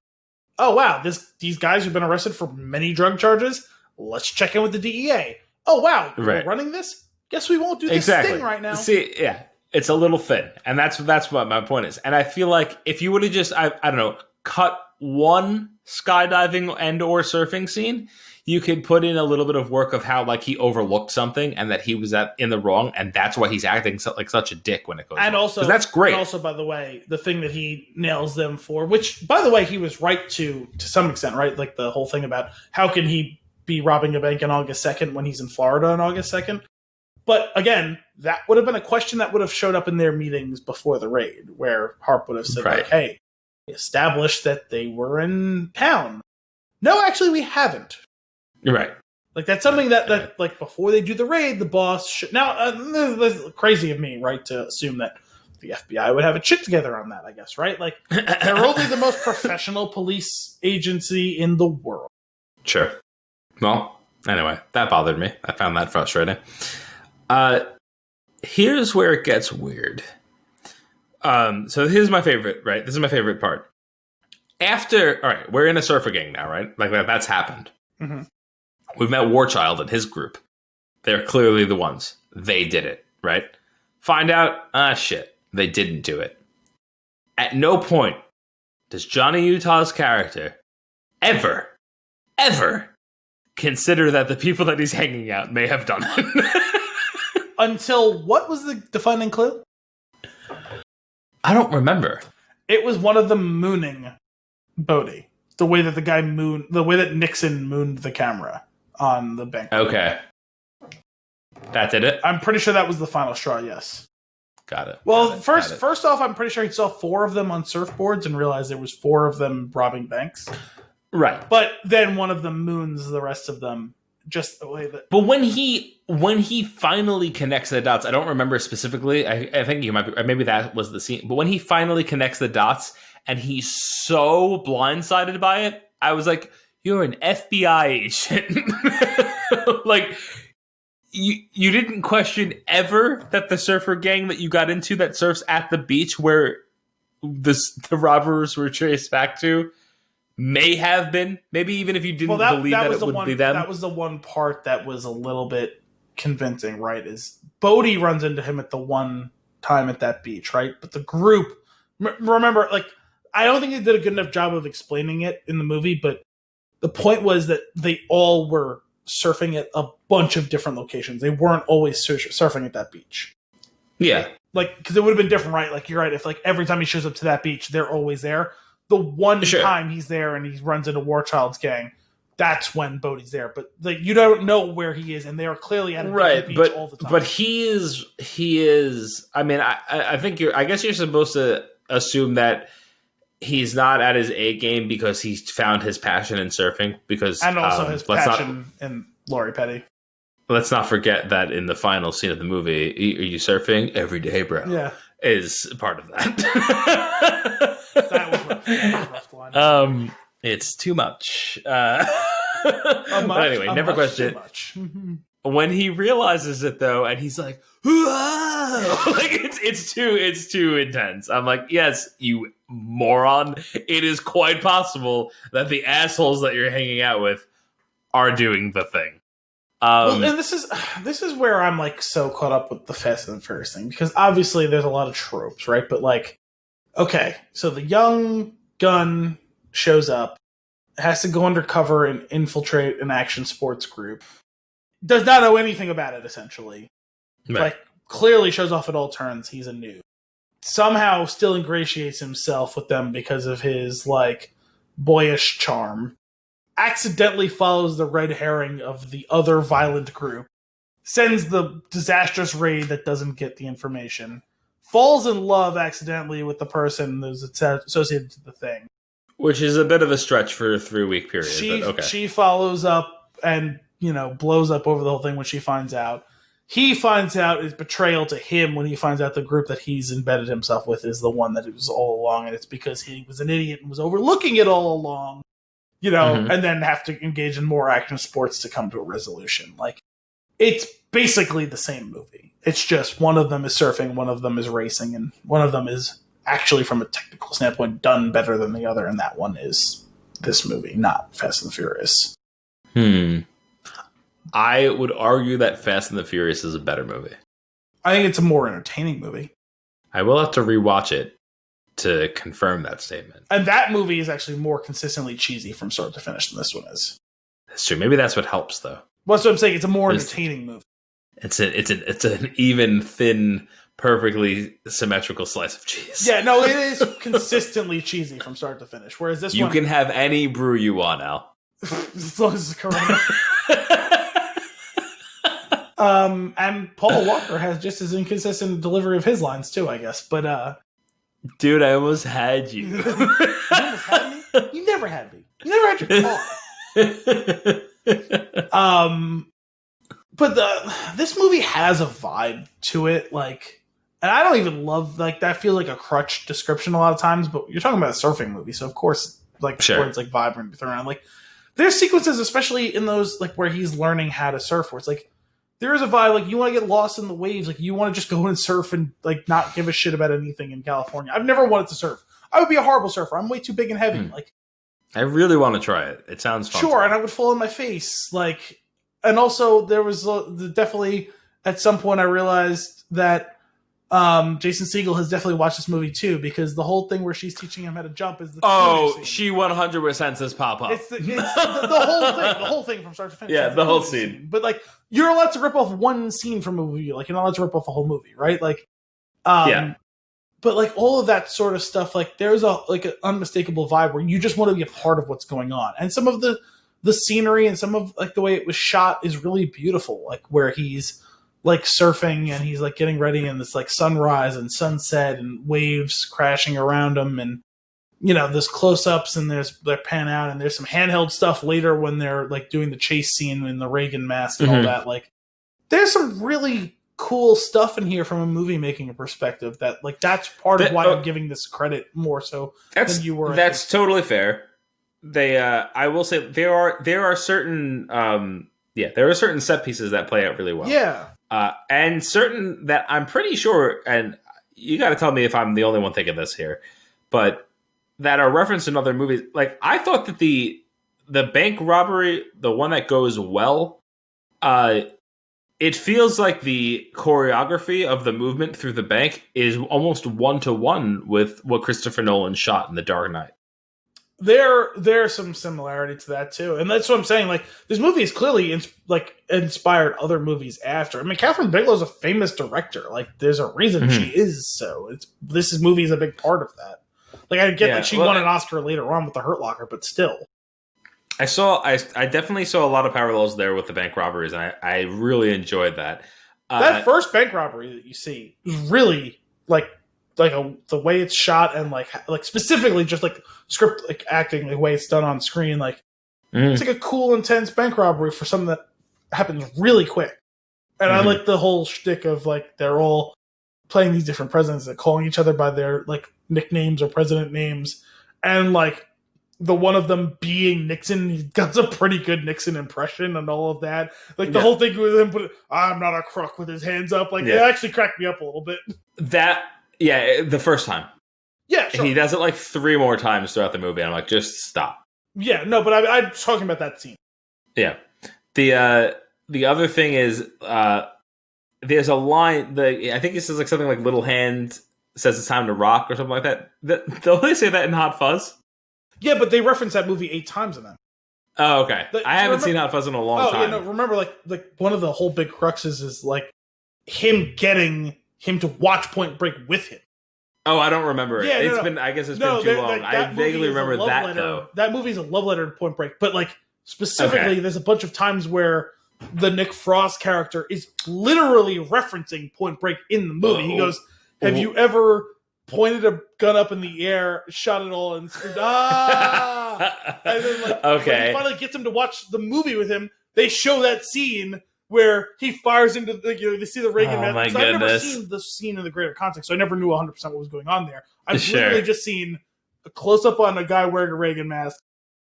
Oh wow, these guys have been arrested for many drug charges. Let's check in with the DEA. Oh wow, we're running this? Guess we won't do this thing right now. See, yeah, it's a little thin, and that's what my point is. And I feel like if you would have just I don't know, cut one skydiving and or surfing scene, you could put in a little bit of work of how he overlooked something and that he was in the wrong, and that's why he's acting like such a dick when it goes. And wrong. Also, that's great. And also, by the way, the thing that he nails them for, which by the way he was right to some extent, right? Like the whole thing about how can he be robbing a bank on August 2nd when he's in Florida on August 2nd. But again, that would have been a question that would have showed up in their meetings before the raid, where Harp would have said, hey, we established that they were in town. No, actually, we haven't. Right. That's something that before they do the raid, the boss should... Now, that's crazy of me, right, to assume that the FBI would have a shit together on that, I guess, right? They're only the most professional police agency in the world. Sure. Well, anyway, that bothered me. I found that frustrating. Here's where it gets weird. So here's my favorite, right? This is my favorite part. All right, we're in a surfer gang now, right? Like that's happened. Mm-hmm. We've met Warchild and his group. They're clearly the ones. They did it, right? Find out, shit, they didn't do it. At no point does Johnny Utah's character ever consider that the people that he's hanging out may have done it. Until what was the defining clue? I don't remember. It was one of them mooning Bodhi. The way that Nixon mooned the camera on the bank. Okay. That did it? I'm pretty sure that was the final straw, yes. Got it. Well, Got it. First off, I'm pretty sure he saw 4 of them on surfboards and realized there was 4 of them robbing banks. Right. But then one of them moons the rest of them just the way that... But when he finally connects the dots, I don't remember specifically. I think you might be, or maybe that was the scene. But when he finally connects the dots and he's so blindsided by it, I was like, you're an FBI agent. Like, you didn't question ever that the surfer gang that you got into that surfs at the beach where the robbers were traced back to may have been, maybe even if you didn't believe that it would be them. That was the one part that was a little bit convincing, right? Is Bodhi runs into him at the one time at that beach, right? But the group, remember, like, I don't think they did a good enough job of explaining it in the movie, but the point was that they all were surfing at a bunch of different locations. They weren't always surfing at that beach. Yeah. Like, because it would have been different, right? Like, you're right. If, like, every time he shows up to that beach, they're always there. The one time he's there and he runs into Warchild's gang, that's when Bodhi's there. But like, you don't know where he is, and they are clearly at a different beach all the time. But he is. I mean, I think I guess you're supposed to assume that he's not at his A game because he's found his passion in surfing. And also his passion in Lori Petty. Let's not forget that in the final scene of the movie, "Are you surfing every day, bro?" Yeah, is part of that. That was rough line. It's too much. But anyway, never question it. When he realizes it though, and he's like, "Whoa!" Like it's too intense. I'm like, yes, you moron. It is quite possible that the assholes that you're hanging out with are doing the thing. Well, and this is where I'm like so caught up with the Fast and the Furious thing, because obviously there's a lot of tropes, right? But like, okay, so the young gun shows up, has to go undercover and infiltrate an action sports group, does not know anything about it, essentially. Right. Like, clearly shows off at all turns he's a noob. Somehow still ingratiates himself with them because of his, like, boyish charm. Accidentally follows the red herring of the other violent group. Sends the disastrous raid that doesn't get the information. Falls in love accidentally with the person who's associated to the thing. Which is a bit of a stretch for a 3-week period. She follows up and, blows up over the whole thing when she finds out. He finds out his betrayal to him when he finds out the group that he's embedded himself with is the one that it was all along, and it's because he was an idiot and was overlooking it all along. And then have to engage in more action sports to come to a resolution. Like, it's basically the same movie. It's just one of them is surfing, one of them is racing, and one of them is actually, from a technical standpoint, done better than the other, and that one is this movie, not Fast and the Furious. I would argue that Fast and the Furious is a better movie. I think it's a more entertaining movie. I will have to rewatch it to confirm that statement. And that movie is actually more consistently cheesy from start to finish than this one is. That's true. Maybe that's what helps, though. Well, that's what I'm saying. It's a more entertaining movie. It's an even, thin, perfectly symmetrical slice of cheese. Yeah, no, it is consistently cheesy from start to finish. Whereas this one, you can have any brew you want, Al. As long as it's Corona. And Paul Walker has just as inconsistent delivery of his lines too, I guess. But dude, I almost had you. You almost had me? You never had me. You never had your car. But this movie has a vibe to it, like, and I don't even love, like, that feels like a crutch description a lot of times, but you're talking about a surfing movie, so of course, like, sure. words like vibrant be thrown around. Like, there's sequences, especially in those, like, where he's learning how to surf, where it's like, there is a vibe, like, you want to get lost in the waves. Like, you want to just go and surf and, like, not give a shit about anything in California. I've never wanted to surf. I would be a horrible surfer. I'm way too big and heavy. Like, I really want to try it. It sounds fun. Sure, and I would fall on my face. Like, and also, there was definitely, at some point, I realized that Jason Segel has definitely watched this movie too, because the whole thing where she's teaching him how to jump is the scene. She 100% says pop up. It's the whole thing from start to finish. Yeah, the whole scene. But like, you're allowed to rip off one scene from a movie. Like, you're not allowed to rip off a whole movie, right? Like, yeah. But like all of that sort of stuff, like there's an unmistakable vibe where you just want to be a part of what's going on, and some of the scenery and some of like the way it was shot is really beautiful. Like where he's like surfing and he's like getting ready and it's like sunrise and sunset and waves crashing around him, and you know there's close-ups and they're pan out and there's some handheld stuff later when they're like doing the chase scene in the Reagan mask and all that. Like there's some really cool stuff in here from a movie making perspective that like that's part of why I'm giving this credit more so than you were. That's totally fair. They I will say there are certain there are certain set pieces that play out really well. Yeah. And certain that I'm pretty sure, and you got to tell me if I'm the only one thinking this here, but that are referenced in other movies. Like I thought that the bank robbery, the one that goes well, it feels like the choreography of the movement through the bank is almost 1-to-1 with what Christopher Nolan shot in The Dark Knight. There's some similarity to that too, and that's what I'm saying. Like this movie is clearly inspired other movies after. I mean, Catherine Bigelow's a famous director. Like, there's a reason she is so. This movie is a big part of that. Like, I get that she won an Oscar later on with The Hurt Locker, but still, I definitely saw a lot of parallels there with the bank robberies, and I really enjoyed that. That first bank robbery that you see is really the way it's shot and like specifically just like script like acting, the way it's done on screen, like it's like a cool, intense bank robbery for something that happens really quick. And I like the whole shtick of like they're all playing these different presidents and calling each other by their like nicknames or president names, and like the one of them being Nixon, he does a pretty good Nixon impression and all of that. Like the whole thing with him I'm not a crook with his hands up, like it actually cracked me up a little bit. Yeah, the first time. Yeah, sure. He does it like 3 more times throughout the movie. And I'm like, just stop. Yeah, no, but I'm talking about that scene. Yeah. The other thing is, there's a line. I think it says like something like "Little Hand says it's time to rock" or something like that. Don't they say that in Hot Fuzz? Yeah, but they reference that movie 8 times in that. Oh, okay. I haven't seen Hot Fuzz in a long time. Yeah, no, remember, like one of the whole big cruxes is like him getting him to watch Point Break with him. Oh, I don't remember it. Yeah, I guess it's been too long. I vaguely remember that though. That movie's a love letter to Point Break, but like specifically, there's a bunch of times where the Nick Frost character is literally referencing Point Break in the movie. He goes, "Have you ever pointed a gun up in the air, shot it all, and screamed, ah!" And then like, when he finally gets him to watch the movie with him, they show that scene where he fires into the, they see the Reagan man. I've never seen the scene in the greater context, so I never knew 100% what was going on there. I've literally just seen a close-up on a guy wearing a Reagan mask,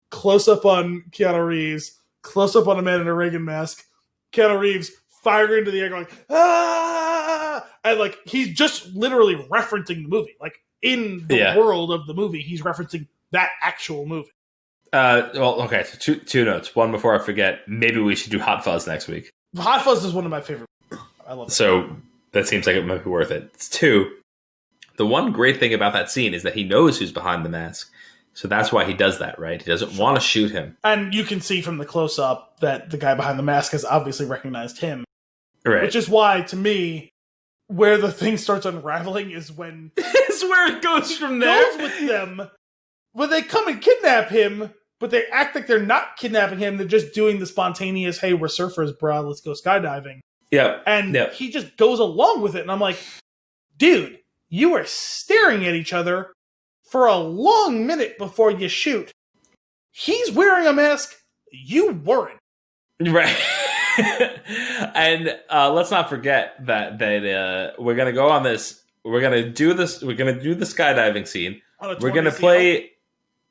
close-up on Keanu Reeves, close-up on a man in a Reagan mask, Keanu Reeves firing into the air going, ah! And like, he's just literally referencing the movie. Like, in the world of the movie, he's referencing that actual movie. Well, okay, so two notes. One, before I forget, maybe we should do Hot Fuzz next week. Hot Fuzz is one of my favorite. I love it. So that seems like it might be worth it. It's 2. The one great thing about that scene is that he knows who's behind the mask. So that's why he does that, right? He doesn't want to shoot him. And you can see from the close-up that the guy behind the mask has obviously recognized him. Right. Which is why, to me, where the thing starts unraveling is when... It's where it goes from there. Goes with them. When they come and kidnap him, but they act like they're not kidnapping him. They're just doing the spontaneous, hey, we're surfers, bro, let's go skydiving. Yeah. And he just goes along with it. And I'm like, dude, you are staring at each other for a long minute before you shoot. He's wearing a mask. You weren't. Right. And let's not forget that we're going to go on this. We're going to do this. We're going to do the skydiving scene. We're going to play.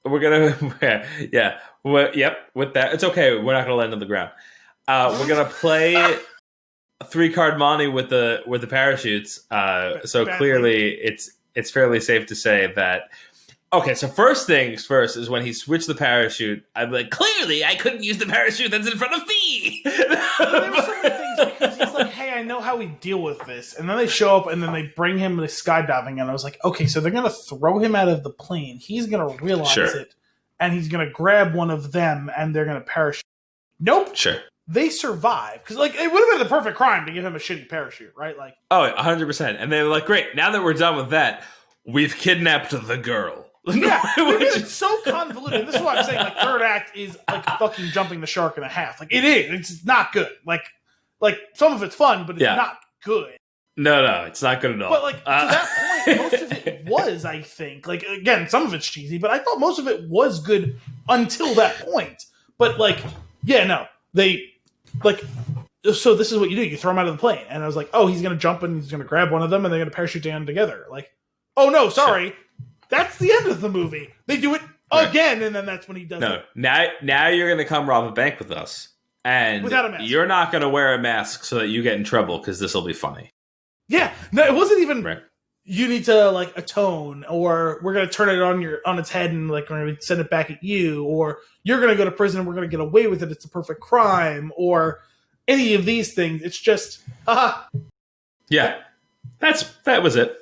We're going to. Yeah. With that. It's okay. We're not going to land on the ground. We're going to play. 3-card Monty with the parachutes. So clearly, it's fairly safe to say that. Okay, so first things first is when he switched the parachute. I'm like, clearly, I couldn't use the parachute that's in front of me. There were so many things because he's like, hey, I know how we deal with this, and then they show up and then they bring him to skydiving, and I was like, okay, so they're gonna throw him out of the plane. He's gonna realize it, and he's gonna grab one of them, and they're gonna parachute. Nope. Sure. They survive because, like, it would have been the perfect crime to give him a shitty parachute, right? Like, 100%. And they were like, great. Now that we're done with that, we've kidnapped the girl. Yeah, it's so convoluted. This is why I'm saying, like, third act is like fucking jumping the shark in a half. Like, it is. It's not good. Like some of it's fun, but it's not good. No, it's not good at all. But like to that point, most of it was, I think. Like, again, some of it's cheesy, but I thought most of it was good until that point. But like, yeah, no, they. Like, so this is what you do. You throw him out of the plane. And I was like, oh, he's going to jump and he's going to grab one of them and they're going to parachute down together. Like, oh, no, sorry. That's the end of the movie. They do it again, and then that's when he does it. Now you're going to come rob a bank with us. And without a mask. You're not going to wear a mask so that you get in trouble because this will be funny. Yeah. No, it wasn't even, you need to, like, atone, or we're going to turn it on its head and, like, we're going to send it back at you, or you're going to go to prison and we're going to get away with it. It's a perfect crime, or any of these things. It's just, Yeah. That was it.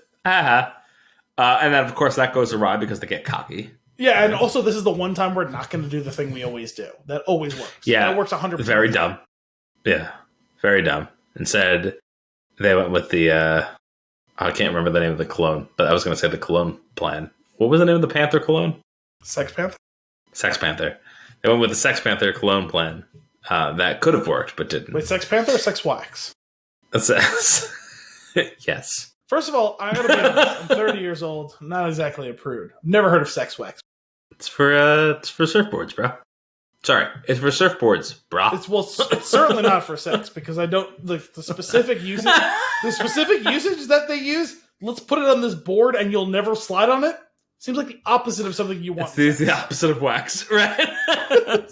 And then, of course, that goes awry because they get cocky. Yeah, and also this is the one time we're not going to do the thing we always do. That always works. Yeah. That works 100%. Very dumb. Yeah. Very dumb. Instead, they went with the, I can't remember the name of the cologne, but I was going to say the cologne plan. What was the name of the Panther cologne? Sex Panther? Sex Panther. They went with the Sex Panther cologne plan. That could have worked, but didn't. Wait, Sex Panther or Sex Wax? Yes. First of all, I gotta be honest. I'm 30 years old. Not exactly a prude. Never heard of Sex Wax. It's for surfboards, bro. Sorry, it's for surfboards, bro. It's certainly not for sex because I don't the specific usage. The specific usage that they use. Let's put it on this board and you'll never slide on it. Seems like the opposite of something you want. It's the opposite of wax, right?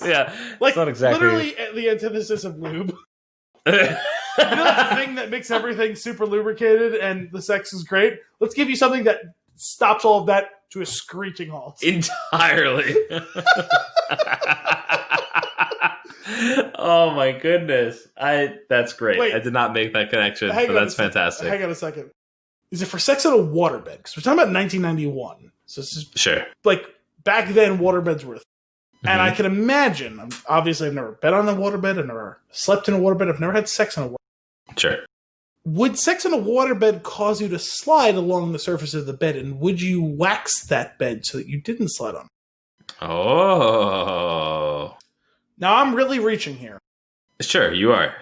Yeah, like it's not exactly literally the antithesis of lube. You know that thing that makes everything super lubricated and the sex is great? Let's give you something that stops all of that to a screeching halt. Entirely. Oh my goodness. That's great. Wait, I did not make that connection, but that's fantastic. Hang on a second. Is it for sex in a waterbed? Because we're talking about 1991. So this is like back then waterbeds were a thing. And I can imagine, obviously I've never been on a waterbed, I've never slept in a waterbed, I've never had sex in a waterbed. Sure. Would sex in a waterbed cause you to slide along the surface of the bed, and would you wax that bed so that you didn't slide on it? Oh. Now I'm really reaching here. Sure, you are.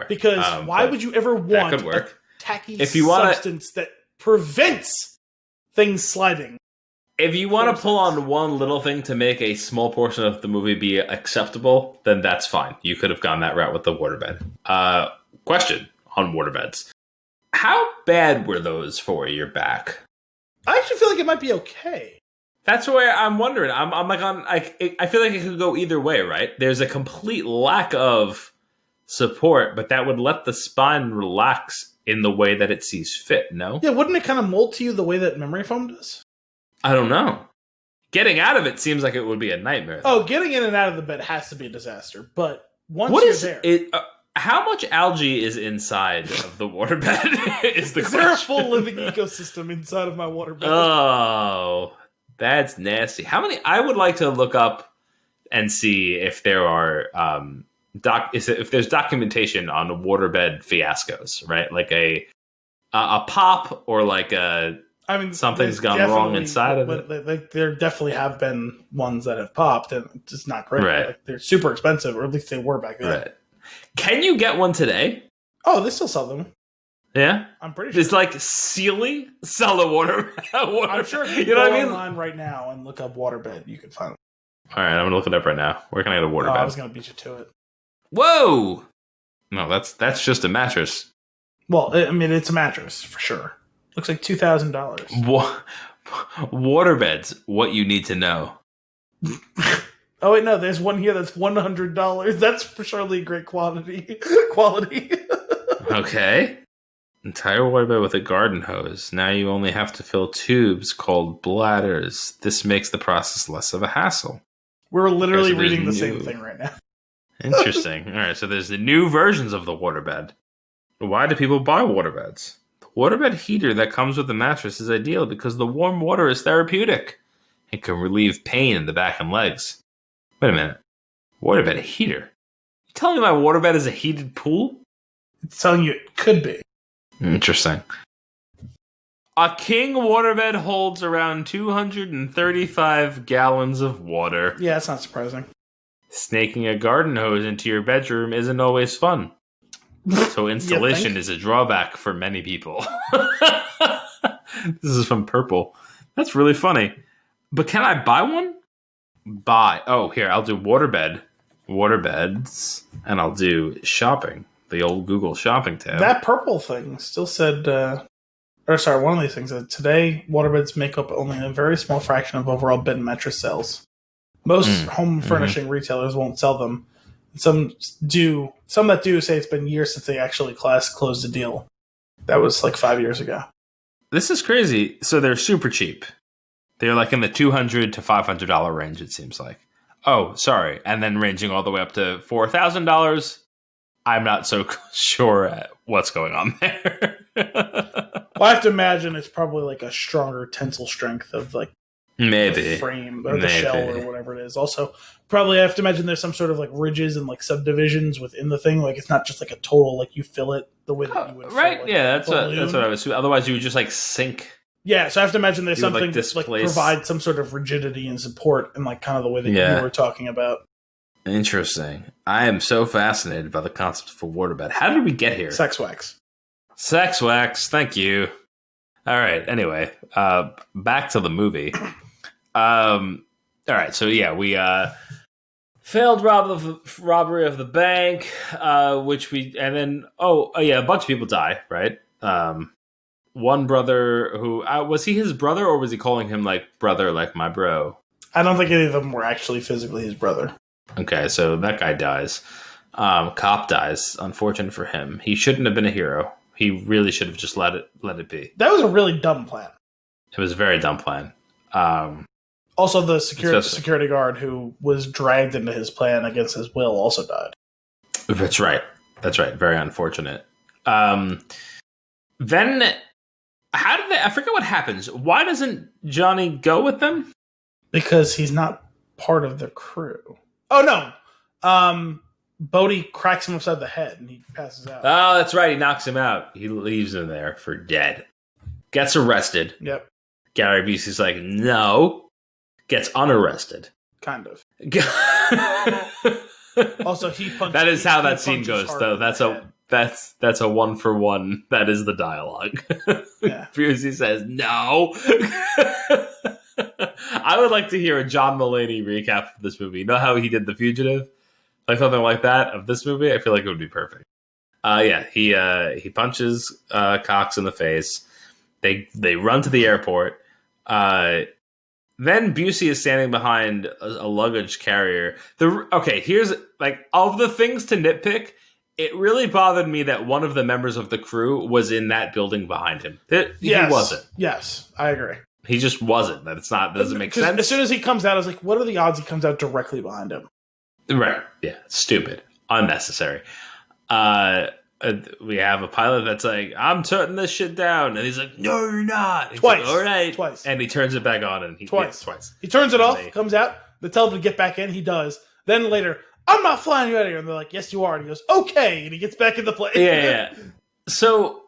Because why would you ever want a tacky substance that prevents things sliding? If you want to pull on one little thing to make a small portion of the movie be acceptable, then that's fine. You could have gone that route with the waterbed. Question on waterbeds. How bad were those for your back? I actually feel like it might be okay. That's where I'm wondering. I'm like I feel like it could go either way, right? There's a complete lack of support, but that would let the spine relax in the way that it sees fit, no? Yeah, wouldn't it kind of mold to you the way that memory foam does? I don't know. Getting out of it seems like it would be a nightmare. Oh, getting in and out of the bed has to be a disaster. But once you're there... how much algae is inside of the waterbed is the question. Is there a full living ecosystem inside of my waterbed? Oh, that's nasty. How many... I would like to look up and see if there are... if there's documentation on waterbed fiascos, right? Like a pop or like a... I mean, something's gone wrong inside of it. There definitely have been ones that have popped, and it's just not great. Right. Like, they're super expensive, or at least they were back then. Right. Can you get one today? Oh, they still sell them. Yeah? I'm pretty sure. It's like Sealy sell a water. I'm sure if you go online right now and look up waterbed, you can find them. All right, I'm going to look it up right now. Where can I get a waterbed? I was going to beat you to it. Whoa! No, that's just a mattress. Well, I mean, it's a mattress, for sure. Looks like $2,000. Waterbeds, what you need to know. Oh, wait, no, there's one here that's $100. That's for surely great quality. Okay. Entire waterbed with a garden hose. Now you only have to fill tubes called bladders. This makes the process less of a hassle. We're literally Okay, so reading the same thing right now. Interesting. All right, so there's the new versions of the waterbed. Why do people buy waterbeds? The waterbed heater that comes with the mattress is ideal because the warm water is therapeutic. It can relieve pain in the back and legs. Wait a minute. Waterbed heater? You telling me my waterbed is a heated pool? It's telling you it could be. Interesting. A king waterbed holds around 235 gallons of water. Yeah, that's not surprising. Snaking a garden hose into your bedroom isn't always fun. So installation is a drawback for many people. This is from Purple. That's really funny. But can I buy one? Buy. Oh, here, I'll do waterbeds, and I'll do shopping. The old Google shopping tab. That Purple thing still said, one of these things said, today, waterbeds make up only a very small fraction of overall bed and mattress sales. Most home furnishing retailers won't sell them. Some do. Some that do say it's been years since they actually closed a deal. That was like 5 years ago. This is crazy. So they're super cheap. They're like in the $200 to $500 range, it seems like. Oh, sorry. And then ranging all the way up to $4,000. I'm not so sure what's going on there. Well, I have to imagine it's probably like a stronger tensile strength of like the frame or the shell or whatever it is. Also, probably I have to imagine there's some sort of like ridges and like subdivisions within the thing. Like it's not just like a total like you fill it the way that you would. Right? Fill, like, that's what I was. Otherwise, you would just like sink. Yeah, so I have to imagine there's something that like provide some sort of rigidity and support and like kind of the way that you were talking about. Interesting. I am so fascinated by the concept of a waterbed. How did we get here? Sex wax. Sex wax. Thank you. All right. Anyway, back to the movie. All right. So yeah, we failed robbery of the bank, a bunch of people die. Right. One brother who was he his brother or was he calling him like brother, like my bro? I don't think any of them were actually physically his brother. Okay, so that guy dies. Cop dies. Unfortunate for him. He shouldn't have been a hero. He really should have just let it be. That was a really dumb plan. It was a very dumb plan. Also, the security guard who was dragged into his plan against his will also died. That's right. Very unfortunate. Then, how did they... I forget what happens. Why doesn't Johnny go with them? Because he's not part of the crew. Oh, no. Bodie cracks him upside the head and he passes out. Oh, that's right. He knocks him out. He leaves him there for dead. Gets arrested. Yep. Gary Busey's like, no. Gets unarrested. Kind of. Also, he punches. That is how that scene goes, though. That's a 1-for-1. That is the dialogue. Yeah. Busey says, no. I would like to hear a John Mulaney recap of this movie. You know how he did The Fugitive? Like something like that of this movie? I feel like it would be perfect. He punches Cox in the face. They run to the airport. Then Busey is standing behind a luggage carrier. Here's like of the things to nitpick. It really bothered me that one of the members of the crew was in that building behind him. He wasn't. Yes, I agree. He just wasn't. Doesn't make sense. As soon as he comes out, I was like, what are the odds he comes out directly behind him? Right. Yeah. Stupid. Unnecessary. We have a pilot that's like, I'm turning this shit down. And he's like, no, you're not. He's twice. Like, all right. Twice. And he turns it back on. And Twice. Twice. He turns it off, comes out. They tell him to get back in. He does. Then later, I'm not flying you out of here. And they're like, yes, you are. And he goes, okay. And he gets back in the plane. Yeah. So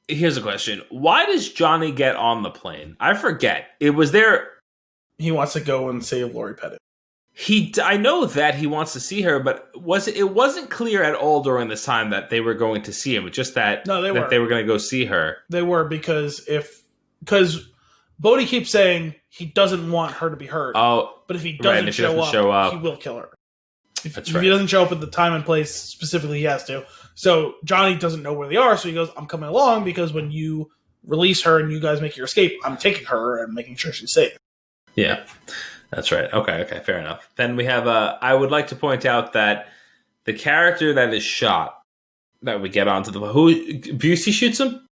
here's a question. Why does Johnny get on the plane? I forget. It was there. He wants to go and save Lori Pettit. I know that he wants to see her, but it wasn't clear at all during this time that they were going to see him. It's just that they were going to go see her. They were because Bodie keeps saying he doesn't want her to be hurt. Oh, but if he doesn't show up, he will kill her. If he doesn't show up at the time and place specifically, he has to. So Johnny doesn't know where they are, so he goes, I'm coming along because when you release her and you guys make your escape, I'm taking her and making sure she's safe. Yeah, that's right. Okay, fair enough. Then we have I would like to point out that the character that is shot that we get onto the who Busey shoots him.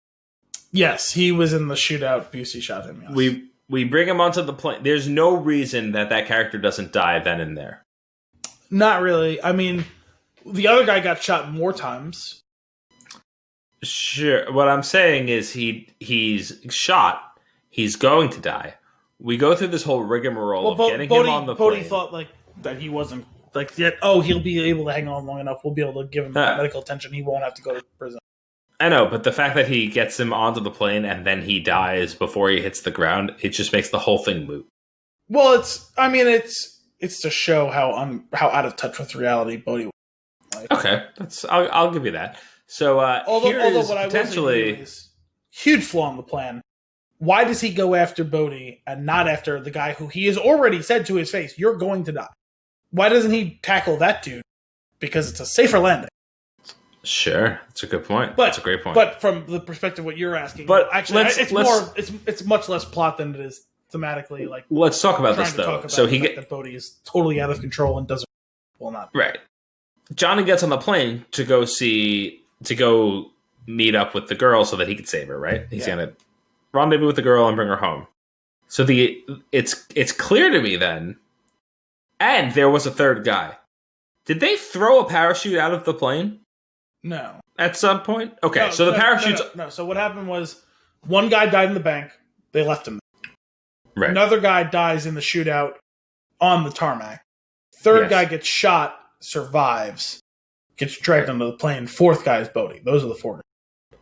Yes, he was in the shootout. Busey shot him. Yes. We bring him onto the plane. There's no reason that character doesn't die then and there. Not really. I mean, the other guy got shot more times. Sure. What I'm saying is he's shot. He's going to die. We go through this whole rigmarole of getting him on the plane. Bodhi thought that he wasn't yet. Oh, he'll be able to hang on long enough. We'll be able to give him medical attention. He won't have to go to prison. I know, but the fact that he gets him onto the plane and then he dies before he hits the ground, it just makes the whole thing moot. Well, it's to show how out of touch with reality Bodhi was. Okay, I'll give you that. So, although what I potentially is huge flaw in the plan. Why does he go after Bodhi and not after the guy who he has already said to his face, "You're going to die"? Why doesn't he tackle that dude? Because it's a safer landing. Sure, that's a good point. That's a great point. But from the perspective of what you're asking, but actually, it's much less plot than it is thematically. Like, let's talk about this though. So that Bodhi is totally out of control and doesn't not right. Johnny gets on the plane to go meet up with the girl so that he could save her. Right? He's gonna rendezvous with the girl and bring her home. So it's clear to me then, and there was a third guy. Did they throw a parachute out of the plane? No. At some point? Okay, so the parachutes... No, so what happened was one guy died in the bank. They left him there. Right. Another guy dies in the shootout on the tarmac. Third guy gets shot, survives, gets dragged onto the plane. Fourth guy is Bodhi. Those are the four.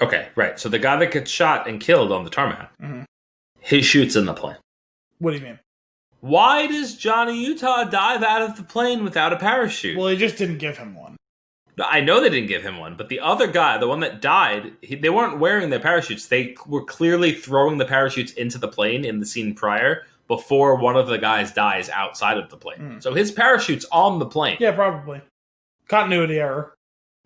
Okay, right. So the guy that gets shot and killed on the tarmac, he shoots in the plane. What do you mean? Why does Johnny Utah dive out of the plane without a parachute? Well, they just didn't give him one. I know they didn't give him one, but the other guy, the one that died, they weren't wearing their parachutes. They were clearly throwing the parachutes into the plane in the scene prior before one of the guys dies outside of the plane. So his parachute's on the plane. Yeah, probably. Continuity error.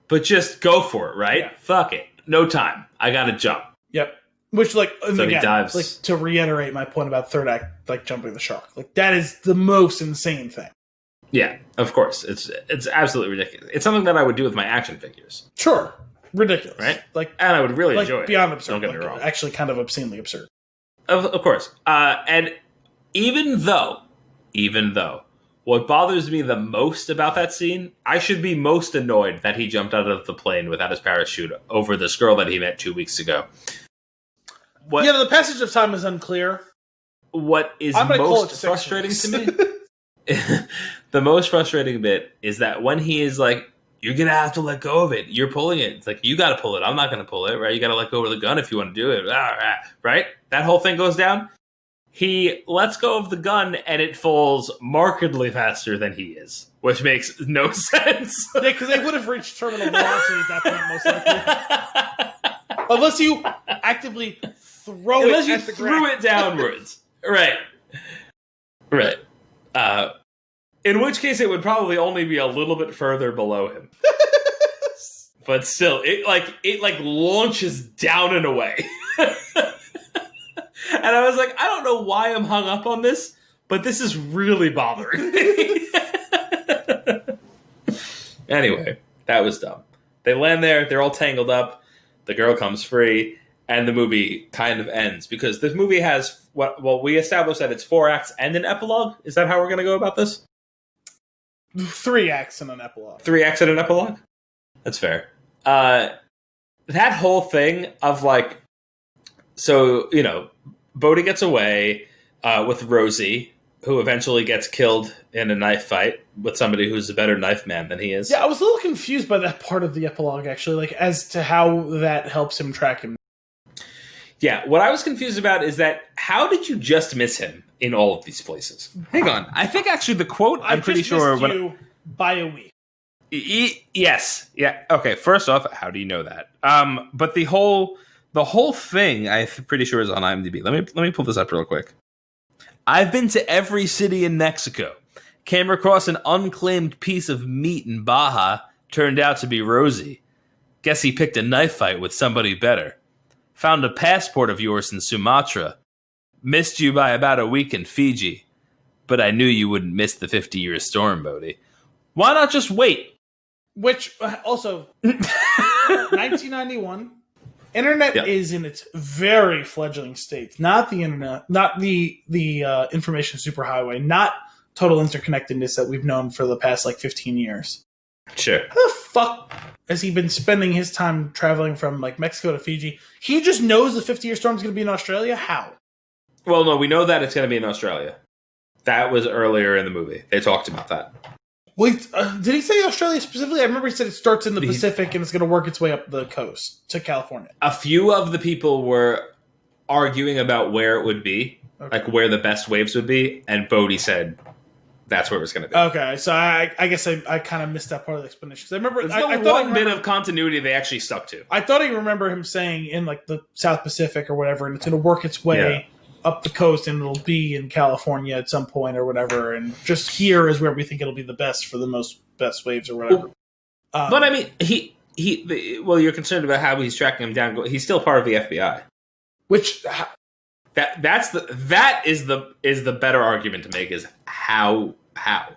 But just go for it, right? Yeah. Fuck it. No time. I gotta jump. Yep. Which, so again, he dives. To reiterate my point about third act, jumping the shark. That is the most insane thing. Yeah, of course. It's absolutely ridiculous. It's something that I would do with my action figures. Sure. Ridiculous. Right? And I would really enjoy it. Beyond absurd. Don't get me wrong. Actually kind of obscenely absurd. Of course. And even though, what bothers me the most about that scene, I should be most annoyed that he jumped out of the plane without his parachute over this girl that he met 2 weeks ago. The passage of time is unclear. What is most frustrating to me... The most frustrating bit is that when he is like, you're going to have to let go of it. You're pulling it. It's like, you got to pull it. I'm not going to pull it, right? You got to let go of the gun if you want to do it. Right? That whole thing goes down. He lets go of the gun and it falls markedly faster than he is, which makes no sense. Yeah, because they would have reached terminal velocity at that point, most likely. Unless you actively throw it downwards. Right. In which case, it would probably only be a little bit further below him. But still, it launches down and away. And I was like, I don't know why I'm hung up on this, but this is really bothering me. Anyway, that was dumb. They land there, they're all tangled up, the girl comes free, and the movie kind of ends. Because this movie has, we established that it's 4 acts and an epilogue. Is that how we're going to go about this? 3 acts and an epilogue. 3 acts and an epilogue? That's fair. That whole thing of Bodhi gets away with Rosie, who eventually gets killed in a knife fight with somebody who's a better knife man than he is. Yeah, I was a little confused by that part of the epilogue, actually, as to how that helps him track him. Yeah, what I was confused about is that how did you just miss him in all of these places? Hang on. I think actually the quote, I'm pretty sure... you by a week. Yes. Yeah. Okay, first off, how do you know that? But the whole thing, I'm pretty sure, is on IMDb. Let me pull this up real quick. I've been to every city in Mexico. Came across an unclaimed piece of meat in Baja. Turned out to be Rosie. Guess he picked a knife fight with somebody better. Found a passport of yours in Sumatra. Missed you by about a week in Fiji. But I knew you wouldn't miss the 50-year storm, Bodhi. Why not just wait? Which, also... 1991. Internet is in its very fledgling state. Not the internet, not the information superhighway, not total interconnectedness that we've known for the past 15 years. Sure. How the fuck has he been spending his time traveling from Mexico to Fiji? He just knows the 50-year storm is going to be in Australia? How? Well, no, we know that it's going to be in Australia. That was earlier in the movie. They talked about that. Wait, did he say Australia specifically? I remember he said it starts in the Pacific and it's going to work its way up the coast to California. A few of the people were arguing about where it would be, where the best waves would be, and Bodhi said that's where it's going to be. Okay, so I guess I kind of missed that part of the explanation. I remember it's the one bit of continuity they actually stuck to. I thought I remember him saying in the South Pacific or whatever, and it's going to work its way up the coast, and it'll be in California at some point or whatever. And just here is where we think it'll be the best for the best waves or whatever. But I mean, you're concerned about how he's tracking him down. He's still part of the FBI, which that is the better argument to make is how. I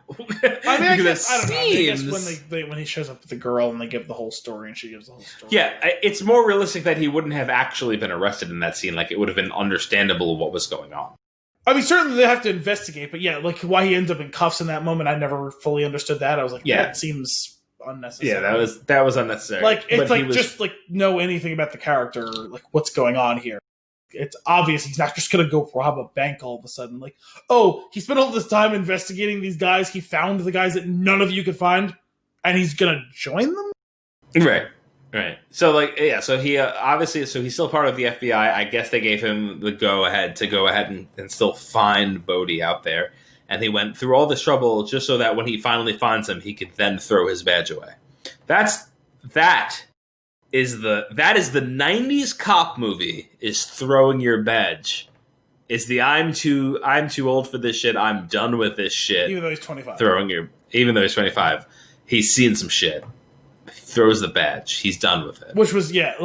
mean, I guess, I don't know. I guess when he shows up with the girl and they give the whole story and she gives the whole story. Yeah, it's more realistic that he wouldn't have actually been arrested in that scene. It would have been understandable what was going on. I mean, certainly they have to investigate, but why he ends up in cuffs in that moment, I never fully understood that. I was like, that seems unnecessary. Yeah, that was unnecessary. Just know anything about the character, what's going on here. It's obvious he's not just going to go rob a bank all of a sudden. He spent all this time investigating these guys. He found the guys that none of you could find, and he's going to join them? Right. So, so he obviously, he's still part of the FBI. I guess they gave him the go-ahead to go ahead and still find Bodhi out there. And he went through all this trouble just so that when he finally finds him, he could then throw his badge away. That is the 90s cop movie is throwing your badge. Is the I'm too old for this shit. I'm done with this shit. Even though he's 25. Even though he's 25. He's seen some shit. Throws the badge. He's done with it. Which was he went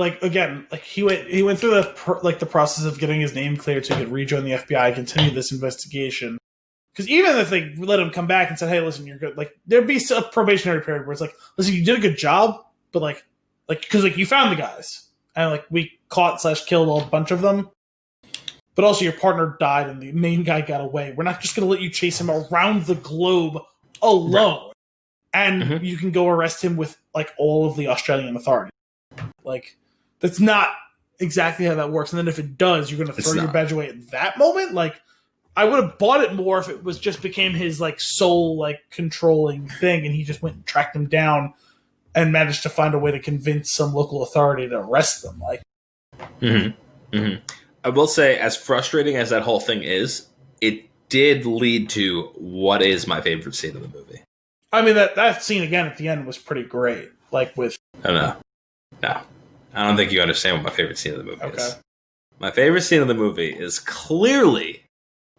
through the process of getting his name cleared so he could rejoin the FBI, continue this investigation. Because even if they let him come back and said, "Hey, listen, you're good," there'd be a probationary period where it's listen, you did a good job, but because you found the guys and we caught / killed a bunch of them, but also your partner died and the main guy got away. We're not just going to let you chase him around the globe alone, and you can go arrest him with all of the Australian authorities. That's not exactly how that works. And then if it does, you're going to throw your badge away at that moment. I would have bought it more if it was just became his sole controlling thing, and he just went and tracked him down and managed to find a way to convince some local authority to arrest them. I will say, as frustrating as that whole thing is, it did lead to what is my favorite scene of the movie. I mean, that scene again at the end was pretty great. With I don't know. No. I don't think you understand what my favorite scene of the movie is. My favorite scene of the movie is clearly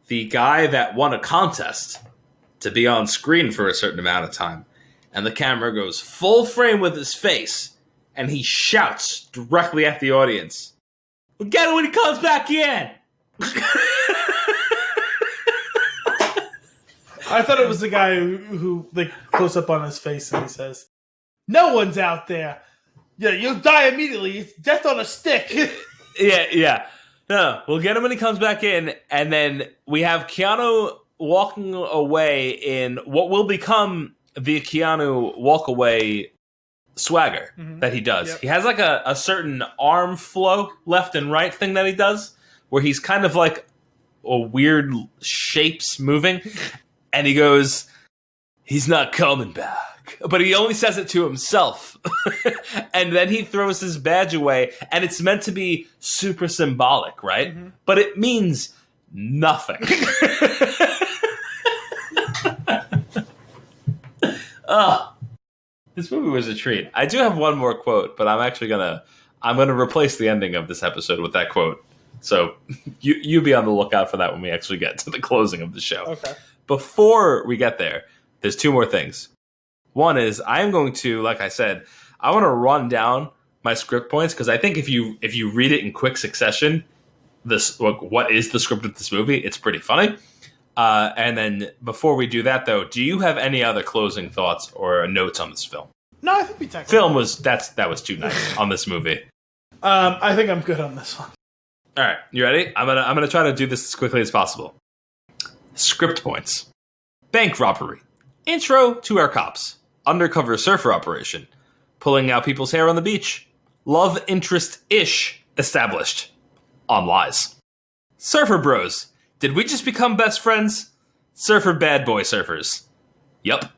the guy that won a contest to be on screen for a certain amount of time. And the camera goes full frame with his face, and he shouts directly at the audience, "We'll get him when he comes back in!" I thought it was the guy who close up on his face and he says, "No one's out there. Yeah, you'll die immediately. It's death on a stick." Yeah. No, we'll get him when he comes back in, and then we have Keanu walking away in what will become the Keanu walk away swagger that he does. Yep. He has a certain arm flow left and right thing that he does where he's kind of a weird shapes moving, and he goes, "He's not coming back." But he only says it to himself. And then he throws his badge away, and it's meant to be super symbolic, right? But it means nothing. This movie was a treat. I do have one more quote, but I'm actually gonna replace the ending of this episode with that quote. So you be on the lookout for that when we actually get to the closing of the show. Okay. Before we get there, there's two more things. One is I am going to, like I said, I want to run down my script points because I think if you read it in quick succession, what is the script of this movie? It's pretty funny. And then before we do that, though, do you have any other closing thoughts or notes on this film? No, I think we tackled Film that was too nice on this movie. I think I'm good on this one. All right, you ready? I'm gonna try to do this as quickly as possible. Script points. Bank robbery. Intro to our cops. Undercover surfer operation. Pulling out people's hair on the beach. Love interest-ish established. On lies. Surfer bros. Did we just become best friends? Surfer bad boy surfers. Yup.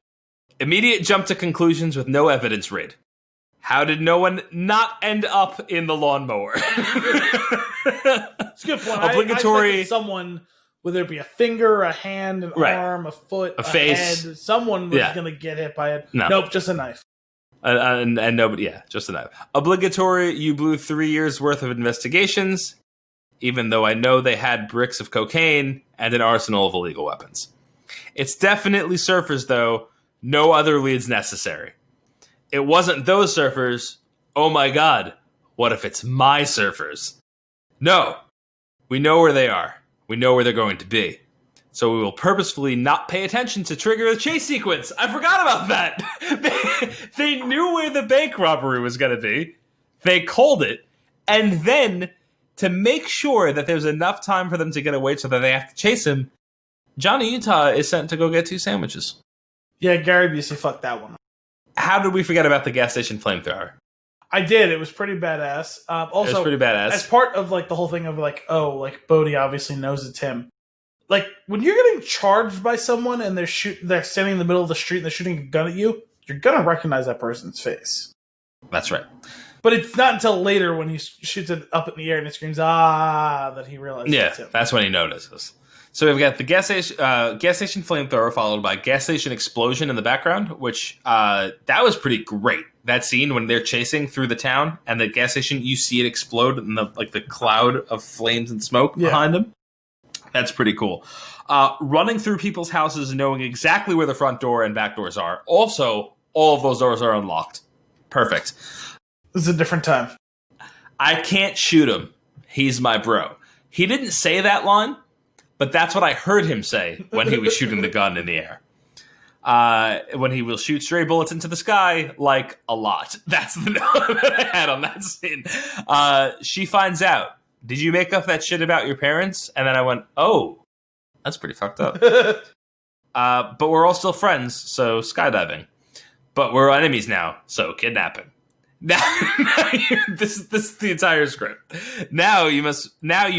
Immediate jump to conclusions with no evidence rid. How did no one not end up in the lawnmower? It's a good point. Obligatory. I someone, whether it be a finger, a hand, an arm, a foot, a face, head, someone was going to get hit by it. No. Nope, just a knife. And nobody, just a knife. Obligatory, you blew 3 years worth of investigations, even though I know they had bricks of cocaine and an arsenal of illegal weapons. It's definitely surfers, though. No other leads necessary. It wasn't those surfers. Oh my god, what if it's my surfers? No. We know where they are. We know where they're going to be. So we will purposefully not pay attention to trigger the chase sequence. I forgot about that. They knew where the bank robbery was going to be. They called it. And then, to make sure that there's enough time for them to get away so that they have to chase him, Johnny Utah is sent to go get 2 sandwiches. Yeah, Gary Busey fucked that one. How did we forget about the gas station flamethrower? I did. It was pretty badass. Also, it was pretty badass. As part of the whole thing of Bodhi obviously knows it's him. When you're getting charged by someone and they're standing in the middle of the street and they're shooting a gun at you, you're gonna recognize that person's face. That's right. But it's not until later when he shoots it up in the air and it screams that he realizes it's him. That's when he notices. So we've got the gas station flamethrower followed by gas station explosion in the background, which that was pretty great. That scene when they're chasing through the town and the gas station, you see it explode in the cloud of flames and smoke behind them. That's pretty cool. Running through people's houses and knowing exactly where the front door and back doors are. Also, all of those doors are unlocked. Perfect. This is a different time. I can't shoot him. He's my bro. He didn't say that line, but that's what I heard him say when he was shooting the gun in the air. When he will shoot stray bullets into the sky, a lot. That's the note that I had on that scene. She finds out. Did you make up that shit about your parents? And then I went, oh, that's pretty fucked up. But we're all still friends, so skydiving. But we're enemies now, so kidnapping. Now this is the entire script. Now you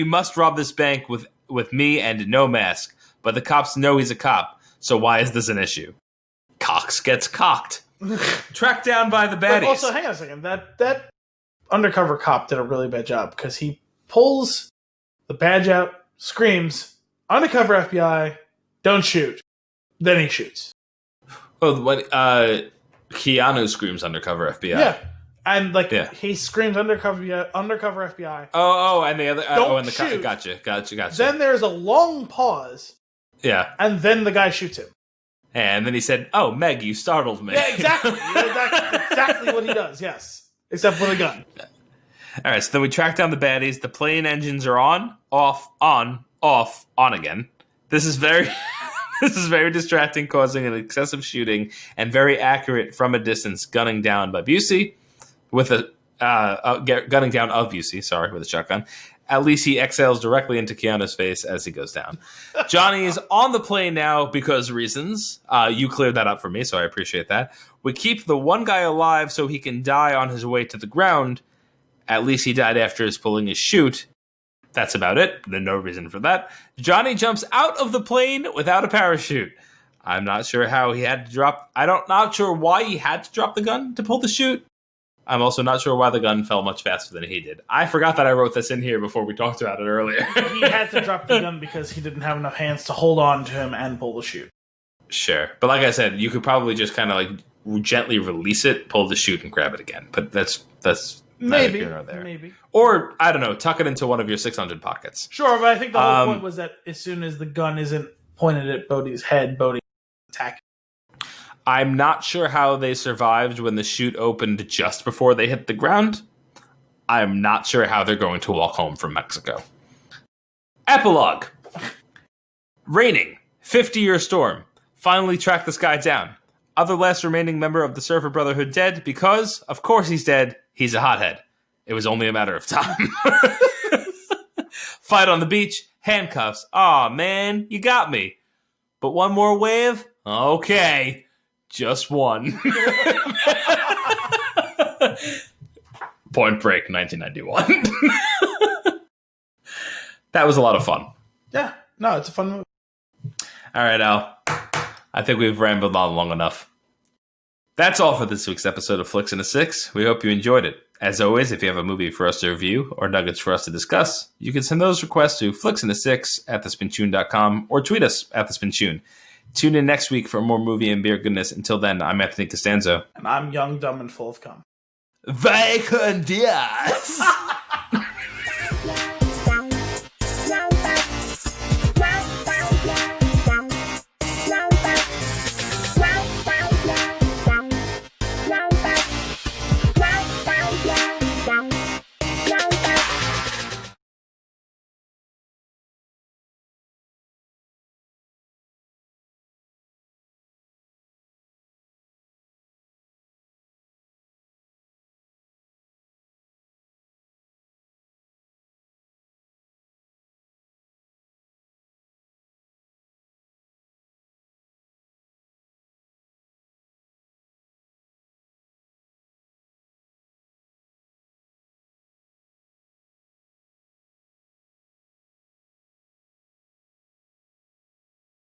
must rob this bank with me and no mask. But the cops know he's a cop, so why is this an issue? Cox gets cocked. Tracked down by the baddies. But also, hang on a second. That undercover cop did a really bad job because he pulls the badge out, screams, "Undercover FBI, don't shoot." Then he shoots. Oh, when Keanu screams "Undercover FBI." Yeah. And he screams undercover FBI. Oh, and the other don't shoot. Gotcha. Then there's a long pause. Yeah. And then the guy shoots him. And then he said, "Oh, Meg, you startled me." Yeah, exactly. That's exactly what he does, yes. Except with a gun. All right, so then we track down the baddies. The plane engines are on, off, on again. This is very distracting, causing an excessive shooting, and very accurate from a distance gunning down by Busey with a gunning down of Busey, with a shotgun. At least he exhales directly into Keanu's face as he goes down. Johnny is on the plane now because reasons. You cleared that up for me, so I appreciate that. We keep the one guy alive so he can die on his way to the ground. At least he died after his pulling his chute. That's about it. There's no reason for that. Johnny jumps out of the plane without a parachute. I'm not sure how he had to drop... not sure why he had to drop the gun to pull the chute. I'm also not sure why the gun fell much faster than he did. I forgot that I wrote this in here before we talked about it earlier. He had to drop the gun because he didn't have enough hands to hold on to him and pull the chute. Sure. But like I said, you could probably just kind of gently release it, pull the chute, and grab it again. But that's maybe here nor there. Maybe. Or, I don't know, tuck it into one of your 600 pockets. Sure, but I think the whole point was that as soon as the gun isn't pointed at Bodhi's head, Bodhi attack. I'm not sure how they survived when the chute opened just before they hit the ground. I'm not sure how they're going to walk home from Mexico. Epilogue. Raining. 50-year storm. Finally track this guy down. Other last remaining member of the Surfer Brotherhood dead because, of course he's dead, he's a hothead. It was only a matter of time. Fight on the beach, handcuffs. Aw, man, you got me. But one more wave? Okay, just one. Point Break, 1991. That was a lot of fun. Yeah, no, it's a fun movie. All right, Al. I think we've rambled on long enough. That's all for this week's episode of Flix and a Six. We hope you enjoyed it. As always, if you have a movie for us to review or nuggets for us to discuss, you can send those requests to flixandasix@thespintune.com or tweet us at thespintune. Tune in next week for more movie and beer goodness. Until then, I'm Anthony Costanzo. And I'm young, dumb, and full of cum. Vacant, yes!